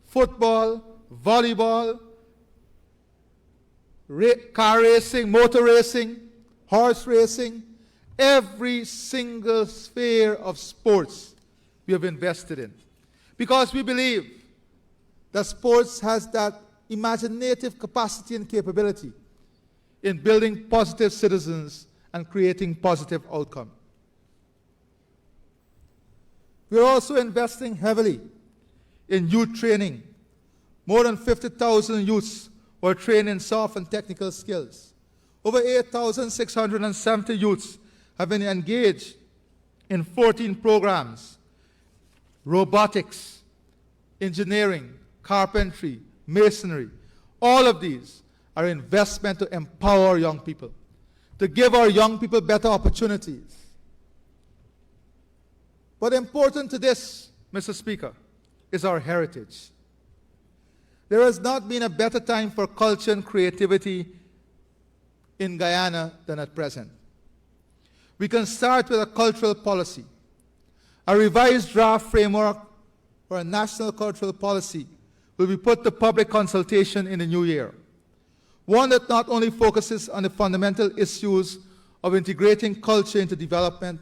football, volleyball, car racing, motor racing, horse racing, every single sphere of sports we have invested in. Because we believe that sports has that imaginative capacity and capability in building positive citizens and creating positive outcomes. We're also investing heavily in youth training. More than 50,000 youths were trained in soft and technical skills. Over 8,670 youths have been engaged in 14 programs: robotics, engineering, carpentry, masonry. All of these are investment to empower young people, to give our young people better opportunities. But important to this, Mr. Speaker, is our heritage. There has not been a better time for culture and creativity in Guyana than at present. We can start with a cultural policy. A revised draft framework for a national cultural policy will be put to public consultation in the new year. One that not only focuses on the fundamental issues of integrating culture into development,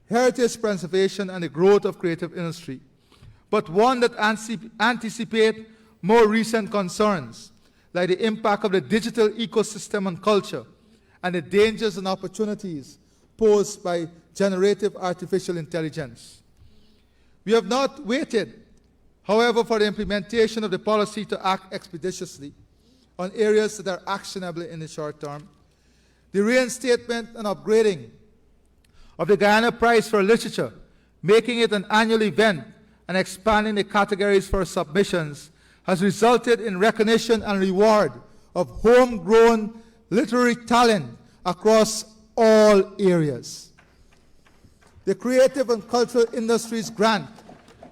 heritage preservation, and the growth of creative industry, but one that anticipates more recent concerns, like the impact of the digital ecosystem on culture and the dangers and opportunities posed by generative artificial intelligence. We have not waited, however, for the implementation of the policy to act expeditiously on areas that are actionable in the short term. The reinstatement and upgrading of the Guyana Prize for Literature, making it an annual event and expanding the categories for submissions has resulted in recognition and reward of homegrown literary talent across all areas. The Creative and Cultural Industries Grant,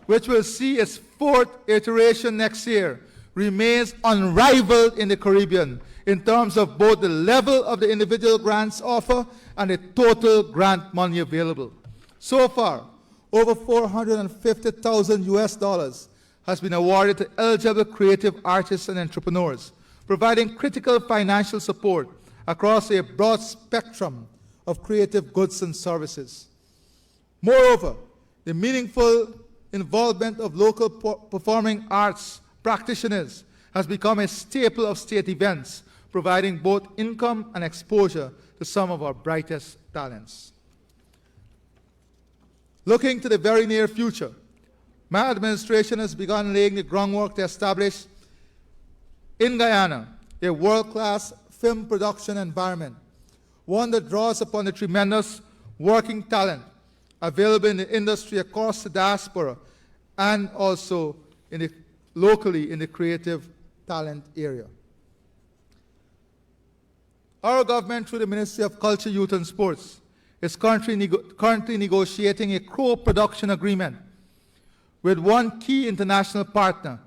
which will see its fourth iteration next year, remains unrivaled in the Caribbean in terms of both the level of the individual grants offer and the total grant money available. So far, over $450,000 has been awarded to eligible creative artists and entrepreneurs, providing critical financial support across a broad spectrum of creative goods and services. Moreover, the meaningful involvement of local performing arts practitioners has become a staple of state events, providing both income and exposure to some of our brightest talents. Looking to the very near future, my administration has begun laying the groundwork to establish in Guyana a world-class film production environment, one that draws upon the tremendous working talent available in the industry across the diaspora and also locally in the creative talent area. Our government, through the Ministry of Culture, Youth and Sports, is currently negotiating a co-production agreement with one key international partner,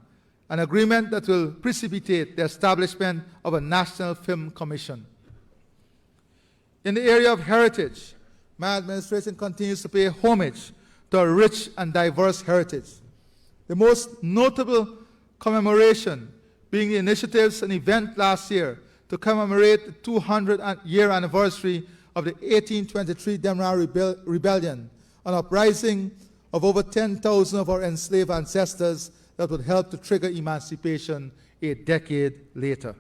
an agreement that will precipitate the establishment of a National Film Commission. In the area of heritage, my administration continues to pay homage to a rich and diverse heritage. The most notable commemoration being the initiatives and event last year to commemorate the 200-year anniversary of the 1823 Demerara Rebellion, an uprising of over 10,000 of our enslaved ancestors that would help to trigger emancipation a decade later.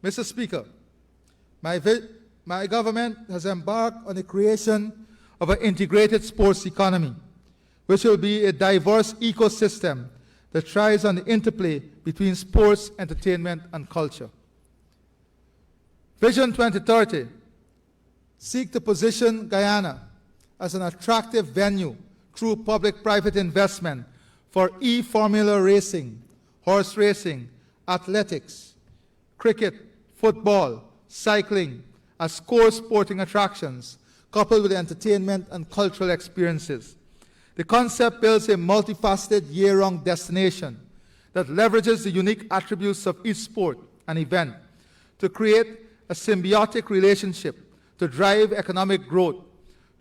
Mr. Speaker, my government has embarked on the creation of an integrated sports economy, which will be a diverse ecosystem that thrives on the interplay between sports, entertainment, and culture. Vision 2030 seeks to position Guyana as an attractive venue through public-private investment for e-formula racing, horse racing, athletics, cricket, football, cycling, as core sporting attractions, coupled with entertainment and cultural experiences. The concept builds a multifaceted year-round destination that leverages the unique attributes of each sport and event to create a symbiotic relationship to drive economic growth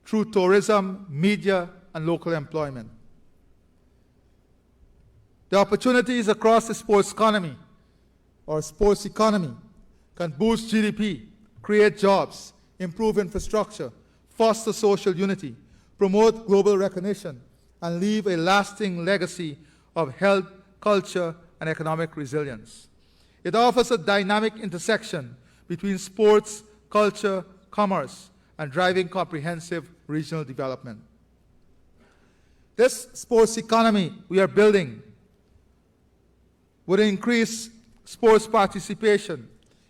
through tourism, media, and local employment. The opportunities across the sports economy or sports economy can boost GDP, create jobs, improve infrastructure, foster social unity, promote global recognition, and leave a lasting legacy of health, culture, and economic resilience. It offers a dynamic intersection between sports, culture, commerce, and driving comprehensive regional development. This sports economy we are building would increase sports participation,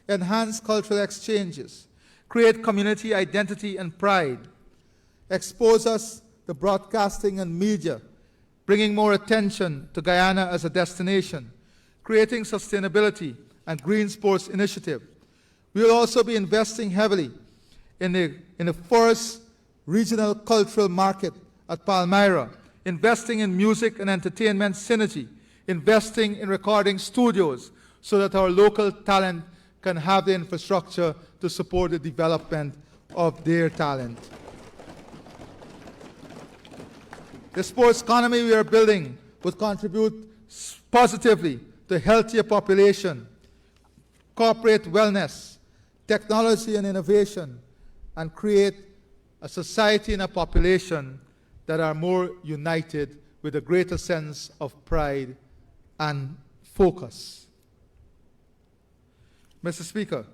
enhance cultural exchanges, create community identity and pride, expose us to broadcasting and media, bringing more attention to Guyana as a destination, creating sustainability and green sports initiative. We will also be investing heavily in the first regional cultural market at Palmyra, investing in music and entertainment synergy, investing in recording studios so that our local talent can have the infrastructure to support the development of their talent. The sports economy we are building would contribute positively to healthier population, corporate wellness, technology and innovation, and create a society and a population that are more united with a greater sense of pride and focus. Mr. Speaker,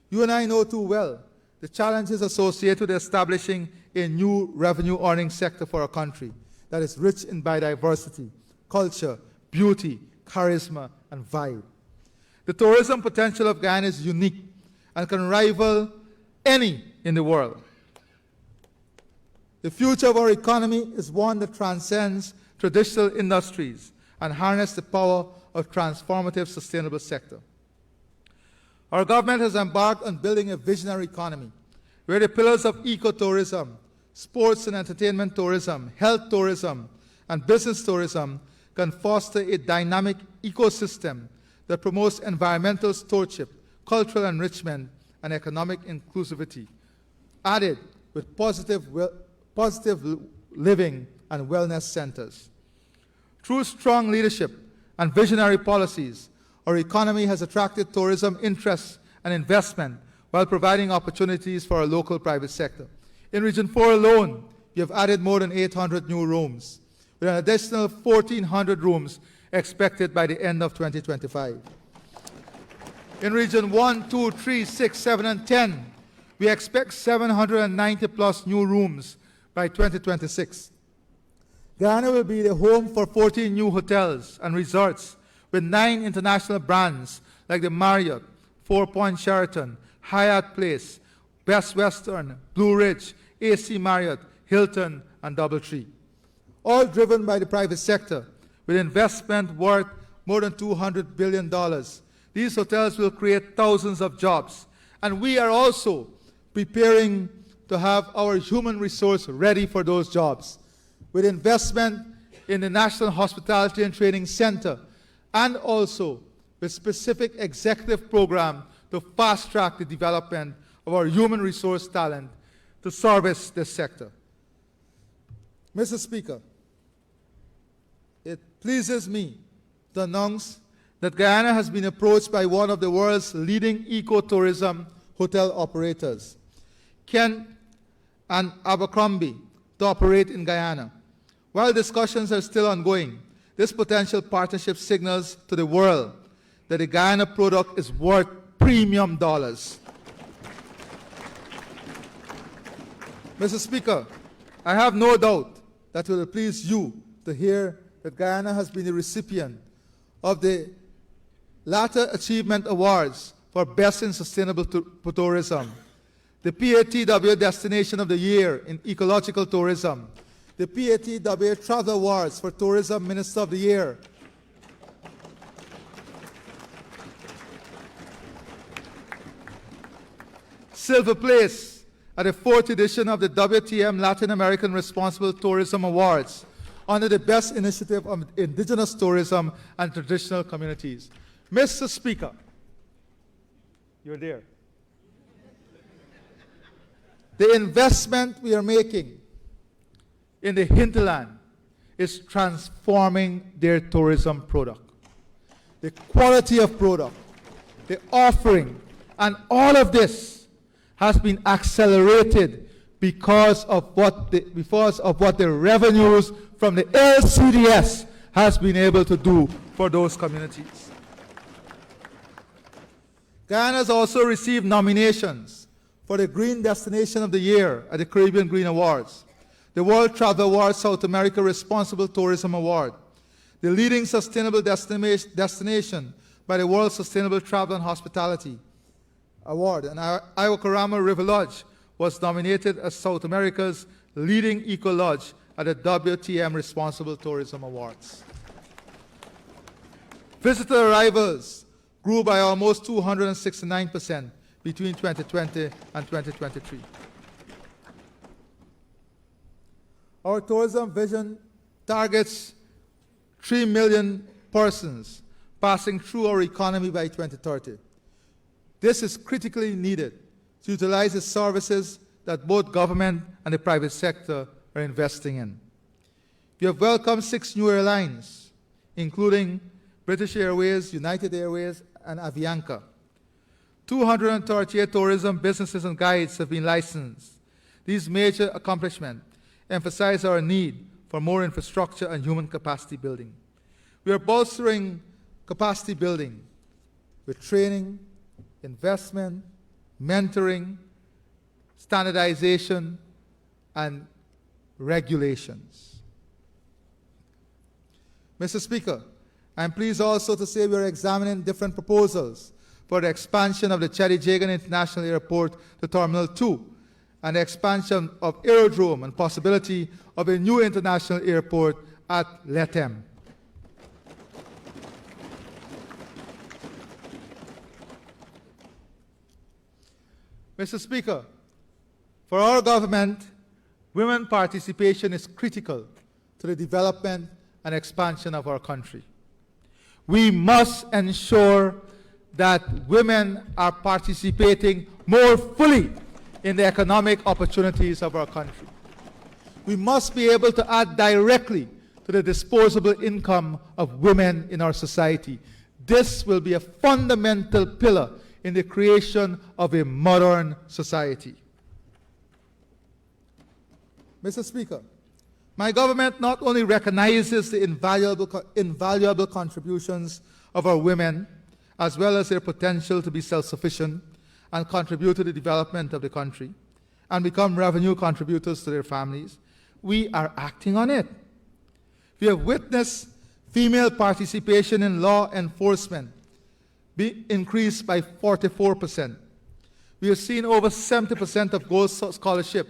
you and I know too well the challenges associated with establishing a new revenue-earning sector for our country that is rich in biodiversity, culture, beauty, charisma, and vibe. The tourism potential of Guyana is unique and can rival any in the world. The future of our economy is one that transcends traditional industries and harnesses the power of transformative sustainable sector. Our government has embarked on building a visionary economy where the pillars of ecotourism, sports and entertainment tourism, health tourism, and business tourism can foster a dynamic ecosystem that promotes environmental stewardship, cultural enrichment, and economic inclusivity, added with positive living and wellness centers. Through strong leadership and visionary policies, our economy has attracted tourism interest and investment while providing opportunities for our local private sector. In Region 4 alone, we have added more than 800 new rooms, with an additional 1,400 rooms expected by the end of 2025. In Region 1, 2, 3, 6, 7, and 10, we expect 790 plus new rooms by 2026. Guyana will be the home for 14 new hotels and resorts with 9 international brands like the Marriott, Four Point Sheraton, Hyatt Place, Best Western, Blue Ridge, AC Marriott, Hilton, and DoubleTree. All driven by the private sector with investment worth more than $200 billion. These hotels will create thousands of jobs. And we are also preparing to have our human resource ready for those jobs with investment in the National Hospitality and Training Center and also with specific executive program to fast-track the development of our human resource talent to service this sector. Mr. Speaker, it pleases me to announce that Guyana has been approached by one of the world's leading ecotourism hotel operators, Kent and Abercrombie, to operate in Guyana. While discussions are still ongoing, this potential partnership signals to the world that the Guyana product is worth premium dollars. Mr. Speaker, I have no doubt that it will please you to hear that Guyana has been the recipient of the latter Achievement Awards for Best in Sustainable Tourism, the PATW Destination of the Year in Ecological Tourism, the PATW Travel Awards for Tourism Minister of the Year, Silver Place at the 4th edition of the WTM Latin American Responsible Tourism Awards under the Best Initiative of Indigenous Tourism and Traditional Communities. Mr. Speaker, you're there. The investment we are making in the hinterland is transforming their tourism product. The quality of product, the offering, and all of this has been accelerated because of what the revenues from the LCDS has been able to do for those communities. Guyana has also received nominations for the Green Destination of the Year at the Caribbean Green Awards, the World Travel Award South America Responsible Tourism Award, the leading sustainable destination by the World Sustainable Travel and Hospitality Award, and Iwakarama River Lodge was nominated as South America's leading eco lodge at the WTM Responsible Tourism Awards. Visitor arrivals grew by almost 269% between 2020 and 2023. Our tourism vision targets 3 million persons passing through our economy by 2030. This is critically needed to utilize the services that both government and the private sector are investing in. We have welcomed 6 new airlines, including British Airways, United Airways, and Avianca. 238 tourism businesses and guides have been licensed. These major accomplishments emphasize our need for more infrastructure and human capacity building. We are bolstering capacity building with training, investment, mentoring, standardization, and regulations. Mr. Speaker, I am pleased also to say we are examining different proposals for the expansion of the Chedijagan International Airport to Terminal 2 and the expansion of aerodrome and possibility of a new international airport at Letem. Mr. Speaker, for our government, women participation is critical to the development and expansion of our country. We must ensure that women are participating more fully in the economic opportunities of our country. We must be able to add directly to the disposable income of women in our society. This will be a fundamental pillar in the creation of a modern society. Mr. Speaker, my government not only recognizes the invaluable contributions of our women, as well as their potential to be self-sufficient and contribute to the development of the country and become revenue contributors to their families, we are acting on it. We have witnessed female participation in law enforcement be increased by 44%. We have seen over 70% of gold scholarship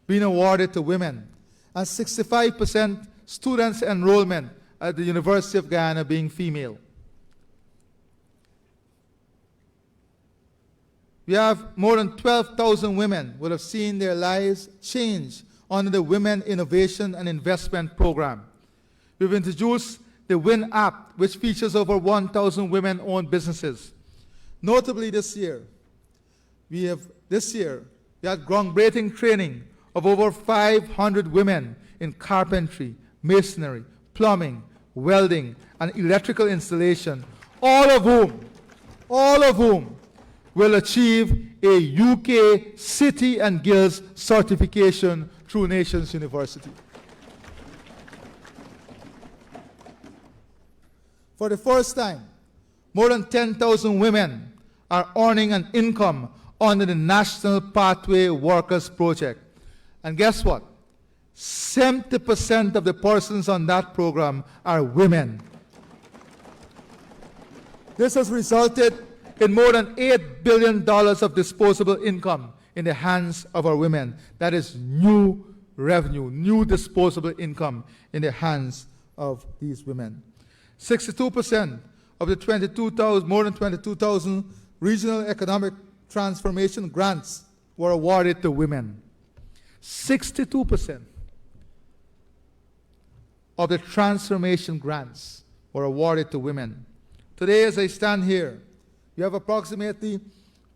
being awarded to women, and 65% students enrollment at the University of Guyana being female. We have more than 12,000 women who have seen their lives change under the Women Innovation and Investment Program. We've introduced the WIN app, which features over 1,000 women-owned businesses. Notably this year, we had groundbreaking training of over 500 women in carpentry, masonry, plumbing, welding, and electrical installation, all of whom will achieve a UK City and Guilds certification through Nations University. For the first time, more than 10,000 women are earning an income under the National Pathway Workers Project. And guess what? 70% of the persons on that program are women. This has resulted in more than $8 billion of disposable income in the hands of our women. That is new revenue, new disposable income in the hands of these women. 62% of the more than 22,000 regional economic transformation grants were awarded to women. 62% of the transformation grants were awarded to women. Today, as I stand here, you have approximately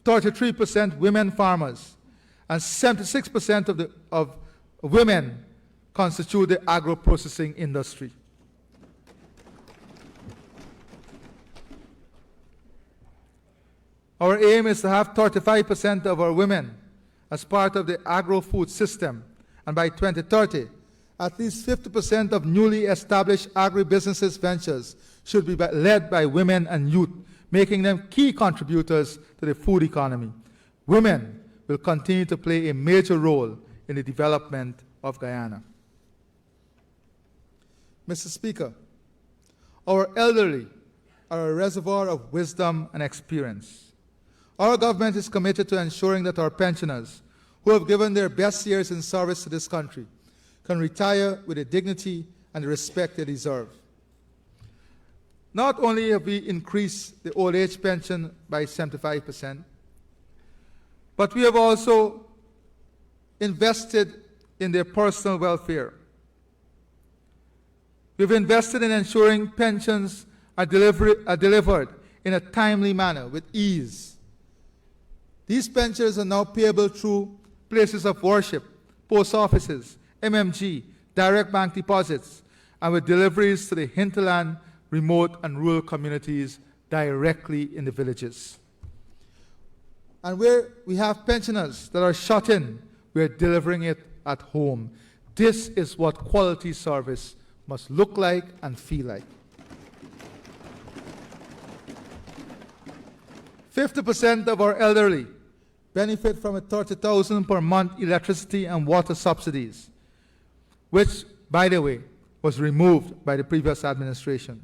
33% women farmers, and 76% of women constitute the agro-processing industry. Our aim is to have 35% of our women as part of the agro-food system, and by 2030, at least 50% of newly established agribusinesses ventures should be led by women and youth, making them key contributors to the food economy. Women will continue to play a major role in the development of Guyana. Mr. Speaker, our elderly are a reservoir of wisdom and experience. Our government is committed to ensuring that our pensioners, who have given their best years in service to this country, can retire with the dignity and the respect they deserve. Not only have we increased the old age pension by 75%, but we have also invested in their personal welfare. We've invested in ensuring pensions are delivered in a timely manner with ease. These pensions are now payable through places of worship, post offices, MMG, direct bank deposits, and with deliveries to the hinterland, remote and rural communities directly in the villages. And where we have pensioners that are shut in, we're delivering it at home. This is what quality service must look like and feel like. 50% of our elderly benefit from a $30,000 per month electricity and water subsidies, which, by the way, was removed by the previous administration.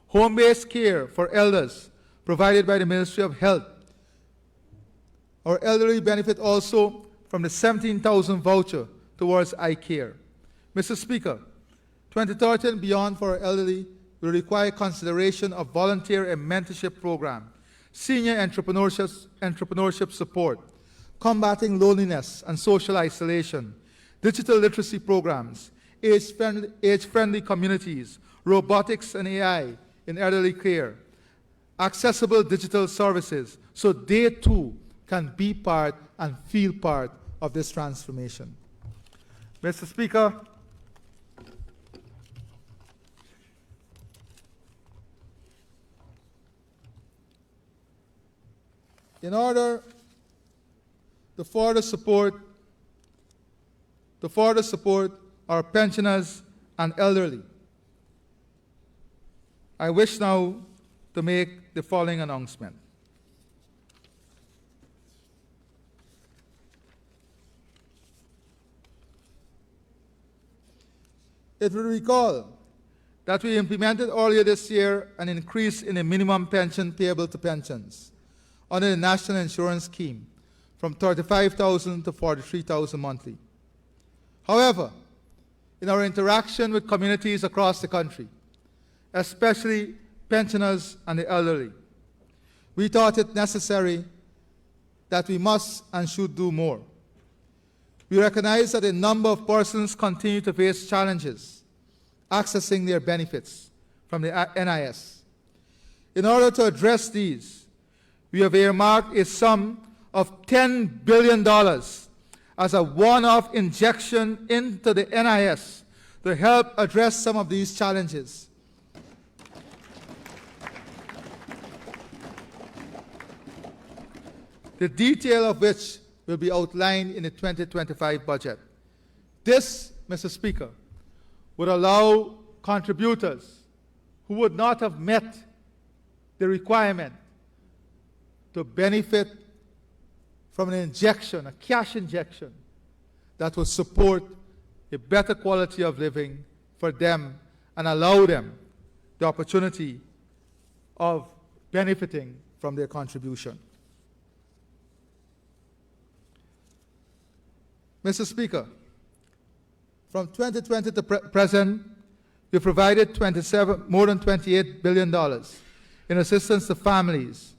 Home-based care for elders provided by the Ministry of Health. Our elderly benefit also from the 17,000 voucher towards eye care. Mr. Speaker, 2030 and beyond for our elderly will require consideration of volunteer and mentorship program, senior entrepreneurship support, combating loneliness and social isolation, digital literacy programs, age-friendly communities, robotics and AI in elderly care, accessible digital services, so they too can be part and feel part of this transformation. Mr. Speaker, in order to further support our pensioners and elderly, I wish now to make the following announcement. It will recall that we implemented earlier this year an increase in the minimum pension payable to pensions under the National Insurance Scheme from $35,000 to $43,000 monthly. However, in our interaction with communities across the country, especially pensioners and the elderly, we thought it necessary that we must and should do more. We recognize that a number of persons continue to face challenges accessing their benefits from the NIS. In order to address these, we have earmarked a sum of $10 billion as a one-off injection into the NIS to help address some of these challenges. The detail of which will be outlined in the 2025 budget. This, Mr. Speaker, would allow contributors who would not have met the requirement to benefit from an injection, a cash injection, that will support a better quality of living for them and allow them the opportunity of benefiting from their contribution. Mr. Speaker, from 2020 to present, we provided more than $28 billion in assistance to families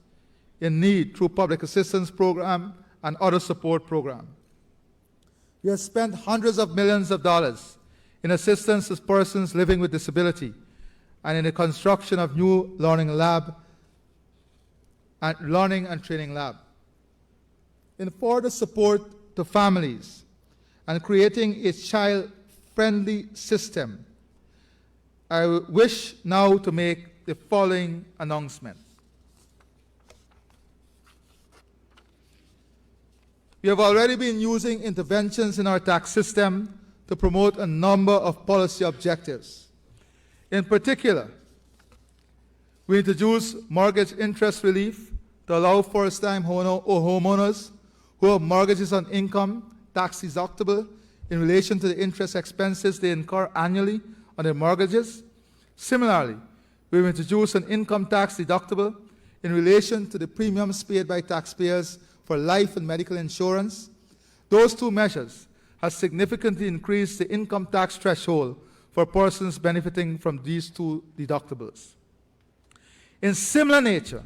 in need through public assistance program and other support program. We have spent hundreds of millions of dollars in assistance to persons living with disability and in the construction of new learning and training lab. In further support to families and creating a child-friendly system, I wish now to make the following announcement. We have already been using interventions in our tax system to promote a number of policy objectives. In particular, we introduced mortgage interest relief to allow first-time homeowners who have mortgages on income tax deductible in relation to the interest expenses they incur annually on their mortgages. Similarly, we will introduce an income tax deductible in relation to the premiums paid by taxpayers for life and medical insurance. Those two measures have significantly increased the income tax threshold for persons benefiting from these two deductibles. In similar nature,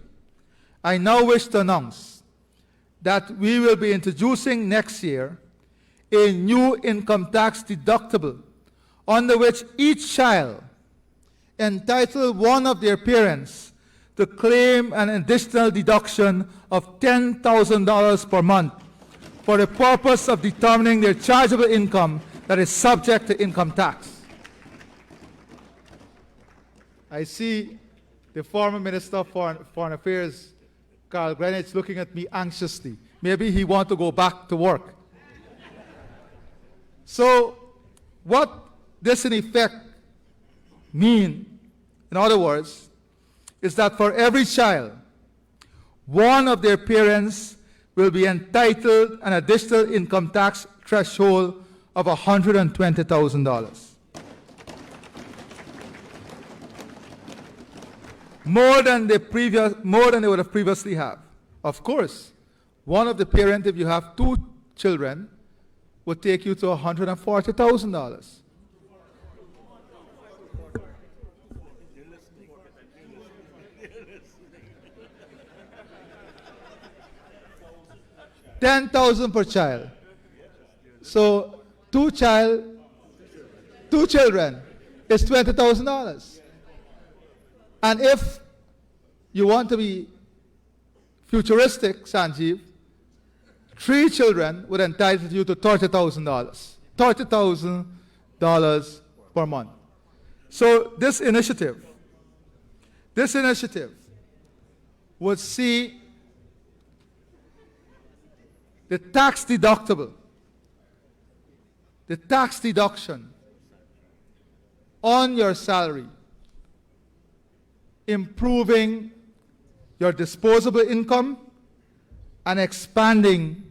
I now wish to announce that we will be introducing next year a new income tax deductible under which each child entitled one of their parents to claim an additional deduction of $10,000 per month for the purpose of determining their chargeable income that is subject to income tax. I see the former Minister of Foreign Affairs, Carl Greenwich, looking at me anxiously. Maybe he wants to go back to work. So what this in effect mean, in other words, is that for every child, one of their parents will be entitled an additional income tax threshold of $120,000. More than they would have previously have. Of course, one of the parents, if you have two children would take you to $140,000. $10,000 per child. So two children is $20,000. And if you want to be futuristic, Sanjeev, 3 children would entitle you to $30,000. $30,000 per month. So this initiative would see the tax deduction on your salary, improving your disposable income and expanding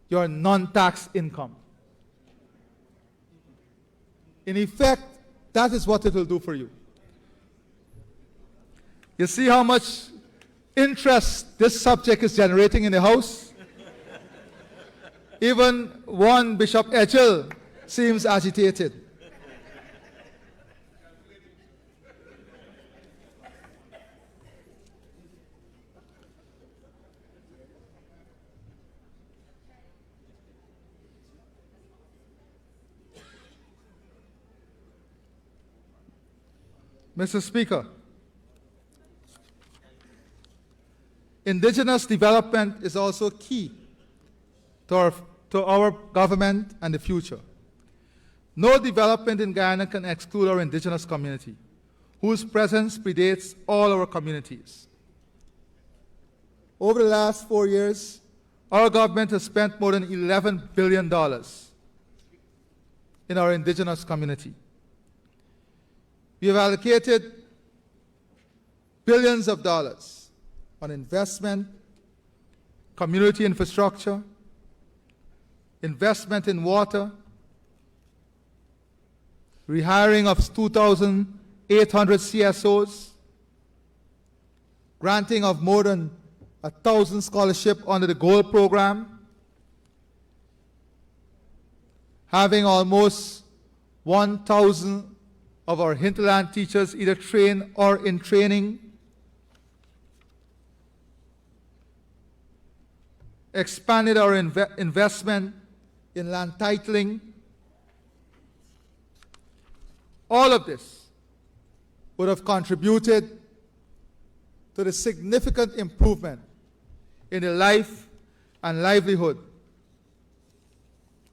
your non-tax income. In effect, that is what it will do for you. You see how much interest this subject is generating in the House? Even one Bishop Echel seems agitated. Mr. Speaker, indigenous development is also key to our government and the future. No development in Guyana can exclude our indigenous community, whose presence predates all our communities. Over the last 4 years, our government has spent more than $11 billion in our indigenous community. We have allocated billions of dollars on investment, community infrastructure, investment in water, rehiring of 2,800 CSOs, granting of more than 1,000 scholarships under the Gold Program, having almost 1,000 of our hinterland teachers either trained or in training, expanded our investment in land titling. All of this would have contributed to the significant improvement in the life and livelihood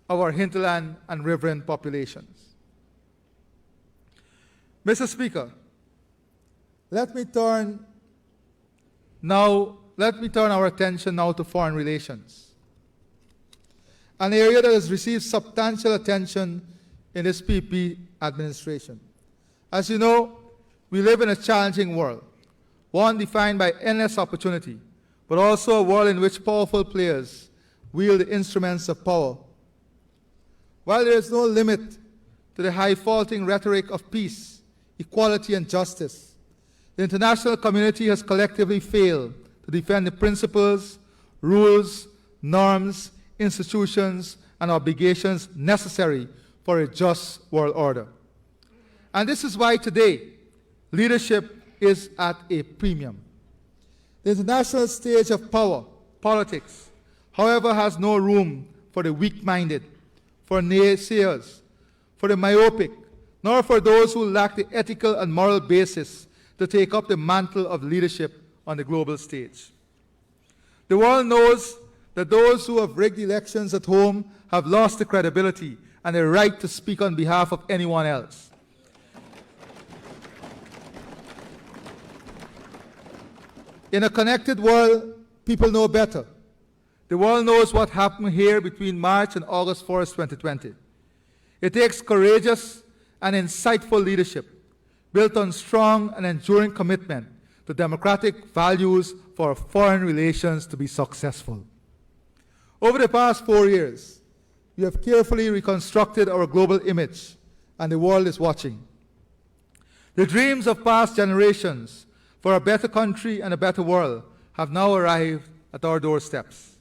of our hinterland and riverine populations. Mr. Speaker, let me turn our attention now to foreign relations, an area that has received substantial attention in this PP administration. As you know, we live in a challenging world, one defined by endless opportunity, but also a world in which powerful players wield the instruments of power. While there is no limit to the high-faulting rhetoric of peace, equality, and justice, the international community has collectively failed to defend the principles, rules, norms, institutions, and obligations necessary for a just world order. And this is why today, leadership is at a premium. The international stage of power, politics, however, has no room for the weak-minded, for naysayers, for the myopic, nor for those who lack the ethical and moral basis to take up the mantle of leadership on the global stage. The world knows that those who have rigged elections at home have lost the credibility and the right to speak on behalf of anyone else. In a connected world, people know better. The world knows what happened here between March and August 1st, 2020. It takes courageous and insightful leadership built on strong and enduring commitment to democratic values for foreign relations to be successful. Over the past 4 years, we have carefully reconstructed our global image, and the world is watching. The dreams of past generations for a better country and a better world have now arrived at our doorsteps.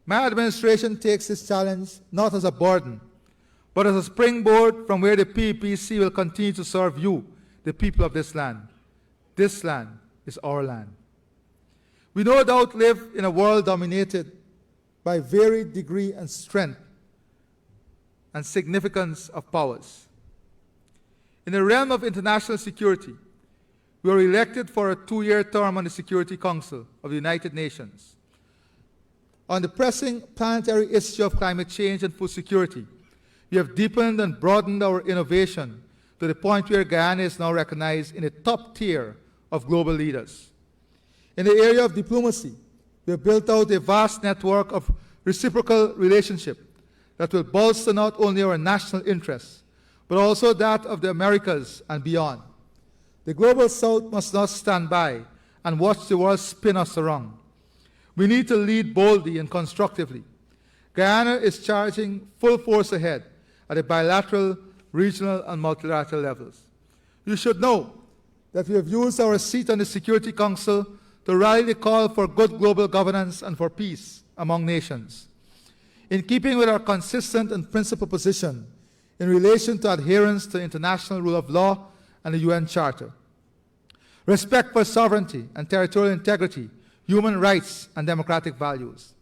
My administration takes this challenge not as a burden, but as a springboard from where the PPC will continue to serve you, the people of this land. This land is our land. We no doubt live in a world dominated by varied degree and strength and significance of powers. In the realm of international security, we are elected for a 2-year term on the Security Council of the United Nations. On the pressing planetary issue of climate change and food security, we have deepened and broadened our innovation to the point where Guyana is now recognized in the top tier of global leaders. In the area of diplomacy, we have built out a vast network of reciprocal relationship that will bolster not only our national interests, but also that of the Americas and beyond. The Global South must not stand by and watch the world spin us around. We need to lead boldly and constructively. Guyana is charging full force ahead at the bilateral, regional, and multilateral levels. You should know that we have used our seat on the Security Council to rally the call for good global governance and for peace among nations. In keeping with our consistent and principled position in relation to adherence to international rule of law and the UN Charter, respect for sovereignty and territorial integrity, human rights, and democratic values.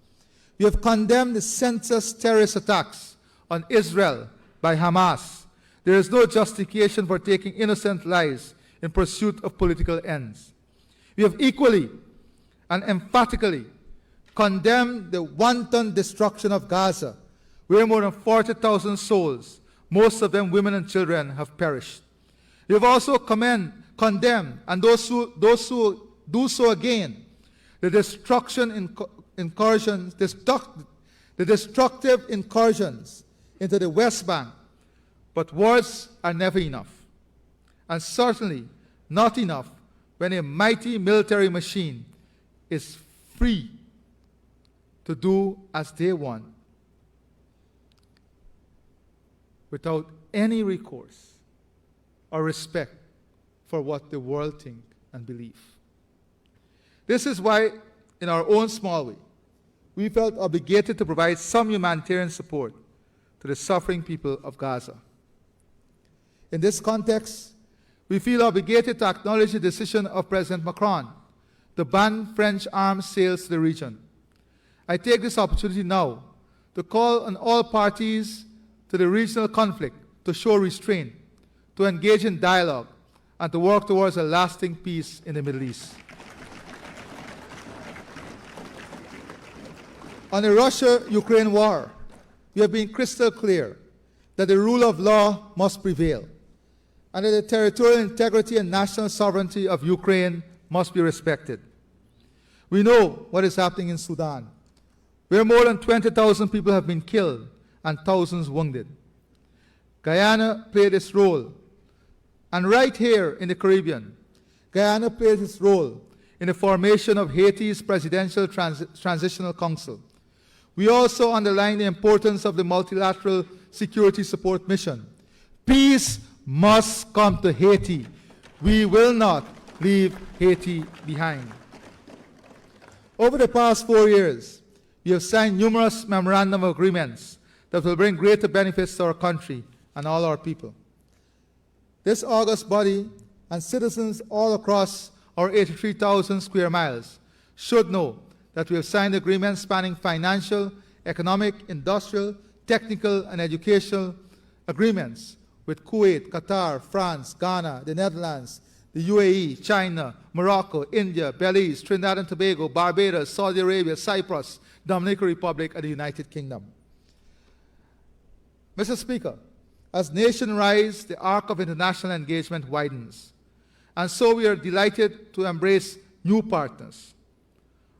We have condemned the senseless terrorist attacks on Israel by Hamas. There is no justification for taking innocent lives in pursuit of political ends. We have equally and emphatically condemned the wanton destruction of Gaza, where more than 40,000 souls, most of them women and children, have perished. We have also condemned, and those who do so again, the destructive incursions into the West Bank. But words are never enough, and certainly not enough when a mighty military machine is free to do as they want without any recourse or respect for what the world think and believe. This is why, in our own small way, we felt obligated to provide some humanitarian support to the suffering people of Gaza. In this context, we feel obligated to acknowledge the decision of President Macron to ban French arms sales to the region. I take this opportunity now to call on all parties to the regional conflict to show restraint, to engage in dialogue, and to work towards a lasting peace in the Middle East. On the Russia-Ukraine war, we have been crystal clear that the rule of law must prevail, and that the territorial integrity and national sovereignty of Ukraine must be respected. We know what is happening in Sudan, where more than 20,000 people have been killed and thousands wounded. Guyana played its role. And right here in the Caribbean, Guyana played its role in the formation of Haiti's Presidential Transitional Council. We also underline the importance of the multilateral security support mission. Peace must come to Haiti. We will not leave Haiti behind. Over the past 4 years, we have signed numerous memorandum of agreements that will bring greater benefits to our country and all our people. This august body and citizens all across our 83,000 square miles should know that we have signed agreements spanning financial, economic, industrial, technical, and educational agreements with Kuwait, Qatar, France, Ghana, the Netherlands, the UAE, China, Morocco, India, Belize, Trinidad and Tobago, Barbados, Saudi Arabia, Cyprus, Dominican Republic, and the United Kingdom. Mr. Speaker, as nations rise, the arc of international engagement widens. And so we are delighted to embrace new partners.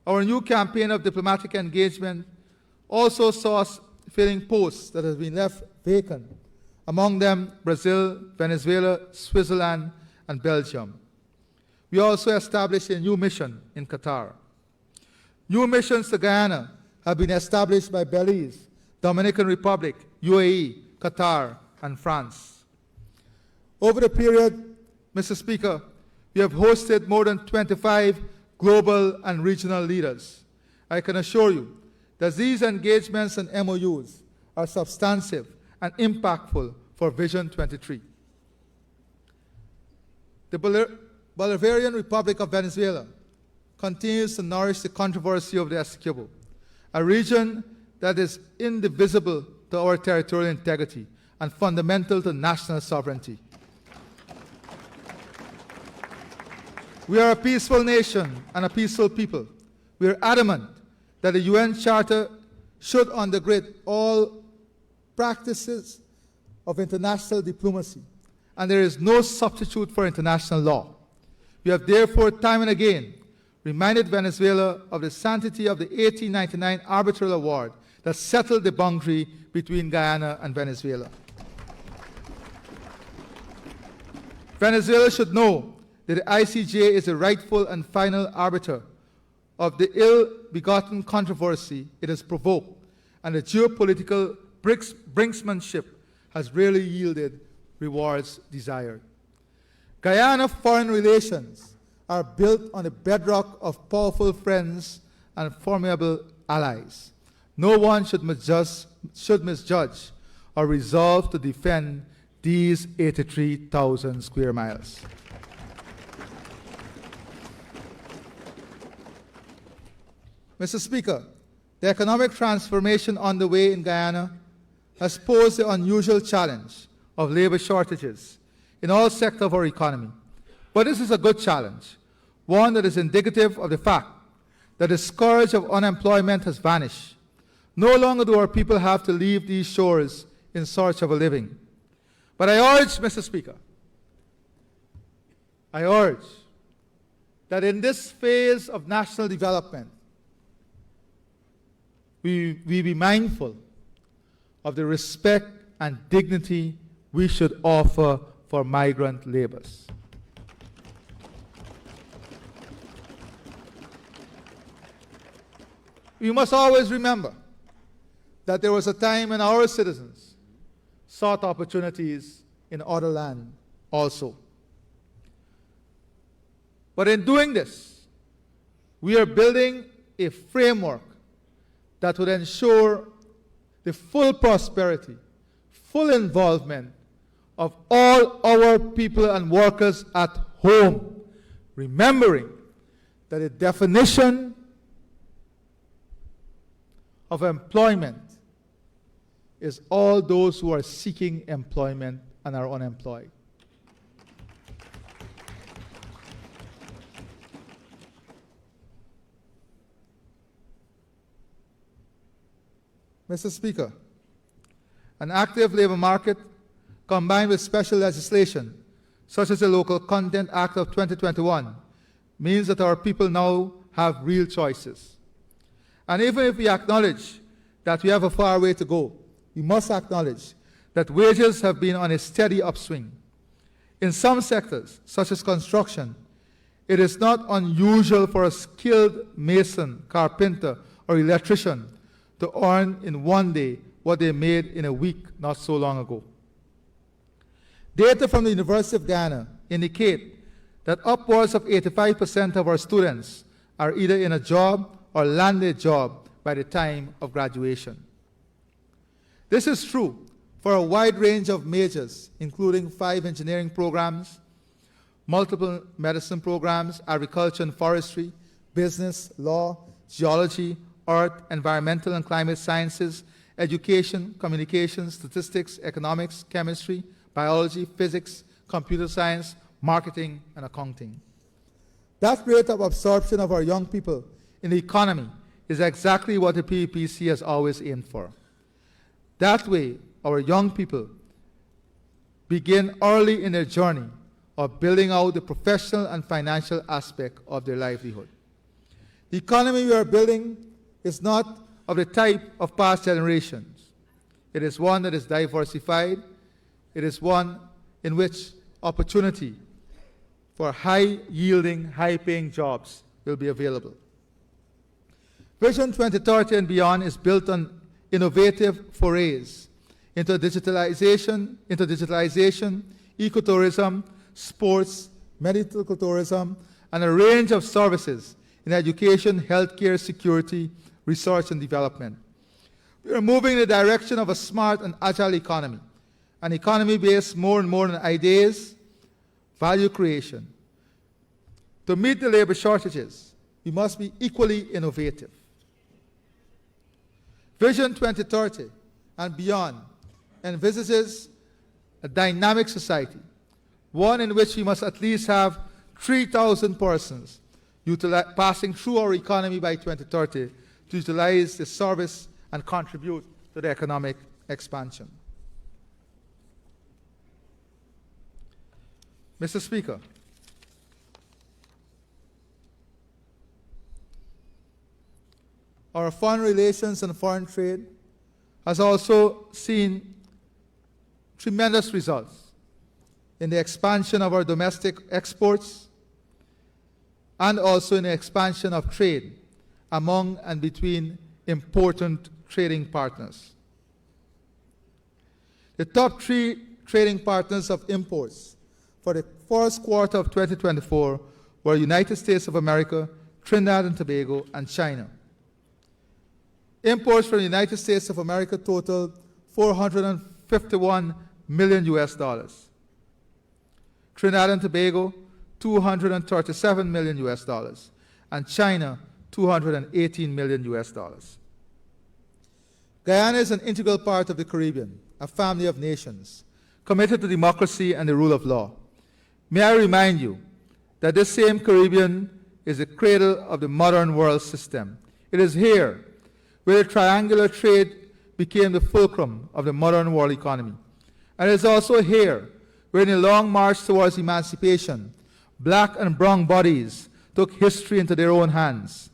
Our new campaign of diplomatic engagement also saw us filling posts that have been left vacant, among them Brazil, Venezuela, Switzerland, and Belgium. We also established a new mission in Qatar. New missions to Guyana have been established by Belize, Dominican Republic, UAE, Qatar, and France. Over the period, Mr. Speaker, we have hosted more than 25 global and regional leaders. I can assure you that these engagements and MOUs are substantive and impactful for Vision 23. The Bolivarian Republic of Venezuela continues to nourish the controversy of the Essequibo, a region that is indivisible to our territorial integrity and fundamental to national sovereignty. We are a peaceful nation and a peaceful people. We are adamant that the UN Charter should undergird all practices of international diplomacy, and there is no substitute for international law. We have therefore time and again reminded Venezuela of the sanctity of the 1899 arbitral award that settled the boundary between Guyana and Venezuela. Venezuela should know that the ICJ is the rightful and final arbiter of the ill-begotten controversy it has provoked, and the geopolitical brinksmanship has rarely yielded rewards desired. Guyana foreign relations are built on the bedrock of powerful friends and formidable allies. No one should misjudge or resolve to defend these 83,000 square miles. Mr. Speaker, the economic transformation underway in Guyana has posed the unusual challenge of labor shortages in all sectors of our economy. But this is a good challenge, one that is indicative of the fact that the scourge of unemployment has vanished. No longer do our people have to leave these shores in search of a living. But I urge, Mr. Speaker, I urge that in this phase of national development, we be mindful of the respect and dignity we should offer for migrant laborers. We must always remember that there was a time when our citizens sought opportunities in other land also. But in doing this, we are building a framework that would ensure the full prosperity, full involvement of all our people and workers at home, remembering that the definition of employment is all those who are seeking employment and are unemployed. Mr. Speaker, an active labor market combined with special legislation, such as the Local Content Act of 2021, means that our people now have real choices. And even if we acknowledge that we have a far way to go, we must acknowledge that wages have been on a steady upswing. In some sectors, such as construction, it is not unusual for a skilled mason, carpenter, or electrician to earn in one day what they made in a week not so long ago. Data from the University of Guyana indicate that upwards of 85% of our students are either in a job or land a job by the time of graduation. This is true for a wide range of majors, including 5 engineering programs, multiple medicine programs, agriculture and forestry, business, law, geology, art, environmental and climate sciences, education, communications, statistics, economics, chemistry, biology, physics, computer science, marketing, and accounting. That rate of absorption of our young people in the economy is exactly what the PEPC has always aimed for. That way, our young people begin early in their journey of building out the professional and financial aspect of their livelihood. The economy we are building is not of the type of past generations. It is one that is diversified. It is one in which opportunity for high-yielding, high-paying jobs will be available. Vision 2030 and beyond is built on innovative forays into digitalization, ecotourism, sports, medical tourism, and a range of services in education, healthcare, security, research and development. We are moving in the direction of a smart and agile economy, an economy based more and more on ideas, value creation. To meet the labor shortages, we must be equally innovative. Vision 2030 and beyond envisages a dynamic society, one in which we must at least have 3,000 persons passing through our economy by 2030 to utilize the service and contribute to the economic expansion. Mr. Speaker, our foreign relations and foreign trade has also seen tremendous results in the expansion of our domestic exports and also in the expansion of trade among and between important trading partners. The top 3 trading partners of imports for the first quarter of 2024 were United States of America, Trinidad and Tobago, and China. Imports from the United States of America totaled $451 million US. Trinidad and Tobago, $237 million US, and China, $218 million US. Guyana is an integral part of the Caribbean, a family of nations, committed to democracy and the rule of law. May I remind you that this same Caribbean is the cradle of the modern world system. It is here where the triangular trade became the fulcrum of the modern world economy. And it is also here where in a long march towards emancipation, black and brown bodies took history into their own hands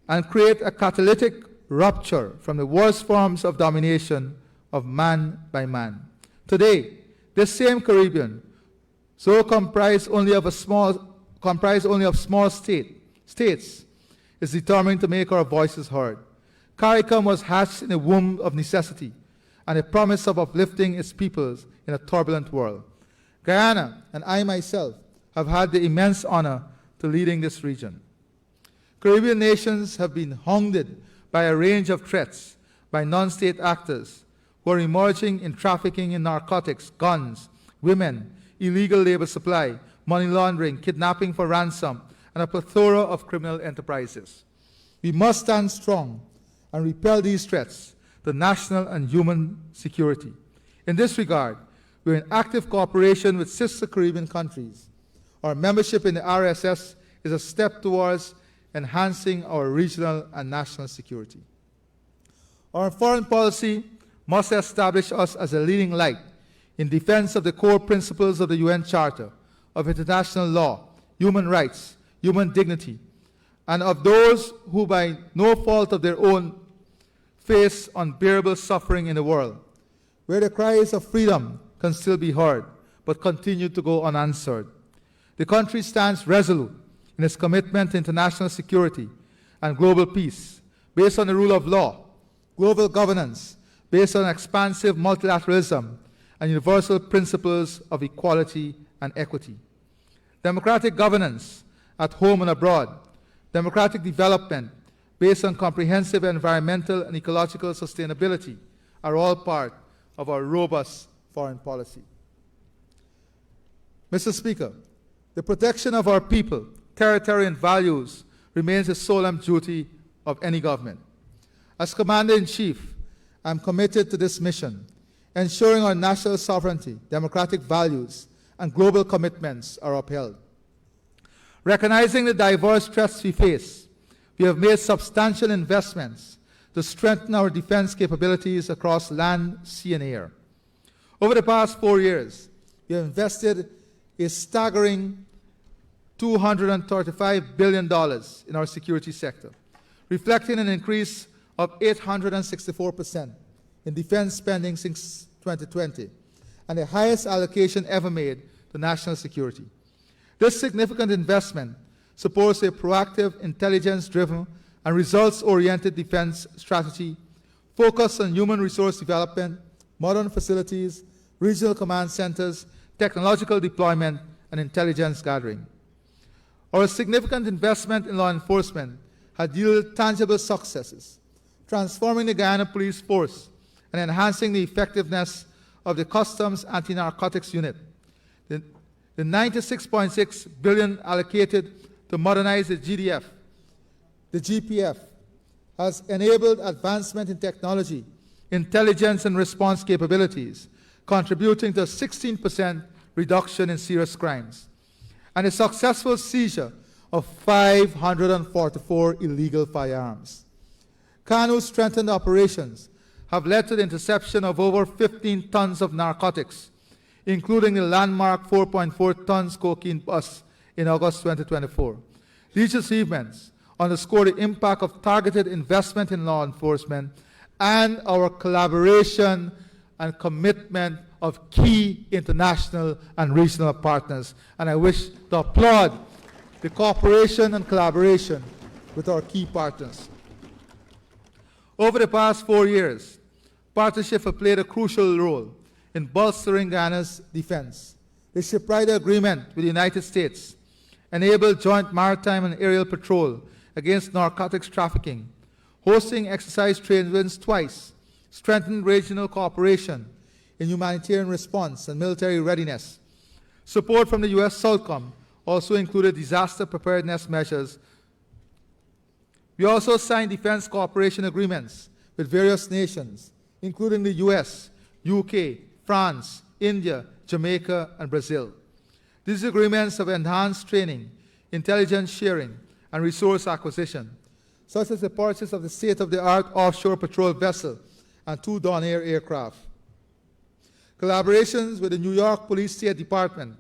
and create a catalytic rupture from the worst forms of domination of man by man. Today, this same Caribbean, so comprised only of small states, is determined to make our voices heard. CARICOM was hatched in the womb of necessity and a promise of uplifting its peoples in a turbulent world. Guyana and I myself have had the immense honor to leading this region. Caribbean nations have been hounded by a range of threats by non-state actors who are emerging in trafficking in narcotics, guns, women, illegal labor supply, money laundering, kidnapping for ransom, and a plethora of criminal enterprises. We must stand strong and repel these threats to national and human security. In this regard, we are in active cooperation with sister Caribbean countries. Our membership in the RSS is a step towards enhancing our regional and national security. Our foreign policy must establish us as a leading light in defense of the core principles of the UN Charter, of international law, human rights, human dignity, and of those who by no fault of their own face unbearable suffering in the world, where the cries of freedom can still be heard, but continue to go unanswered. The country stands resolute in its commitment to international security and global peace, based on the rule of law, global governance, based on expansive multilateralism, and universal principles of equality and equity. Democratic governance at home and abroad, democratic development based on comprehensive environmental and ecological sustainability are all part of our robust foreign policy. Mr. Speaker, the protection of our people, territory, and values remains the solemn duty of any government. As Commander-in-Chief, I am committed to this mission, ensuring our national sovereignty, democratic values, and global commitments are upheld. Recognizing the diverse threats we face, we have made substantial investments to strengthen our defense capabilities across land, sea, and air. Over the past 4 years, we have invested a staggering $235 billion in our security sector, reflecting an increase of 864% in defense spending since 2020, and the highest allocation ever made to national security. This significant investment supports a proactive, intelligence-driven, and results-oriented defense strategy focused on human resource development, modern facilities, regional command centers, technological deployment, and intelligence gathering. Our significant investment in law enforcement had yielded tangible successes, transforming the Guyana Police Force and enhancing the effectiveness of the Customs Anti-Narcotics Unit. The 96.6 billion allocated to modernize the GDF, the GPF, has enabled advancement in technology, intelligence and response capabilities, contributing to a 16% reduction in serious crimes, and a successful seizure of 544 illegal firearms. CANU's strengthened operations have led to the interception of over 15 tons of narcotics, including the landmark 4.4 tons cocaine bust in August 2024. These achievements underscore the impact of targeted investment in law enforcement and our collaboration and commitment of key international and regional partners. And I wish to applaud the cooperation and collaboration with our key partners. Over the past 4 years, partnership have played a crucial role in bolstering Guyana's defense. The Shipwright Agreement with the United States enabled joint maritime and aerial patrol against narcotics trafficking, hosting exercise trainings twice, strengthened regional cooperation in humanitarian response and military readiness. Support from the U.S. SOUTHCOM also included disaster preparedness measures. We also signed defense cooperation agreements with various nations, including the US, UK, France, India, Jamaica, and Brazil. These agreements have enhanced training, intelligence sharing, and resource acquisition, such as the purchase of the state-of-the-art offshore patrol vessel and 2 Donair aircraft. Collaborations with the New York Police State Department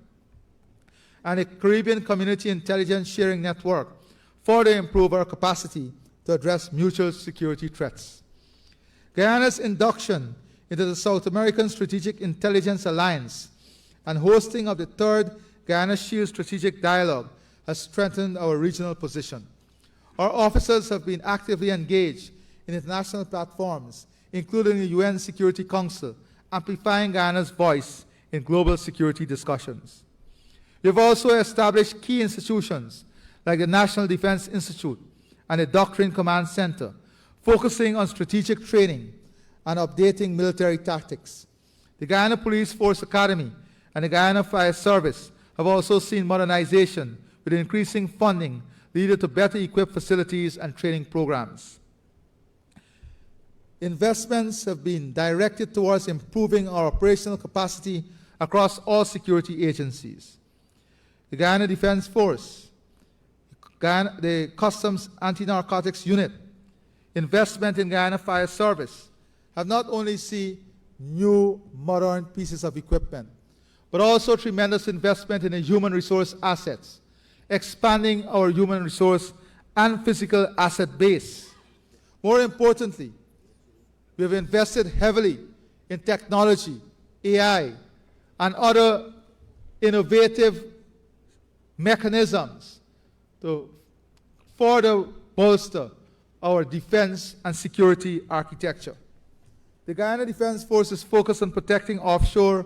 and the Caribbean Community Intelligence Sharing Network further improve our capacity to address mutual security threats. Guyana's induction into the South American Strategic Intelligence Alliance and hosting of the 3rd Guyana Shield Strategic Dialogue has strengthened our regional position. Our officers have been actively engaged in international platforms, including the UN Security Council, amplifying Guyana's voice in global security discussions. We have also established key institutions like the National Defense Institute and the Doctrine Command Center, focusing on strategic training and updating military tactics. The Guyana Police Force Academy and the Guyana Fire Service have also seen modernization with increasing funding leading to better equipped facilities and training programs. Investments have been directed towards improving our operational capacity across all security agencies. The Guyana Defense Force, the Customs Anti-Narcotics Unit, investment in Guyana Fire Service have not only seen new modern pieces of equipment, but also tremendous investment in the human resource assets, expanding our human resource and physical asset base. More importantly, we have invested heavily in technology, AI, and other innovative mechanisms to further bolster our defense and security architecture. The Guyana Defense Force is focused on protecting offshore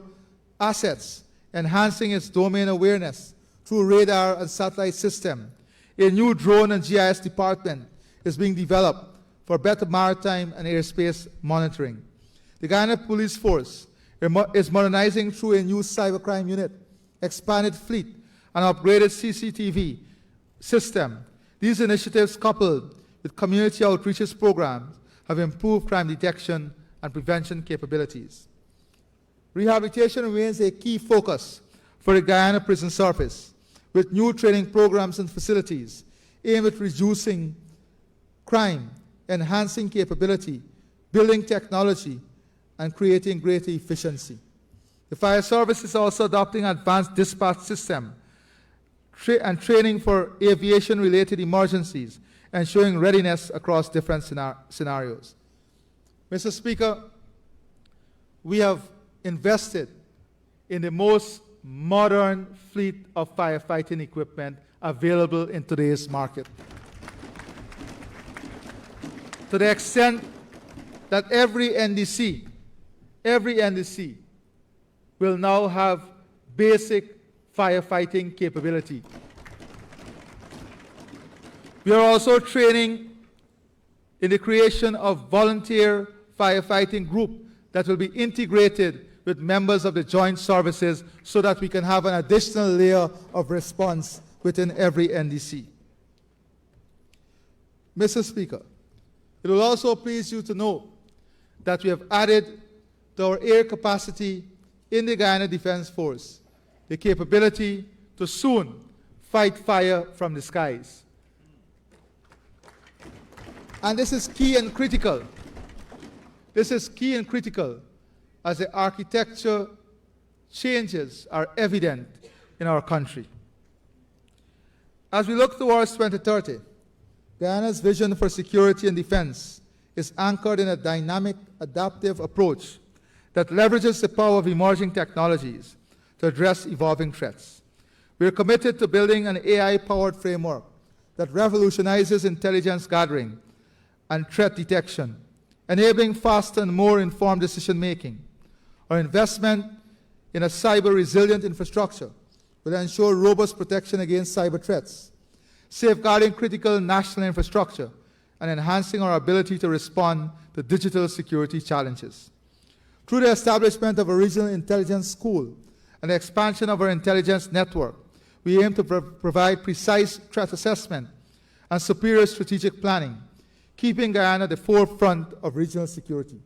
assets, enhancing its domain awareness through radar and satellite system. A new drone and GIS department is being developed for better maritime and airspace monitoring. The Guyana Police Force is modernizing through a new cybercrime unit, expanded fleet, and upgraded CCTV system. These initiatives, coupled with community outreach programs, have improved crime detection and prevention capabilities. Rehabilitation remains a key focus for the Guyana Prison Service, with new training programs and facilities aimed at reducing crime, enhancing capability, building technology, and creating greater efficiency. The Fire Service is also adopting advanced dispatch system and training for aviation-related emergencies, ensuring readiness across different scenarios. Mr. Speaker, we have invested in the most modern fleet of firefighting equipment available in today's market, to the extent that every NDC will now have basic firefighting capability. We are also training in the creation of volunteer firefighting group that will be integrated with members of the joint services so that we can have an additional layer of response within every NDC. Mr. Speaker, it will also please you to know that we have added to our air capacity in the Guyana Defense Force the capability to soon fight fire from the skies. And this is key and critical. This is key and critical as the architecture changes are evident in our country. As we look towards 2030, Guyana's vision for security and defense is anchored in a dynamic, adaptive approach that leverages the power of emerging technologies to address evolving threats. We are committed to building an AI-powered framework that revolutionizes intelligence gathering and threat detection, enabling faster and more informed decision-making. Our investment in a cyber-resilient infrastructure will ensure robust protection against cyber threats, safeguarding critical national infrastructure, and enhancing our ability to respond to digital security challenges. Through the establishment of a regional intelligence school and the expansion of our intelligence network, we aim to provide precise threat assessment and superior strategic planning, keeping Guyana at the forefront of regional security,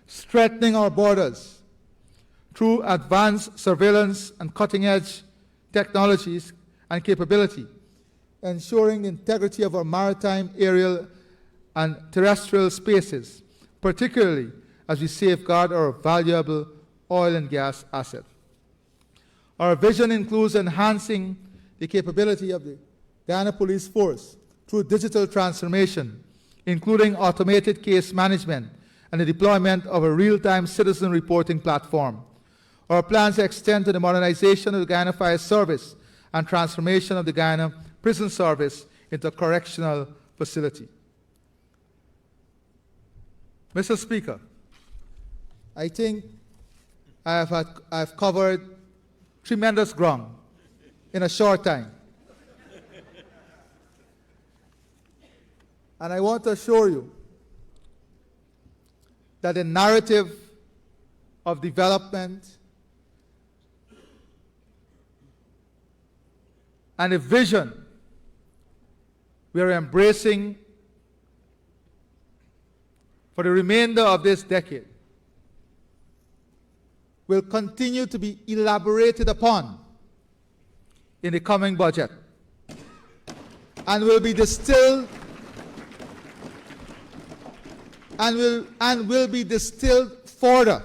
strengthening our borders through advanced surveillance and cutting-edge technologies and capability, ensuring the integrity of our maritime, aerial, and terrestrial spaces, particularly as we safeguard our valuable oil and gas asset. Our vision includes enhancing the capability of the Guyana Police Force through digital transformation, including automated case management and the deployment of a real-time citizen reporting platform. Our plans extend to the modernization of the Guyana Fire Service and transformation of the Guyana Prison Service into a correctional facility. Mr. Speaker, I think I've covered tremendous ground in a short time. And I want to assure you that the narrative of development and the vision we are embracing for the remainder of this decade will continue to be elaborated upon in the coming budget and will be distilled and will be distilled further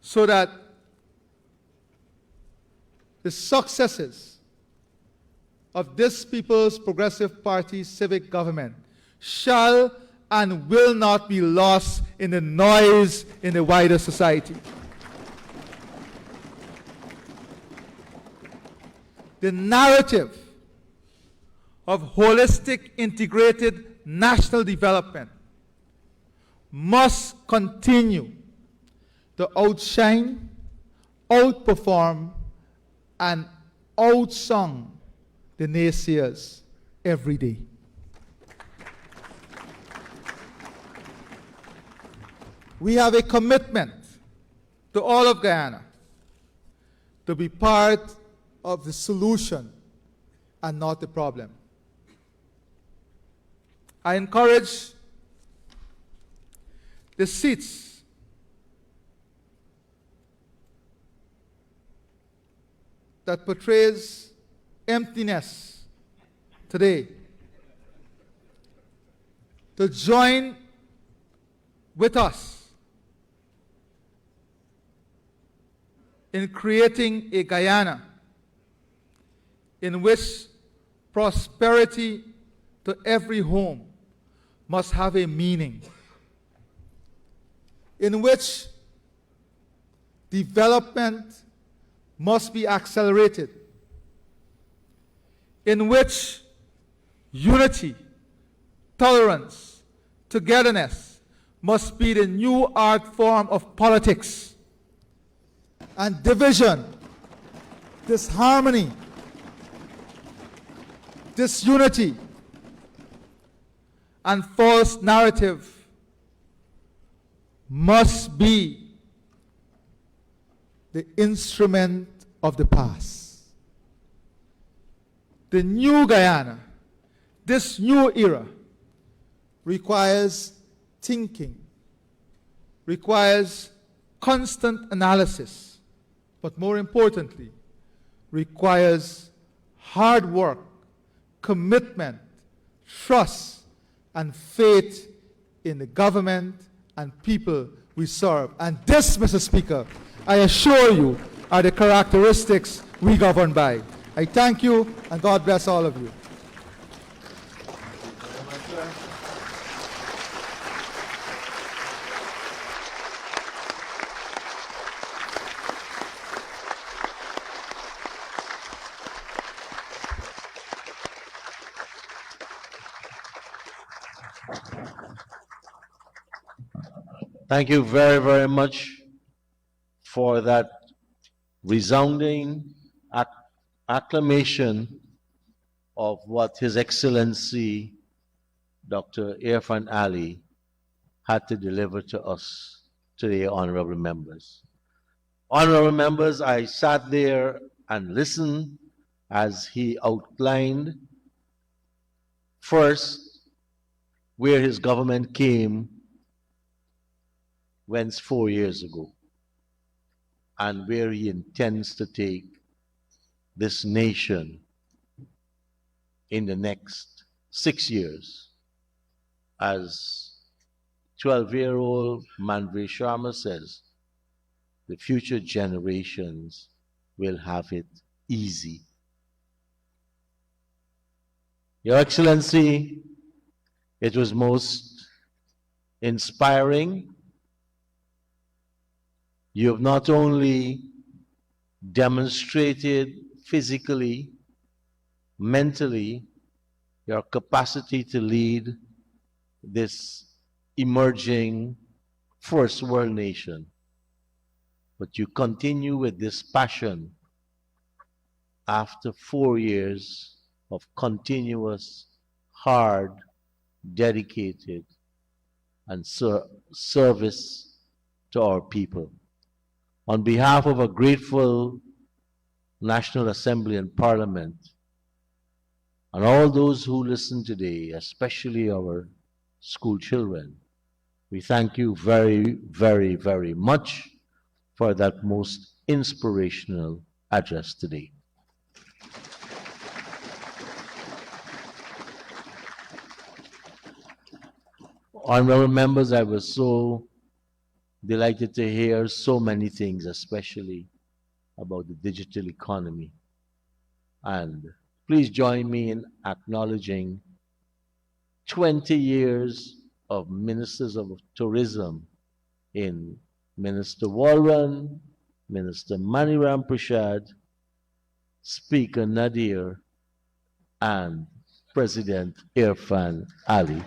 so that the successes of this People's Progressive Party civic government shall and will not be lost in the noise in the wider society. The narrative of holistic, integrated national development must continue to outshine, outperform, and outsung the naysayers every day. We have a commitment to all of Guyana to be part of the solution and not the problem. I encourage the seats that portrays emptiness today to join with us in creating a Guyana in which prosperity to every home must have a meaning, in which development must be accelerated, in which unity, tolerance, togetherness must be the new art form of politics, and division, disharmony, disunity and false narrative must be the instrument of the past. The new Guyana, this new era, requires thinking, requires constant analysis, but more importantly, requires hard work, commitment, trust, and faith in the government and people we serve. And this, Mr. Speaker, I assure you, are the characteristics we govern by. I thank you, and God bless all of you. Thank you very, very much for that resounding acclamation of what His Excellency Dr. Irfaan Ali had to deliver to us today, honorable members. Honorable members, I sat there and listened as he outlined first where his government came whence 4 years ago, and where he intends to take this nation in the next 6 years. As 12-year-old Manvi Sharma says, the future generations will have it easy. Your Excellency, it was most inspiring. You have not only demonstrated physically, mentally, your capacity to lead this emerging first world nation, but you continue with this passion after 4 years of continuous, hard, dedicated, and service to our people. On behalf of a grateful National Assembly and Parliament, and all those who listen today, especially our school children, we thank you very, very, very much for that most inspirational address today. Honorable members, I was so delighted to hear so many things, especially about the digital economy. And please join me in acknowledging 20 years of Ministers of Tourism in Minister Walran, Minister Maniram Prashad, Speaker Nadir, and President Irfaan Ali.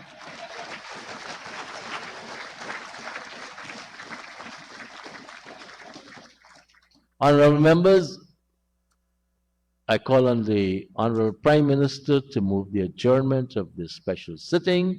Honorable members, I call on the Honorable Prime Minister to move the adjournment of this special sitting.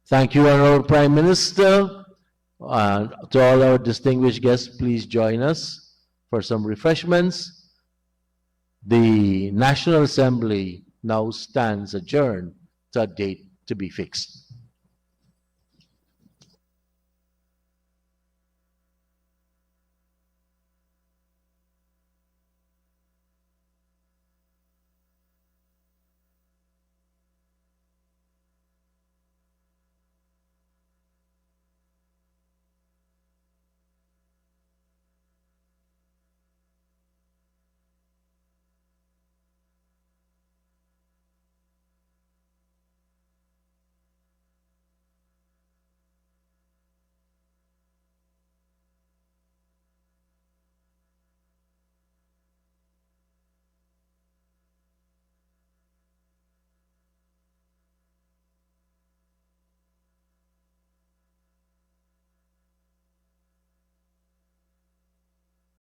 Thank you, Honorable Prime Minister. To all our distinguished guests, please join us for some refreshments. The National Assembly now stands adjourned to a date to be fixed.